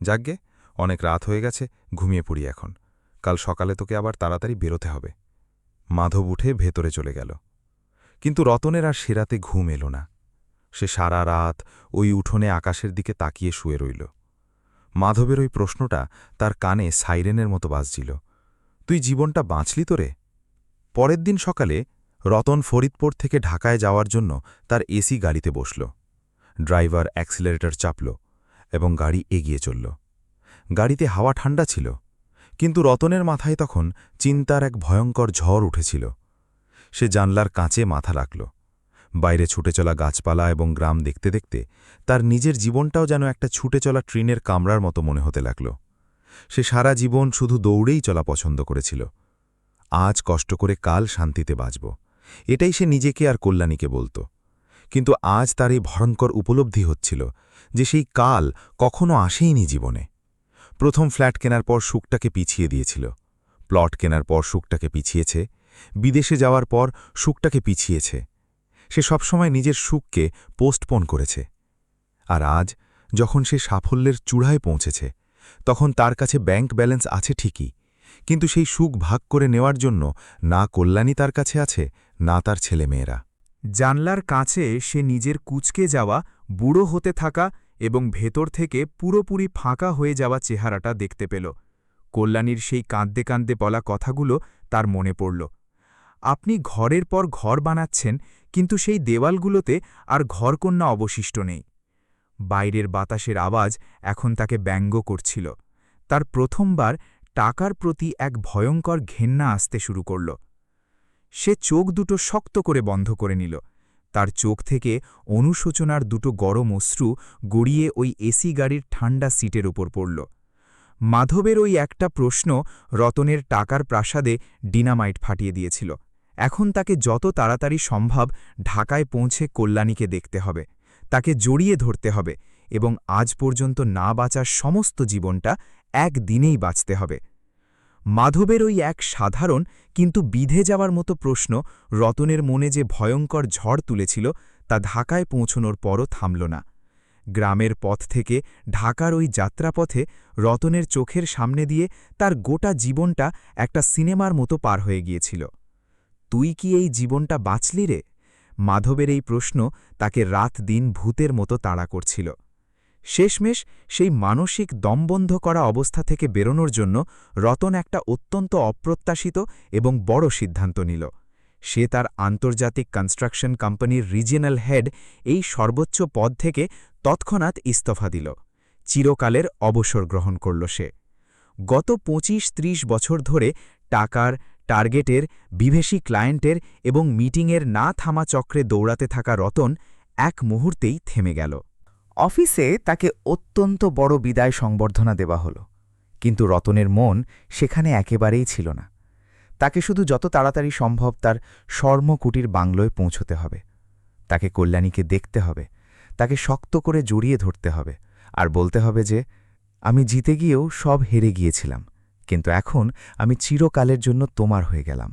যাগ্গে, অনেক রাত হয়ে গেছে, ঘুমিয়ে পড়ি এখন। কাল সকালে তোকে আবার তাড়াতাড়ি বেরোতে হবে। মাধব উঠে ভেতরে চলে গেল। কিন্তু রতনের আর সে রাতে ঘুম এলো না। সে সারা রাত ওই উঠোনে আকাশের দিকে তাকিয়ে শুয়ে রইল। মাধবের ওই প্রশ্নটা তার কানে সাইরেনের মতো বাজছিল, তুই জীবনটা বাঁচলি তো রে? পরের দিন সকালে রতন ফরিদপুর থেকে ঢাকায় যাওয়ার জন্য তার এসি গাড়িতে বসল। ড্রাইভার অ্যাক্সিলারেটর চাপল এবং গাড়ি এগিয়ে চলল। গাড়িতে হাওয়া ঠান্ডা ছিল, কিন্তু রতনের মাথায় তখন চিন্তার এক ভয়ঙ্কর ঝড় উঠেছিল। সে জানলার কাঁচে মাথা রাখল। বাইরে ছুটে চলা গাছপালা এবং গ্রাম দেখতে দেখতে তার নিজের জীবনটাও যেন একটা ছুটে চলা ট্রেনের কামরার মতো মনে হতে লাগল। সে সারা জীবন শুধু দৌড়েই চলা পছন্দ করেছিল। আজ কষ্ট করে কাল শান্তিতে বাঁচব, এটাই সে নিজেকে আর কল্যাণীকে বলত। কিন্তু আজ তার এই ভয়ঙ্কর উপলব্ধি হচ্ছিল যে সেই কাল কখনো আসেইনি জীবনে। প্রথম ফ্ল্যাট কেনার পর সুখটাকে পিছিয়ে দিয়েছিল, প্লট কেনার পর সুখটাকে পিছিয়েছে, বিদেশে যাওয়ার পর সুখটাকে পিছিয়েছে। সে সবসময় নিজের সুখকে পোস্টপোন করেছে। আর আজ যখন সে সাফল্যের চূড়ায় পৌঁছেছে, তখন তার কাছে ব্যাংক ব্যালেন্স আছে ঠিকই, কিন্তু সেই সুখ ভাগ করে নেওয়ার জন্য না কল্যাণী তার কাছে আছে, না তার ছেলেমেয়েরা। জানলার কাছে সে নিজের কুঁচকে যাওয়া, বুড়ো হতে থাকা এবং ভেতর থেকে পুরোপুরি ফাঁকা হয়ে যাওয়া চেহারাটা দেখতে পেল। কল্যাণীর সেই কাঁদতে কাঁদতে বলা কথাগুলো তার মনে পড়ল। আপনি ঘরের পর ঘর বানাচ্ছেন, কিন্তু সেই দেওয়ালগুলোতে আর ঘরকন্যা অবশিষ্ট নেই। বাইরের বাতাসের আওয়াজ এখন তাকে ব্যঙ্গ করছিল। তার প্রথমবার টাকার প্রতি এক ভয়ঙ্কর ঘেন্না আসতে শুরু করল। সে চোখ দুটো শক্ত করে বন্ধ করে নিল। তার চোখ থেকে অনুশোচনার দুটো গরম অশ্রু গড়িয়ে ওই এসি গাড়ির ঠান্ডা সিটের ওপর পড়ল। মাধবের ওই একটা প্রশ্ন রতনের টাকার প্রাসাদে ডিনামাইট ফাটিয়ে দিয়েছিল। এখন তাকে যত তাড়াতাড়ি সম্ভব ঢাকায় পৌঁছে কল্যাণীকে দেখতে হবে, তাকে জড়িয়ে ধরতে হবে এবং আজ পর্যন্ত না বাঁচার সমস্ত জীবনটা একদিনেই বাঁচতে হবে। মাধবের ওই এক সাধারণ কিন্তু বিধে যাওয়ার মতো প্রশ্ন রতনের মনে যে ভয়ঙ্কর ঝড় তুলেছিল তা ঢাকায় পৌঁছনোর পরও থামল না। গ্রামের পথ থেকে ঢাকার ওই যাত্রাপথে রতনের চোখের সামনে দিয়ে তার গোটা জীবনটা একটা সিনেমার মতো পার হয়ে গিয়েছিল। তুই কি এই জীবনটা বাঁচলি রে? মাধবের এই প্রশ্ন তাকে রাত দিন ভূতের মতো তাড়া করছিল। শেষমেশ সেই মানসিক দমবন্ধ করা অবস্থা থেকে বেরোনোর জন্য রতন একটা অত্যন্ত অপ্রত্যাশিত এবং বড় সিদ্ধান্ত নিল। সে তার আন্তর্জাতিক কনস্ট্রাকশন কোম্পানির রিজিয়নাল হেড এই সর্বোচ্চ পদ থেকে তৎক্ষণাৎ ইস্তফা দিল। চিরকালের অবসর গ্রহণ করল সে। গত ২৫-৩০ বছর ধরে টাকার, টার্গেটের, বিভেষী ক্লায়েন্টের এবং মিটিংয়ের না থামা চক্রে দৌড়াতে থাকা রতন এক মুহূর্তেই থেমে গেল। অফিসে তাকে অত্যন্ত বড় বিদায় সংবর্ধনা দেওয়া হলো, কিন্তু রতনের মন সেখানে একেবারেই ছিল না। তাকে শুধু যত তাড়াতাড়ি সম্ভব তার স্বর্ণকুটির বাংলোয় পৌঁছতে হবে। তাকে কল্যাণীকে দেখতে হবে, তাকে শক্ত করে জড়িয়ে ধরতে হবে আর বলতে হবে যে, আমি জিতে গিয়েও সব হেরে গিয়েছিলাম, কিন্তু এখন আমি চিরকালের জন্য তোমার হয়ে গেলাম।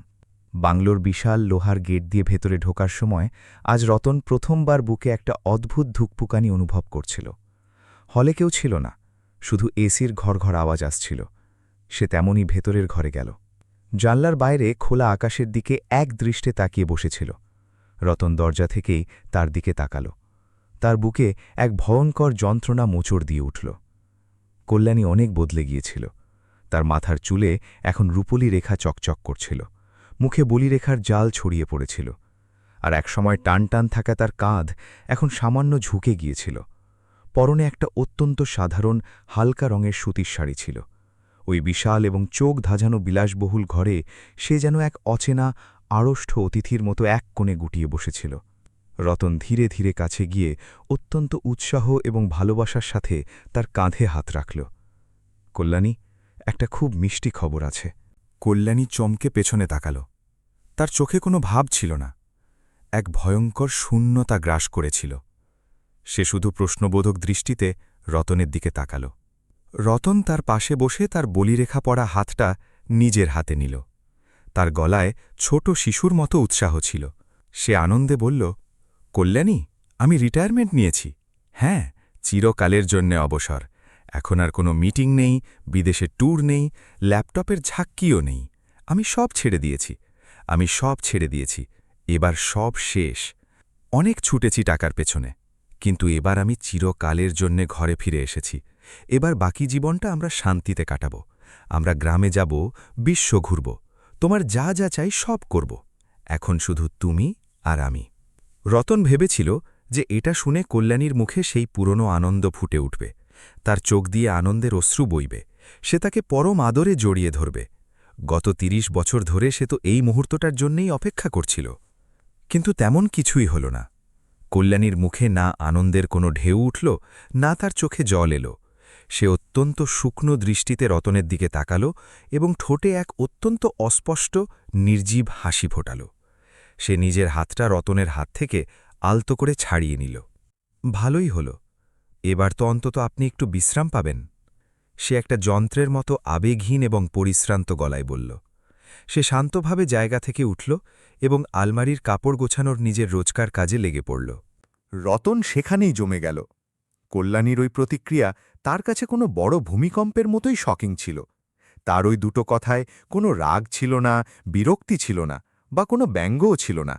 বাংলোর বিশাল লোহার গেট দিয়ে ভেতরে ঢোকার সময় আজ রতন প্রথমবার বুকে একটা অদ্ভুত ধুকপুকানি অনুভব করছিল। হলে কেউ ছিল না, শুধু এসির ঘর আওয়াজ আসছিল। সে তেমনই ভেতরের ঘরে গেল। জানলার বাইরে খোলা আকাশের দিকে এক দৃষ্টে তাকিয়ে বসেছিল। রতন দরজা থেকেই তার দিকে তাকাল। তার বুকে এক ভয়ঙ্কর যন্ত্রণা মোচড় দিয়ে উঠল। কল্যাণী অনেক বদলে গিয়েছিল। তার মাথার চুলে এখন রূপলি রেখা চকচক করছিল, মুখে বলিরেখার জাল ছড়িয়ে পড়েছিল, আর একসময় টান টান থাকা তার কাঁধ এখন সামান্য ঝুঁকে গিয়েছিল। পরনে একটা অত্যন্ত সাধারণ হালকা রঙের সুতির শাড়ি ছিল। ওই বিশাল এবং চোখ ধাঁধানো বিলাসবহুল ঘরে সে যেন এক অচেনা আড়ষ্ঠ অতিথির মতো এক কোণে গুটিয়ে বসেছিল। রতন ধীরে ধীরে কাছে গিয়ে অত্যন্ত উৎসাহ এবং ভালোবাসার সাথে তার কাঁধে হাত রাখল। কল্যাণী, একটা খুব মিষ্টি খবর আছে। কল্যাণী চমকে পেছনে তাকাল। তার চোখে কোনো ভাব ছিল না, এক ভয়ঙ্কর শূন্যতা গ্রাস করেছিল। সে শুধু প্রশ্নবোধক দৃষ্টিতে রতনের দিকে তাকাল। রতন তার পাশে বসে তার বলিরেখা পড়া হাতটা নিজের হাতে নিল। তার গলায় ছোট শিশুর মতো উৎসাহ ছিল। সে আনন্দে বলল, কল্যাণী, আমি রিটায়ারমেন্ট নিয়েছি। হ্যাঁ, চিরকালের জন্যে অবসর। এখন আর কোনো মিটিং নেই, বিদেশে ট্যুর নেই, ল্যাপটপের ঝাক্কিও নেই। আমি সব ছেড়ে দিয়েছি। এবার সব শেষ। অনেক ছুটেছি টাকার পেছনে, কিন্তু এবার আমি চিরকালের জন্যে ঘরে ফিরে এসেছি। এবার বাকি জীবনটা আমরা শান্তিতে কাটাব। আমরা গ্রামে যাব, বিশ্ব ঘুরব, তোমার যা যা চাই সব করব। এখন শুধু তুমি আর আমি। রতন ভেবেছিল যে এটা শুনে কল্যাণীর মুখে সেই পুরনো আনন্দ ফুটে উঠবে, তার চোখ দিয়ে আনন্দের অশ্রু বইবে, সে তাকে পরম আদরে জড়িয়ে ধরবে। গত ৩০ বছর ধরে সে তো এই মুহূর্তটার জন্যেই অপেক্ষা করছিল, কিন্তু তেমন কিছুই হল না। কল্যাণীর মুখে না আনন্দের কোনো ঢেউ উঠল, না তার চোখে জল এলো। সে অত্যন্ত শুকনো দৃষ্টিতে রতনের দিকে তাকাল এবং ঠোঁটে এক অত্যন্ত অস্পষ্ট নির্জীব হাসি ফোটাল। সে নিজের হাতটা রতনের হাত থেকে আলতো করে ছাড়িয়ে নিল। ভালোই হল, এবার তো অন্তত আপনি একটু বিশ্রাম পাবেন, সে একটা যন্ত্রের মতো আবেগহীন এবং পরিশ্রান্ত গলায় বলল। সে শান্তভাবে জায়গা থেকে উঠল এবং আলমারির কাপড় গোছানোর নিজের রোজকার কাজে লেগে পড়ল। রতন সেখানেই জমে গেল। কল্যাণীর ওই প্রতিক্রিয়া তার কাছে কোনো বড় ভূমিকম্পের মতোই শকিং ছিল। তার ওই দুটো কথায় কোনো রাগ ছিল না, বিরক্তি ছিল না, বা কোনো ব্যঙ্গও ছিল না,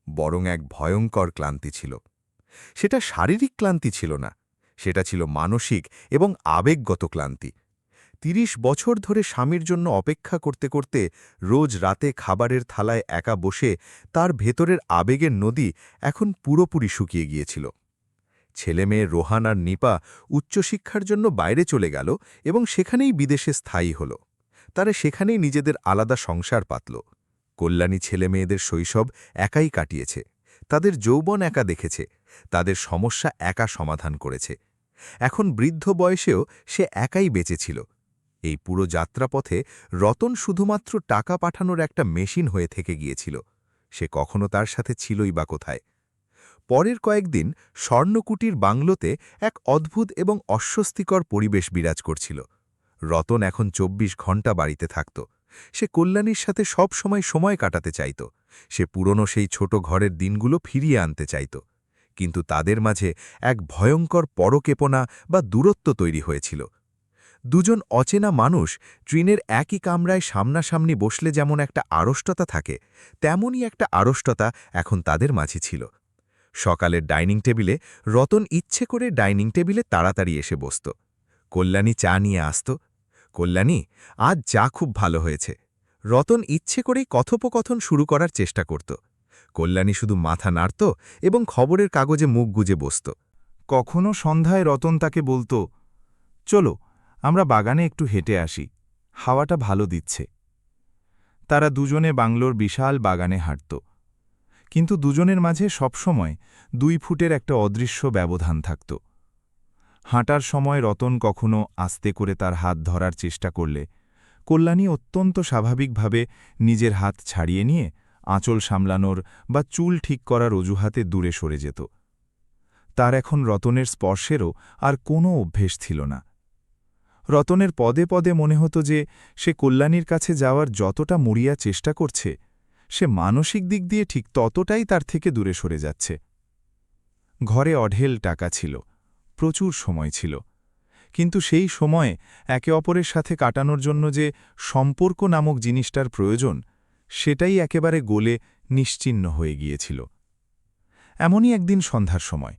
বরং এক ভয়ঙ্কর ক্লান্তি ছিল। সেটা শারীরিক ক্লান্তি ছিল না, সেটা ছিল মানসিক এবং আবেগগত ক্লান্তি। ৩০ বছর ধরে স্বামীর জন্য অপেক্ষা করতে করতে রোজ রাতে খাবারের থালায় একা বসে তার ভেতরের আবেগের নদী এখন পুরোপুরি শুকিয়ে গিয়েছিল। ছেলেমেয়ে রোহান আর নিপা উচ্চশিক্ষার জন্য বাইরে চলে গেল এবং সেখানেই বিদেশে স্থায়ী হল। তারা সেখানেই নিজেদের আলাদা সংসার পাতল। কল্যাণী ছেলেমেয়েদের শৈশব একাই কাটিয়েছে, তাদের যৌবন একা দেখেছে, তাদের সমস্যা একা সমাধান করেছে। এখন বৃদ্ধ বয়সেও সে একাই বেঁচেছিল। এই পুরো যাত্রাপথে রতন শুধুমাত্র টাকা পাঠানোর একটা মেশিন হয়ে থেকে গিয়েছিল। সে কখনো তার সাথে ছিলই বা কোথায়। পরের কয়েকদিন স্বর্ণকুটির বাংলোতে এক অদ্ভুত এবং অস্বস্তিকর পরিবেশ বিরাজ করছিল। রতন এখন ২৪ ঘণ্টা বাড়িতে থাকত। সে কল্যাণীর সাথে সব সময় কাটাতে চাইত। সে পুরনো সেই ছোট ঘরের দিনগুলো ফিরিয়ে আনতে চাইত। কিন্তু তাদের মাঝে এক ভয়ঙ্কর পরকেপনা বা দূরত্ব তৈরি হয়েছিল। দুজন অচেনা মানুষ ট্রেনের একই কামরায় সামনাসামনি বসলে যেমন একটা আড়ষ্টতা থাকে, তেমনই একটা আড়ষ্টতা এখন তাদের মাঝে ছিল। সকালের ডাইনিং টেবিলে রতন ইচ্ছে করে ডাইনিং টেবিলে তাড়াতাড়ি এসে বসত। কল্যাণী চা নিয়ে আসত। কল্যাণী, আজ চা খুব ভালো হয়েছে। রতন ইচ্ছে করেই কথোপকথন শুরু করার চেষ্টা করত। কল্যাণী শুধু মাথা নাড়ত এবং খবরের কাগজে মুখ গুজে বসত। কখনো সন্ধ্যায় রতন তাকে বলত, চলো আমরা বাগানে একটু হেঁটে আসি, হাওয়াটা ভালো দিচ্ছে। তারা দুজনে বাংলোর বিশাল বাগানে হাঁটত। কিন্তু দুজনের মাঝে সবসময় ২ ফুটের একটা অদৃশ্য ব্যবধান থাকত। হাঁটার সময় রতন কখনো আস্তে করে তার হাত ধরার চেষ্টা করলে কল্যাণী অত্যন্ত স্বাভাবিকভাবে নিজের হাত ছাড়িয়ে নিয়ে আঁচল সামলানোর বা চুল ঠিক করার অজুহাতে দূরে সরে যেত। তার এখন রতনের স্পর্শেরও আর কোনো অভ্যেস ছিল না। রতনের পদে পদে মনে হতো যে সে কল্যাণীর কাছে যাওয়ার যতটা মরিয়া চেষ্টা করছে, সে মানসিক দিক দিয়ে ঠিক ততটাই তার থেকে দূরে সরে যাচ্ছে। ঘরে অঢেল টাকা ছিল, প্রচুর সময় ছিল, কিন্তু সেই সময়ে একে অপরের সাথে কাটানোর জন্য যে সম্পর্ক নামক জিনিসটার প্রয়োজন, সেটাই একেবারে গলে নিশ্চিহ্ন হয়ে গিয়েছিল। এমনই একদিন সন্ধ্যার সময়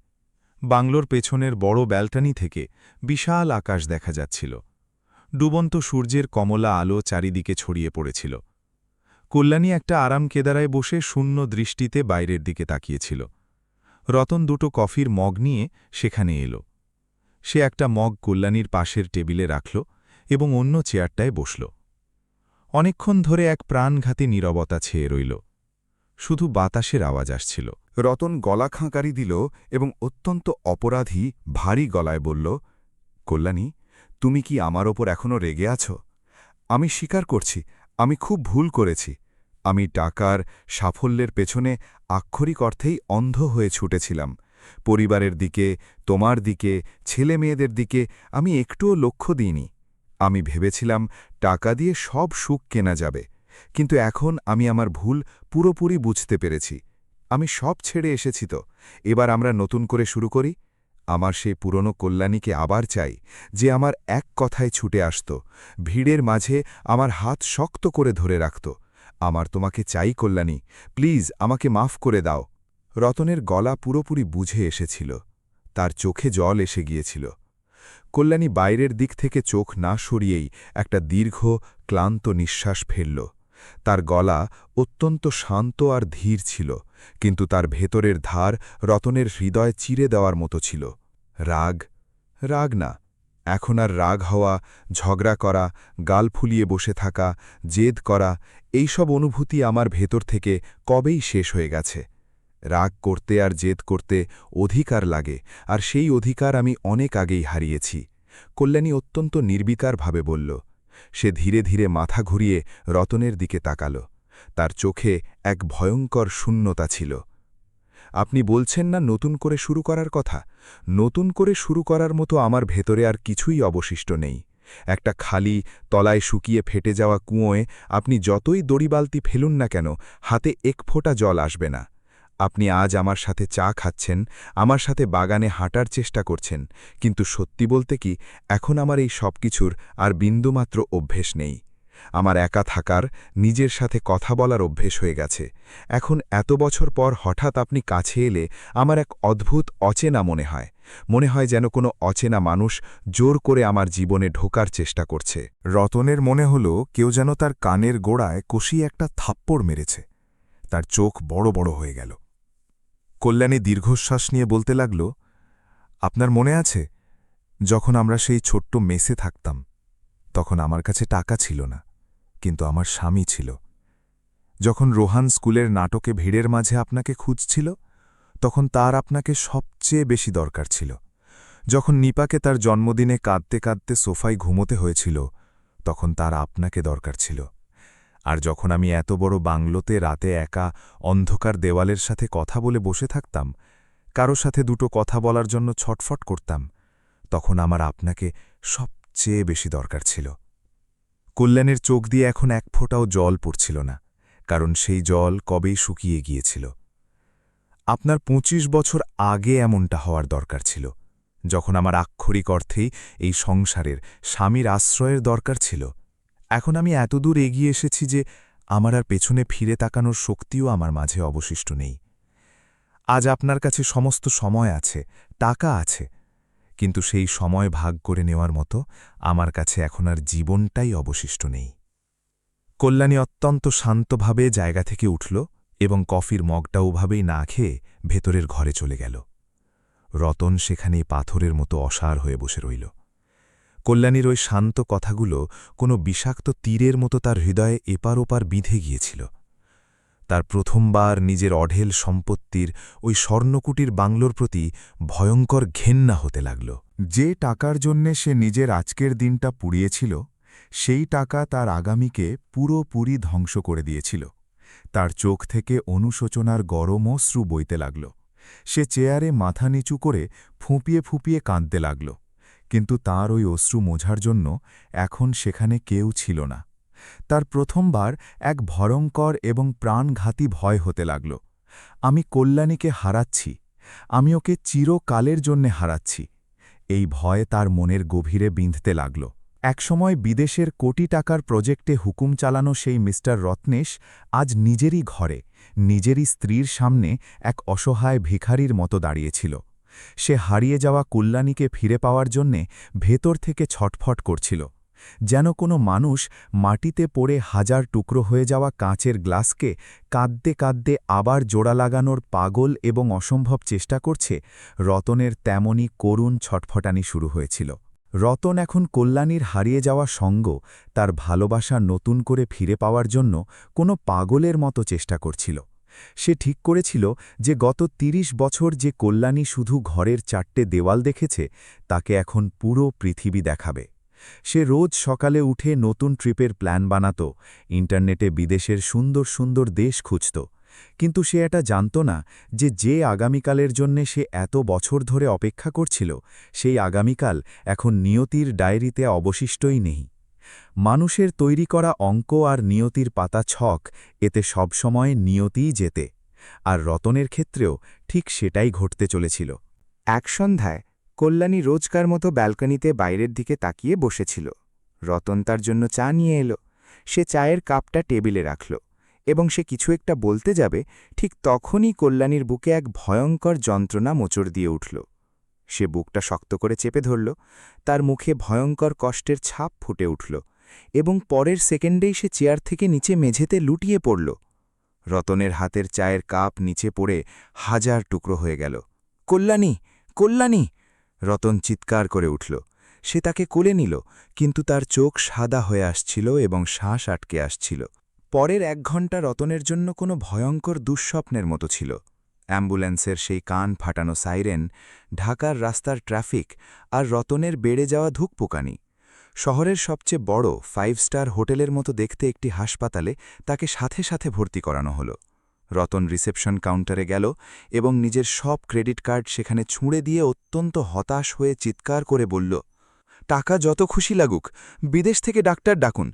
বাংলোর পেছনের বড় ব্যালকনি থেকে বিশাল আকাশ দেখা যাচ্ছিল। ডুবন্ত সূর্যের কমলা আলো চারিদিকে ছড়িয়ে পড়েছিল। কল্যাণী একটা আরাম কেদারায় বসে শূন্য দৃষ্টিতে বাইরের দিকে তাকিয়েছিল। রতন দুটো কফির মগ নিয়ে সেখানে এলো। সে একটা মগ কল্যাণীর পাশের টেবিলে রাখল এবং অন্য চেয়ারটায় বসল। অনেকক্ষণ ধরে এক প্রাণঘাতী নীরবতা ছেয়ে রইল। শুধু বাতাসের আওয়াজ আসছিল। রতন গলা খাঁকারি দিল এবং অত্যন্ত অপরাধী ভারী গলায় বলল, কল্যাণী, তুমি কি আমার ওপর এখনও রেগে আছো? আমি স্বীকার করছি, আমি খুব ভুল করেছি। আমি টাকার সাফল্যের পেছনে আক্ষরিক অর্থেই অন্ধ হয়ে ছুটেছিলাম। পরিবারের দিকে, তোমার দিকে, ছেলে মেয়েদের দিকে আমি একটুও লক্ষ্য দিইনি। আমি ভেবেছিলাম টাকা দিয়ে সব সুখ কেনা যাবে, কিন্তু এখন আমি আমার ভুল পুরোপুরি বুঝতে পেরেছি। আমি সব ছেড়ে এসেছি তো, এবার আমরা নতুন করে শুরু করি। আমার সেই পুরনো কল্যাণীকে আবার চাই, যে আমার এক কথায় ছুটে আসত, ভিড়ের মাঝে আমার হাত শক্ত করে ধরে রাখত। আমার তোমাকে চাই কল্যাণী, প্লিজ আমাকে মাফ করে দাও। রতনের গলা পুরোপুরি বুঝে এসেছিল, তার চোখে জল এসে গিয়েছিল। কল্যাণী বাইরের দিক থেকে চোখ না সরিয়েই একটা দীর্ঘ ক্লান্ত নিঃশ্বাস ফেলল। তার গলা অত্যন্ত শান্ত আর ধীর ছিল, কিন্তু তার ভেতরের ধার রতনের হৃদয় চিরে দেওয়ার মতো ছিল। রাগ না, এখন আর রাগ হওয়া, ঝগড়া করা, গাল ফুলিয়ে বসে থাকা, জেদ করা, এইসব অনুভূতি আমার ভেতর থেকে কবেই শেষ হয়ে গেছে। রাগ করতে আর জেদ করতে অধিকার লাগে, আর সেই অধিকার আমি অনেক আগেই হারিয়েছি। কল্যাণী অত্যন্ত নির্বিকারভাবে বলল। সে ধীরে ধীরে মাথা ঘুরিয়ে রতনের দিকে তাকাল। তার চোখে এক ভয়ঙ্কর শূন্যতা ছিল। আপনি বলছেন না নতুন করে শুরু করার কথা? নতুন করে শুরু করার মতো আমার ভেতরে আর কিছুই অবশিষ্ট নেই। একটা খালি, তলায় শুকিয়ে ফেটে যাওয়া কুঁয়োয় আপনি যতই দড়িবালতি ফেলুন না কেন, হাতে এক ফোঁটা জল আসবে না। আপনি আজ আমার সাথে চা খাচ্ছেন, আমার সাথে বাগানে হাঁটার চেষ্টা করছেন, কিন্তু সত্যি বলতে কি, এখন আমার এই সব কিছুর আর বিন্দুমাত্র অভ্যেস নেই। আমার একা থাকার, নিজের সাথে কথা বলার অভ্যেস হয়ে গেছে। এখন এত বছর পর হঠাৎ আপনি কাছে এলে আমার এক অদ্ভুত অচেনা মনে হয় যেন কোনো অচেনা মানুষ জোর করে আমার জীবনে ঢোকার চেষ্টা করছে। রতনের মনে হল কেউ যেন তার কানের গোড়ায় কষিয়ে একটা থাপ্পড় মেরেছে। তার চোখ বড় বড় হয়ে গেল। কল্যাণী দীর্ঘশ্বাস নিয়ে বলতে লাগল, আপনার মনে আছে যখন আমরা সেই ছোট্ট মেসে থাকতাম, তখন আমার কাছে টাকা ছিল না, কিন্তু আমার স্বামী ছিল। যখন রোহান স্কুলের নাটকে ভিড়ের মাঝে আপনাকে খুঁজছিল, তখন তার আপনাকে সবচেয়ে বেশি দরকার ছিল। যখন নিপাকে তার জন্মদিনে কাঁদতে কাঁদতে সোফায় ঘুমোতে হয়েছিল, তখন তার আপনাকে দরকার ছিল। আর যখন আমি এত বড় বাংলোতে রাতে একা অন্ধকার দেওয়ালের সাথে কথা বলে বসে থাকতাম, কারো সাথে দুটো কথা বলার জন্য ছটফট করতাম, তখন আমার আপনাকে সবচেয়ে বেশি দরকার ছিল। কল্যাণের চোখ দিয়ে এখন এক ফোঁটাও জল পড়ছিল না, কারণ সেই জল কবেই শুকিয়ে গিয়েছিল। আপনার ২৫ বছর আগে এমনটা হওয়ার দরকার ছিল, যখন আমার আক্ষরিক অর্থেই এই সংসারের স্বামীর আশ্রয়ের দরকার ছিল। এখন আমি এতদূর এগিয়ে এসেছি যে আমার আর পেছনে ফিরে তাকানোর শক্তিও আমার মাঝে অবশিষ্ট নেই। আজ আপনার কাছে সমস্ত সময় আছে, টাকা আছে, কিন্তু সেই সময় ভাগ করে নেওয়ার মতো আমার কাছে এখন আর জীবনটাই অবশিষ্ট নেই। কল্যাণী অত্যন্ত শান্তভাবে জায়গা থেকে উঠল এবং কফির মগটা ওভাবেই না খেয়ে ভেতরের ঘরে চলে গেল। রতন সেখানেই পাথরের মতো অসাড় হয়ে বসে রইল। কল্যাণীর ওই শান্ত কথাগুলো কোনো বিষাক্ত তীরের মতো তার হৃদয়ে এপার ওপার বিঁধে গিয়েছিল। তার প্রথমবার নিজের অঢেল সম্পত্তির ওই স্বর্ণকুটির বাংলোর প্রতি ভয়ঙ্কর ঘেন্না হতে লাগল। যে টাকার জন্যে সে নিজের আজকের দিনটা পুড়িয়েছিল, সেই টাকা তার আগামীকে পুরোপুরি ধ্বংস করে দিয়েছিল। তার চোখ থেকে অনুশোচনার গরম অশ্রু বইতে লাগল। সে চেয়ারে মাথা নিচু করে ফুঁপিয়ে ফুঁপিয়ে কাঁদতে লাগল, কিন্তু তার ওই অশ্রু মোছার জন্য এখন সেখানে কেউ ছিল না। তার প্রথমবার এক ভয়ঙ্কর এবং প্রাণঘাতী ভয় হতে লাগল। আমি কল্যাণীকে হারাচ্ছি, আমি ওকে চিরকালের জন্যে হারাচ্ছি। এই ভয় তার মনের গভীরে বিঁধতে লাগল। একসময় বিদেশের কোটি টাকার প্রজেক্টে হুকুম চালানো সেই মিস্টার রত্নেশ আজ নিজেরই ঘরে, নিজেরই স্ত্রীর সামনে এক অসহায় ভিখারির মতো দাঁড়িয়েছিল। সে হারিয়ে যাওয়া কল্যাণীকে ফিরে পাওয়ার জন্যে ভেতর থেকে ছটফট করছিল, যেন কোনো মানুষ মাটিতে পড়ে হাজার টুকরো হয়ে যাওয়া কাঁচের গ্লাসকে কাঁদতে কাঁদতে আবার জোড়া লাগানোর পাগল এবং অসম্ভব চেষ্টা করছে। রতনের তেমনই করুণ ছটফটানি শুরু হয়েছিল। রতন এখন কল্যাণীর হারিয়ে যাওয়া সঙ্গ, তার ভালোবাসা নতুন করে ফিরে পাওয়ার জন্য কোনো পাগলের মতো চেষ্টা করছিল। সে ঠিক করেছিল যে গত ৩০ বছর যে কল্যাণী শুধু ঘরের ৪টে দেওয়াল দেখেছে, তাকে এখন পুরো পৃথিবী দেখাবে। সে রোজ সকালে উঠে নতুন ট্রিপের প্ল্যান বানাত, ইন্টারনেটে বিদেশের সুন্দর সুন্দর দেশ খুঁজত, কিন্তু সে এটা জানত না যে আগামীকালের জন্যে সে এত বছর ধরে অপেক্ষা করছিল, সেই আগামীকাল এখন নিয়তির ডায়েরিতে অবশিষ্টই নেই। মানুষের তৈরি করা অঙ্ক আর নিয়তির পাতা ছক, এতে সবসময় নিয়তিই জেতে, আর রতনের ক্ষেত্রেও ঠিক সেটাই ঘটতে চলেছিল। এক সন্ধ্যায় কল্যাণী রোজকার মতো ব্যালকনিতে বাইরের দিকে তাকিয়ে বসেছিল। রতন তার জন্য চা নিয়ে এলো। সে চায়ের কাপটা টেবিলে রাখল এবং সে কিছু একটা বলতে যাবে, ঠিক তখনই কল্যাণীর বুকে এক ভয়ঙ্কর যন্ত্রণা মোচড় দিয়ে উঠল। সে বুকটা শক্ত করে চেপে ধরল, তার মুখে ভয়ঙ্কর কষ্টের ছাপ ফুটে উঠল এবং পরের সেকেন্ডেই সে চেয়ার থেকে নিচে মেঝেতে লুটিয়ে পড়ল। রতনের হাতের চায়ের কাপ নিচে পড়ে হাজার টুকরো হয়ে গেল। কল্যাণী, কল্যাণী! রতন চিৎকার করে উঠল। সে তাকে কোলে নিল, কিন্তু তার চোখ সাদা হয়ে আসছিল এবং শ্বাস আটকে আসছিল। পরের ১ ঘণ্টা রতনের জন্য কোনো ভয়ঙ্কর দুঃস্বপ্নের মতো ছিল। অ্যাম্বুলেন্সের সেই কান ফাটানো সাইরেন, ঢাকার রাস্তার ট্রাফিক আর রতনের বেড়ে যাওয়া ধুকপুকানি। শহরের সবচেয়ে বড় 5 স্টার হোটেলের মতো দেখতে একটি হাসপাতালে তাকে সাথে সাথে ভর্তি করানো হলো। রতন রিসেপশন কাউন্টারে গেল এবং নিজের সব ক্রেডিট কার্ড সেখানে ছুঁড়ে দিয়ে অত্যন্ত হতাশ হয়ে চিৎকার করে বলল, টাকা যত খুশি লাগুক, বিদেশ থেকে ডাক্তার ডাকুন,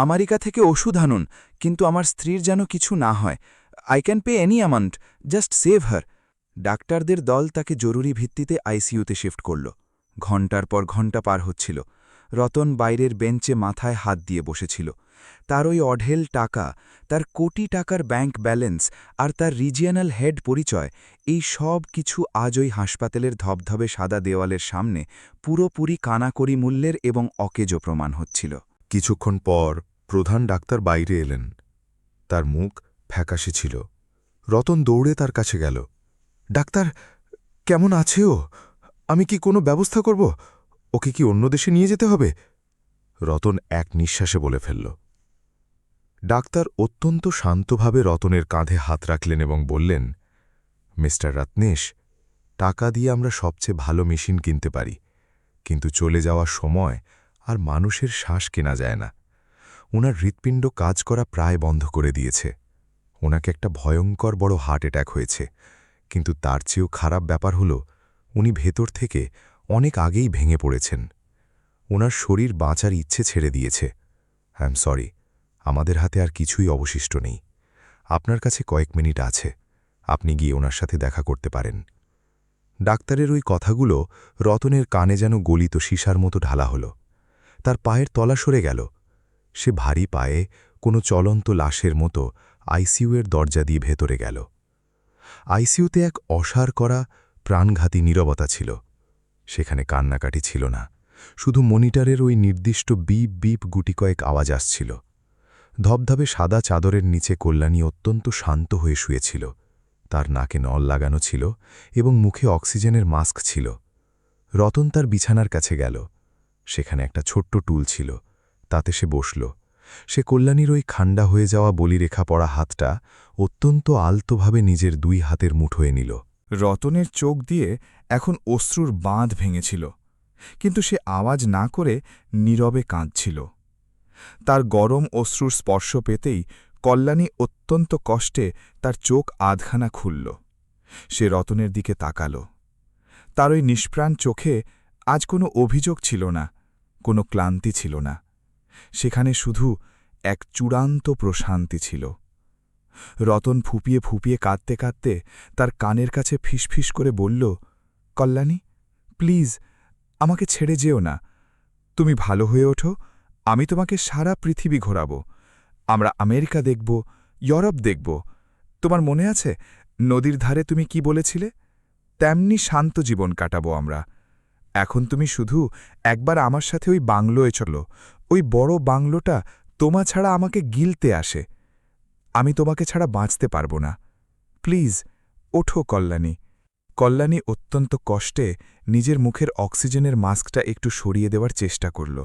আমেরিকা থেকে ওষুধ আনুন, কিন্তু আমার স্ত্রীর যেন কিছু না হয়। I can pay any amount, just save হার। ডাক্তারদের দল তাকে জরুরি ভিত্তিতে আইসিইউতে শিফট করল। ঘণ্টার পর ঘণ্টা পার হচ্ছিল। রতন বাইরের বেঞ্চে মাথায় হাত দিয়ে বসেছিল। তার ওই অঢেল টাকা, তার কোটি টাকার ব্যাংক ব্যালেন্স আর তার রিজিয়নাল হেড পরিচয়, এই সব কিছু আজ ওই হাসপাতালের ধবধবে সাদা দেওয়ালের সামনে পুরোপুরি কানাকড়ি মূল্যের এবং অকেজো প্রমাণ হচ্ছিল। কিছুক্ষণ পর প্রধান ডাক্তার বাইরে এলেন। তার মুখ ফ্যাকাশে ছিল। রতন দৌড়ে তার কাছে গেল। ডাক্তার, কেমন আছে ও? আমি কি কোনো ব্যবস্থা করব? ওকে কি অন্য দেশে নিয়ে যেতে হবে? রতন এক নিঃশ্বাসে বলে ফেলল। ডাক্তার অত্যন্ত শান্তভাবে রতনের কাঁধে হাত রাখলেন এবং বললেন, মিস্টার রত্নেশ, টাকা দিয়ে আমরা সবচেয়ে ভালো মেশিন কিনতে পারি, কিন্তু চলে যাওয়ার সময় আর মানুষের শ্বাস কেনা যায় না। ওনার হৃৎপিণ্ড কাজ করা প্রায় বন্ধ করে দিয়েছে। ওনাকে একটা ভয়ঙ্কর বড় হার্ট অ্যাটাক হয়েছে, কিন্তু তার চেয়েও খারাপ ব্যাপার হল উনি ভেতর থেকে অনেক আগেই ভেঙে পড়েছেন। ওনার শরীর বাঁচার ইচ্ছে ছেড়ে দিয়েছে। আই এম সরি, আমাদের হাতে আর কিছুই অবশিষ্ট নেই। আপনার কাছে কয়েক মিনিট আছে, আপনি গিয়ে ওনার সাথে দেখা করতে পারেন। ডাক্তারের ওই কথাগুলো রতনের কানে যেন গলিত সীসার মতো ঢালা হল। তার পায়ের তলা সরে গেল। সে ভারী পায়ে কোনো চলন্ত লাশের মতো আইসিইউয়ের দরজা দিয়ে ভেতরে গেল। আইসিইউতে এক অসাড় করা প্রাণঘাতী নীরবতা ছিল। সেখানে কান্নাকাটি ছিল না, শুধু মনিটরের ওই নির্দিষ্ট বিপ বিপ গুটি কয়েক আওয়াজ আসছিল। ধবধবে সাদা চাদরের নিচে কল্যাণী অত্যন্ত শান্ত হয়ে শুয়েছিল। তার নাকে নল লাগানো ছিল এবং মুখে অক্সিজেনের মাস্ক ছিল। রতন তার বিছানার কাছে গেল। সেখানে একটা ছোট্ট টুল ছিল, তাতে সে বসল। সে কল্যাণীর ওই খান্ডা হয়ে যাওয়া বলিরেখা পড়া হাতটা অত্যন্ত আলতোভাবে নিজের দুই হাতের মুঠোয় নিল। রতনের চোখ দিয়ে এখন অশ্রুর বাঁধ ভেঙেছিল, কিন্তু সে আওয়াজ না করে নীরবে কাঁদছিল। তার গরম অশ্রুর স্পর্শ পেতেই কল্যাণী অত্যন্ত কষ্টে তার চোখ আধখানা খুলল। সে রতনের দিকে তাকাল। তার ওই নিষ্প্রাণ চোখে আজ কোনো অভিযোগ ছিল না, কোনো ক্লান্তি ছিল না। সেখানে শুধু এক চূড়ান্ত প্রশান্তি ছিল। রতন ফুপিয়ে ফুপিয়ে কাঁদতে কাঁদতে তার কানের কাছে ফিসফিস করে বলল, কল্যাণী, প্লিজ আমাকে ছেড়ে যেও না। তুমি ভালো হয়ে ওঠো, আমি তোমাকে সারা পৃথিবী ঘোরাব। আমরা আমেরিকা দেখব, ইউরোপ দেখব। তোমার মনে আছে নদীর ধারে তুমি কি বলেছিলে? তেমনি শান্ত জীবন কাটাবো আমরা। এখন তুমি শুধু একবার আমার সাথে ওই বাংলোয় চলো। ওই বড় বাংলোটা তোমা ছাড়া আমাকে গিলতে আসে। আমি তোমাকে ছাড়া বাঁচতে পারব না। প্লিজ ওঠো কল্যাণী। কল্যাণী অত্যন্ত কষ্টে নিজের মুখের অক্সিজেনের মাস্কটা একটু সরিয়ে দেওয়ার চেষ্টা করল।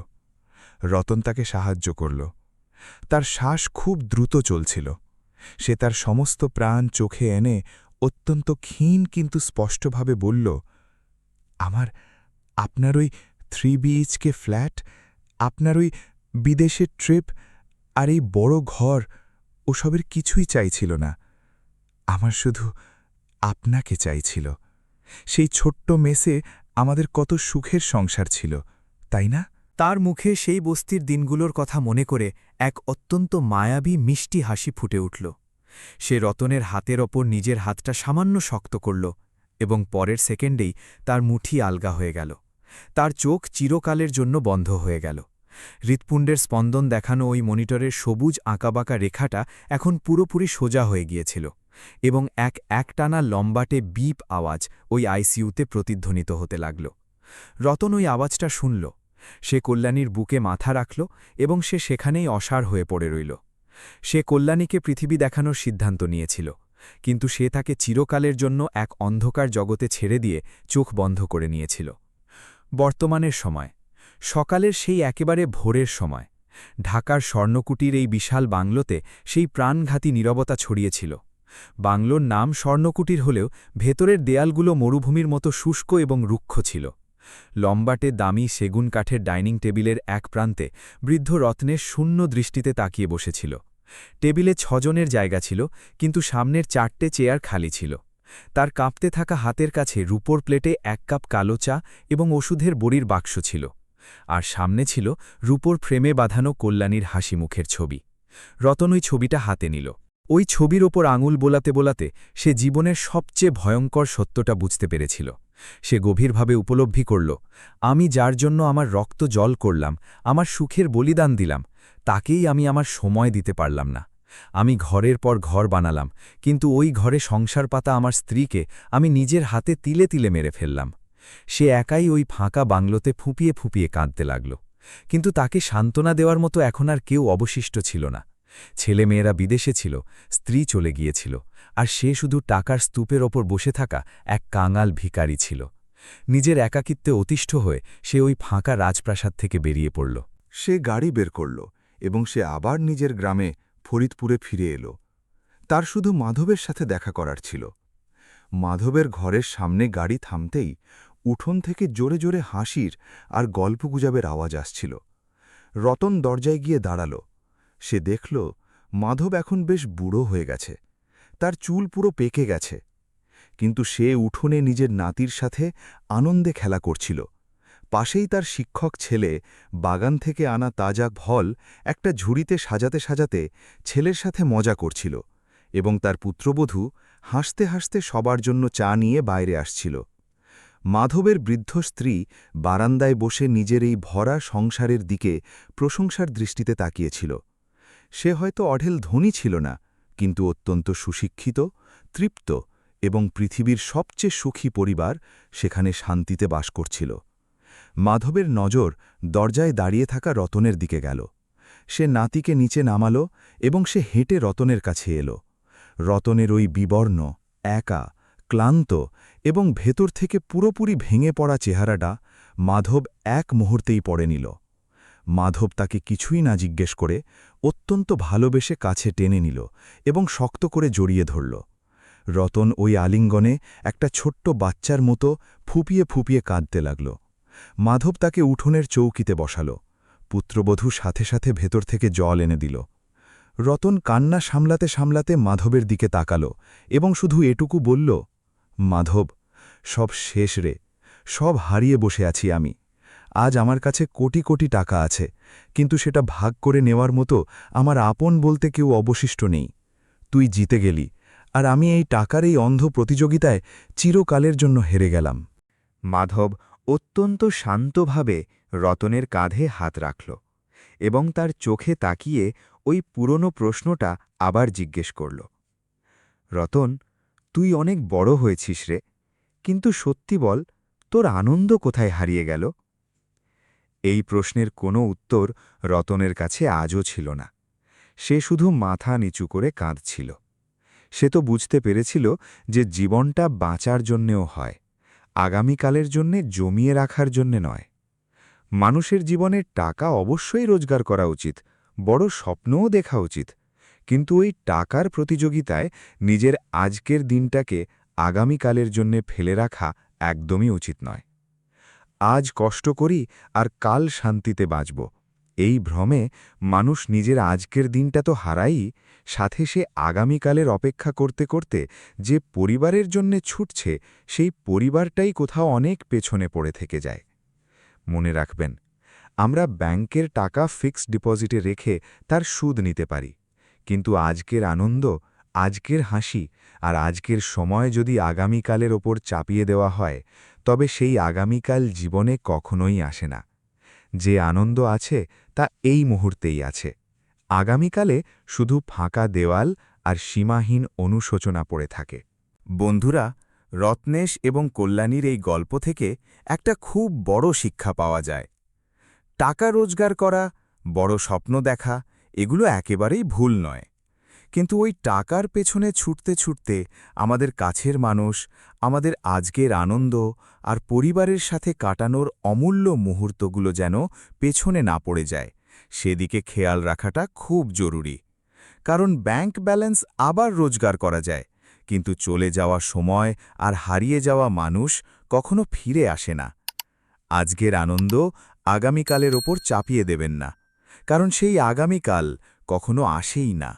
রতন তাকে সাহায্য করল। তার শ্বাস খুব দ্রুত চলছিল। সে তার সমস্ত প্রাণ চোখে এনে অত্যন্ত ক্ষীণ কিন্তু স্পষ্টভাবে বলল, আপনার ওই 3 BHK ফ্ল্যাট, আপনার ওই বিদেশের ট্রিপ আর এই বড় ঘর ওসবের কিছুই চাইছিল না। আমার শুধু আপনাকে চাইছিল। সেই ছোট্ট মেসে আমাদের কত সুখের সংসার ছিল, তাই না? তার মুখে সেই বস্তির দিনগুলোর কথা মনে করে এক অত্যন্ত মায়াবী মিষ্টি হাসি ফুটে উঠল। সে রতনের হাতের ওপর নিজের হাতটা সামান্য শক্ত করল এবং পরের সেকেন্ডেই তার মুঠি আলগা হয়ে গেল। তার চোখ চিরকালের জন্য বন্ধ হয়ে গেল। হৃৎপুণ্ডের স্পন্দন দেখানো ওই মনিটরের সবুজ আঁকাবাঁকা রেখাটা এখন পুরোপুরি সোজা হয়ে গিয়েছিল এবং একটানা লম্বাটে বিপ আওয়াজ ওই আইসিইউতে প্রতিধ্বনিত হতে লাগল। রতন ওই আওয়াজটা শুনল। সে কল্যাণীর বুকে মাথা রাখল এবং সে সেখানেই অসাড় হয়ে পড়ে রইল। সে কল্যাণীকে পৃথিবী দেখানোর সিদ্ধান্ত নিয়েছিল, কিন্তু সে তাকে চিরকালের জন্য এক অন্ধকার জগতে ছেড়ে দিয়ে চোখ বন্ধ করে নিয়েছিল। বর্তমানের সময়, সকালের সেই একেবারে ভোরের সময়, ঢাকার স্বর্ণকুটির এই বিশাল বাংলোতে সেই প্রাণঘাতী নীরবতা ছড়িয়েছিল। বাংলোর নাম স্বর্ণকুটির হলেও ভেতরের দেয়ালগুলো মরুভূমির মতো শুষ্ক এবং রুক্ষ ছিল। লম্বাটে দামি সেগুন কাঠের ডাইনিং টেবিলের এক প্রান্তে বৃদ্ধ রত্নের শূন্য দৃষ্টিতে তাকিয়ে বসেছিল। টেবিলে 6 জনের জায়গা ছিল, কিন্তু সামনের 4টে চেয়ার খালি ছিল। তার কাঁপতে থাকা হাতের কাছে রূপোর প্লেটে 1 কাপ কালো চা এবং ওষুধের বড়ির বাক্স ছিল, আর সামনে ছিল রূপোর ফ্রেমে বাঁধানো কল্যাণীর হাসি মুখের ছবি। রতন ওই ছবিটা হাতে নিল। ওই ছবির ওপর আঙুল বোলাতে বোলাতে সে জীবনের সবচেয়ে ভয়ঙ্কর সত্যটা বুঝতে পেরেছিল। সে গভীরভাবে উপলব্ধি করল, আমি যার জন্য আমার রক্ত জল করলাম, আমার সুখের বলিদান দিলাম, তাকেই আমি আমার সময় দিতে পারলাম না। আমি ঘরের পর ঘর বানালাম, কিন্তু ওই ঘরে সংসার পাতা আমার স্ত্রীকে আমি নিজের হাতে তিলে তিলে মেরে ফেললাম। সে একাই ওই ফাঁকা বাংলোতে ফুঁপিয়ে ফুঁপিয়ে কাঁদতে লাগল। কিন্তু তাকে সান্ত্বনা দেওয়ার মতো এখন আর কেউ অবশিষ্ট ছিল না। ছেলেমেয়েরা বিদেশে ছিল, স্ত্রী চলে গিয়েছিল, আর সে শুধু টাকার স্তূপের ওপর বসে থাকা এক কাঙাল ভিখারি ছিল। নিজের একাকিত্বে অতিষ্ঠ হয়ে সে ওই ফাঁকা রাজপ্রাসাদ থেকে বেরিয়ে পড়ল। সে গাড়ি বের করল এবং সে আবার নিজের গ্রামে ফরিদপুরে ফিরে এলো। তার শুধু মাধবের সাথে দেখা করার ছিল। মাধবের ঘরের সামনে গাড়ি থামতেই উঠোন থেকে জোরে জোরে হাসির আর গল্পগুজবের আওয়াজ আসছিল। রতন দরজায় গিয়ে দাঁড়াল। সে দেখল মাধব এখন বেশ বুড়ো হয়ে গেছে, তার চুল পুরো পেকে গেছে, কিন্তু সে উঠোনে নিজের নাতির সাথে আনন্দে খেলা করছিল। পাশেই তার শিক্ষক ছেলে বাগান থেকে আনা তাজা ফল একটা ঝুড়িতে সাজাতে সাজাতে ছেলের সাথে মজা করছিল, এবং তার পুত্রবধূ হাসতে হাসতে সবার জন্য চা নিয়ে বাইরে আসছিল। মাধবের বৃদ্ধ স্ত্রী বারান্দায় বসে নিজের এই ভরা সংসারের দিকে প্রশংসার দৃষ্টিতে তাকিয়েছিল। সে হয়তো অঢেল ধনী ছিল না, কিন্তু অত্যন্ত সুশিক্ষিত, তৃপ্ত এবং পৃথিবীর সবচেয়ে সুখী পরিবার সেখানে শান্তিতে বাস করছিল। মাধবের নজর দরজায় দাঁড়িয়ে থাকা রতনের দিকে গেল। সে নাতিকে নিচে নামাল এবং সে হেঁটে রতনের কাছে এলো। রতনের ওই বিবর্ণ, একা, ক্লান্ত এবং ভেতর থেকে পুরোপুরি ভেঙে পড়া চেহারাটা মাধব এক মুহূর্তেই পড়ে নিল। মাধব তাকে কিছুই না জিজ্ঞেস করে অত্যন্ত ভালোবেসে কাছে টেনে নিল এবং শক্ত করে জড়িয়ে ধরল। রতন ওই আলিঙ্গনে একটা ছোট্ট বাচ্চার মতো ফুপিয়ে ফুপিয়ে কাঁদতে লাগল। মাধব তাকে উঠোনের চৌকিতে বসাল। পুত্রবধূ সাথে সাথে ভেতর থেকে জল এনে দিল। রতন কান্না সামলাতে সামলাতে মাধবের দিকে তাকাল এবং শুধু এটুকু বলল, মাধব, সব শেষ রে, সব হারিয়ে বসে আছি আমি। আজ আমার কাছে কোটি কোটি টাকা আছে, কিন্তু সেটা ভাগ করে নেওয়ার মতো আমার আপন বলতে কেউ অবশিষ্ট নেই। তুই জিতে গেলি, আর আমি এই টাকার এই অন্ধ প্রতিযোগিতায় চিরকালের জন্য হেরে গেলাম। মাধব অত্যন্ত শান্তভাবে রতনের কাঁধে হাত রাখল এবং তার চোখে তাকিয়ে ওই পুরনো প্রশ্নটা আবার জিজ্ঞেস করল। রতন, তুই অনেক বড় হয়েছিস রে, কিন্তু সত্যি বল, তোর আনন্দ কোথায় হারিয়ে গেল? এই প্রশ্নের কোনো উত্তর রতনের কাছে আজও ছিল না। সে শুধু মাথা নিচু করে কাঁদছিল। সে তো বুঝতে পেরেছিল যে জীবনটা বাঁচার জন্যেও হয়, আগামীকালের জন্যে জমিয়ে রাখার জন্যে নয়। মানুষের জীবনে টাকা অবশ্যই রোজগার করা উচিত, বড় স্বপ্নও দেখা উচিত, কিন্তু ওই টাকার প্রতিযোগিতায় নিজের আজকের দিনটাকে আগামীকালের জন্যে ফেলে রাখা একদমই উচিত নয়। আজ কষ্ট করি আর কাল শান্তিতে বাঁচব, এই ভ্রমে মানুষ নিজের আজকের দিনটা তো হারাই, সাথে সে আগামীকালের অপেক্ষা করতে করতে যে পরিবারের জন্যে ছুটছে সেই পরিবারটাই কোথাও অনেক পেছনে পড়ে থেকে যায়। মনে রাখবেন, আমরা ব্যাংকের টাকা ফিক্সড ডিপোজিটে রেখে তার সুদ নিতে পারি, কিন্তু আজকের আনন্দ, আজকের হাসি আর আজকের সময় যদি আগামীকালের ওপর চাপিয়ে দেওয়া হয়, তবে সেই আগামীকাল জীবনে কখনোই আসে না। যে আনন্দ আছে তা এই মুহূর্তেই আছে। আগামীকালে শুধু ফাঁকা দেওয়াল আর সীমাহীন অনুশোচনা পড়ে থাকে। বন্ধুরা, রত্নেশ এবং কল্যাণীর এই গল্প থেকে একটা খুব বড় শিক্ষা পাওয়া যায়। টাকা রোজগার করা, বড় স্বপ্ন দেখা, এগুলো একেবারেই ভুল নয়, কিন্তু ওই টাকার পেছনে ছুটতে ছুটতে আমাদের কাছের মানুষ, আমাদের আজকের আনন্দ আর পরিবারের সাথে কাটানোর অমূল্য মুহূর্তগুলো যেন পেছনে না পড়ে যায়, সেদিকে খেয়াল রাখাটা খুব জরুরি। কারণ ব্যাংক ব্যালেন্স আবার রোজগার করা যায়, কিন্তু চলে যাওয়া সময় আর হারিয়ে যাওয়া মানুষ কখনো ফিরে আসে না। আজকের আনন্দ আগামীকালের ওপর চাপিয়ে দেবেন না, কারণ সেই আগামীকাল কখনো আসেই না।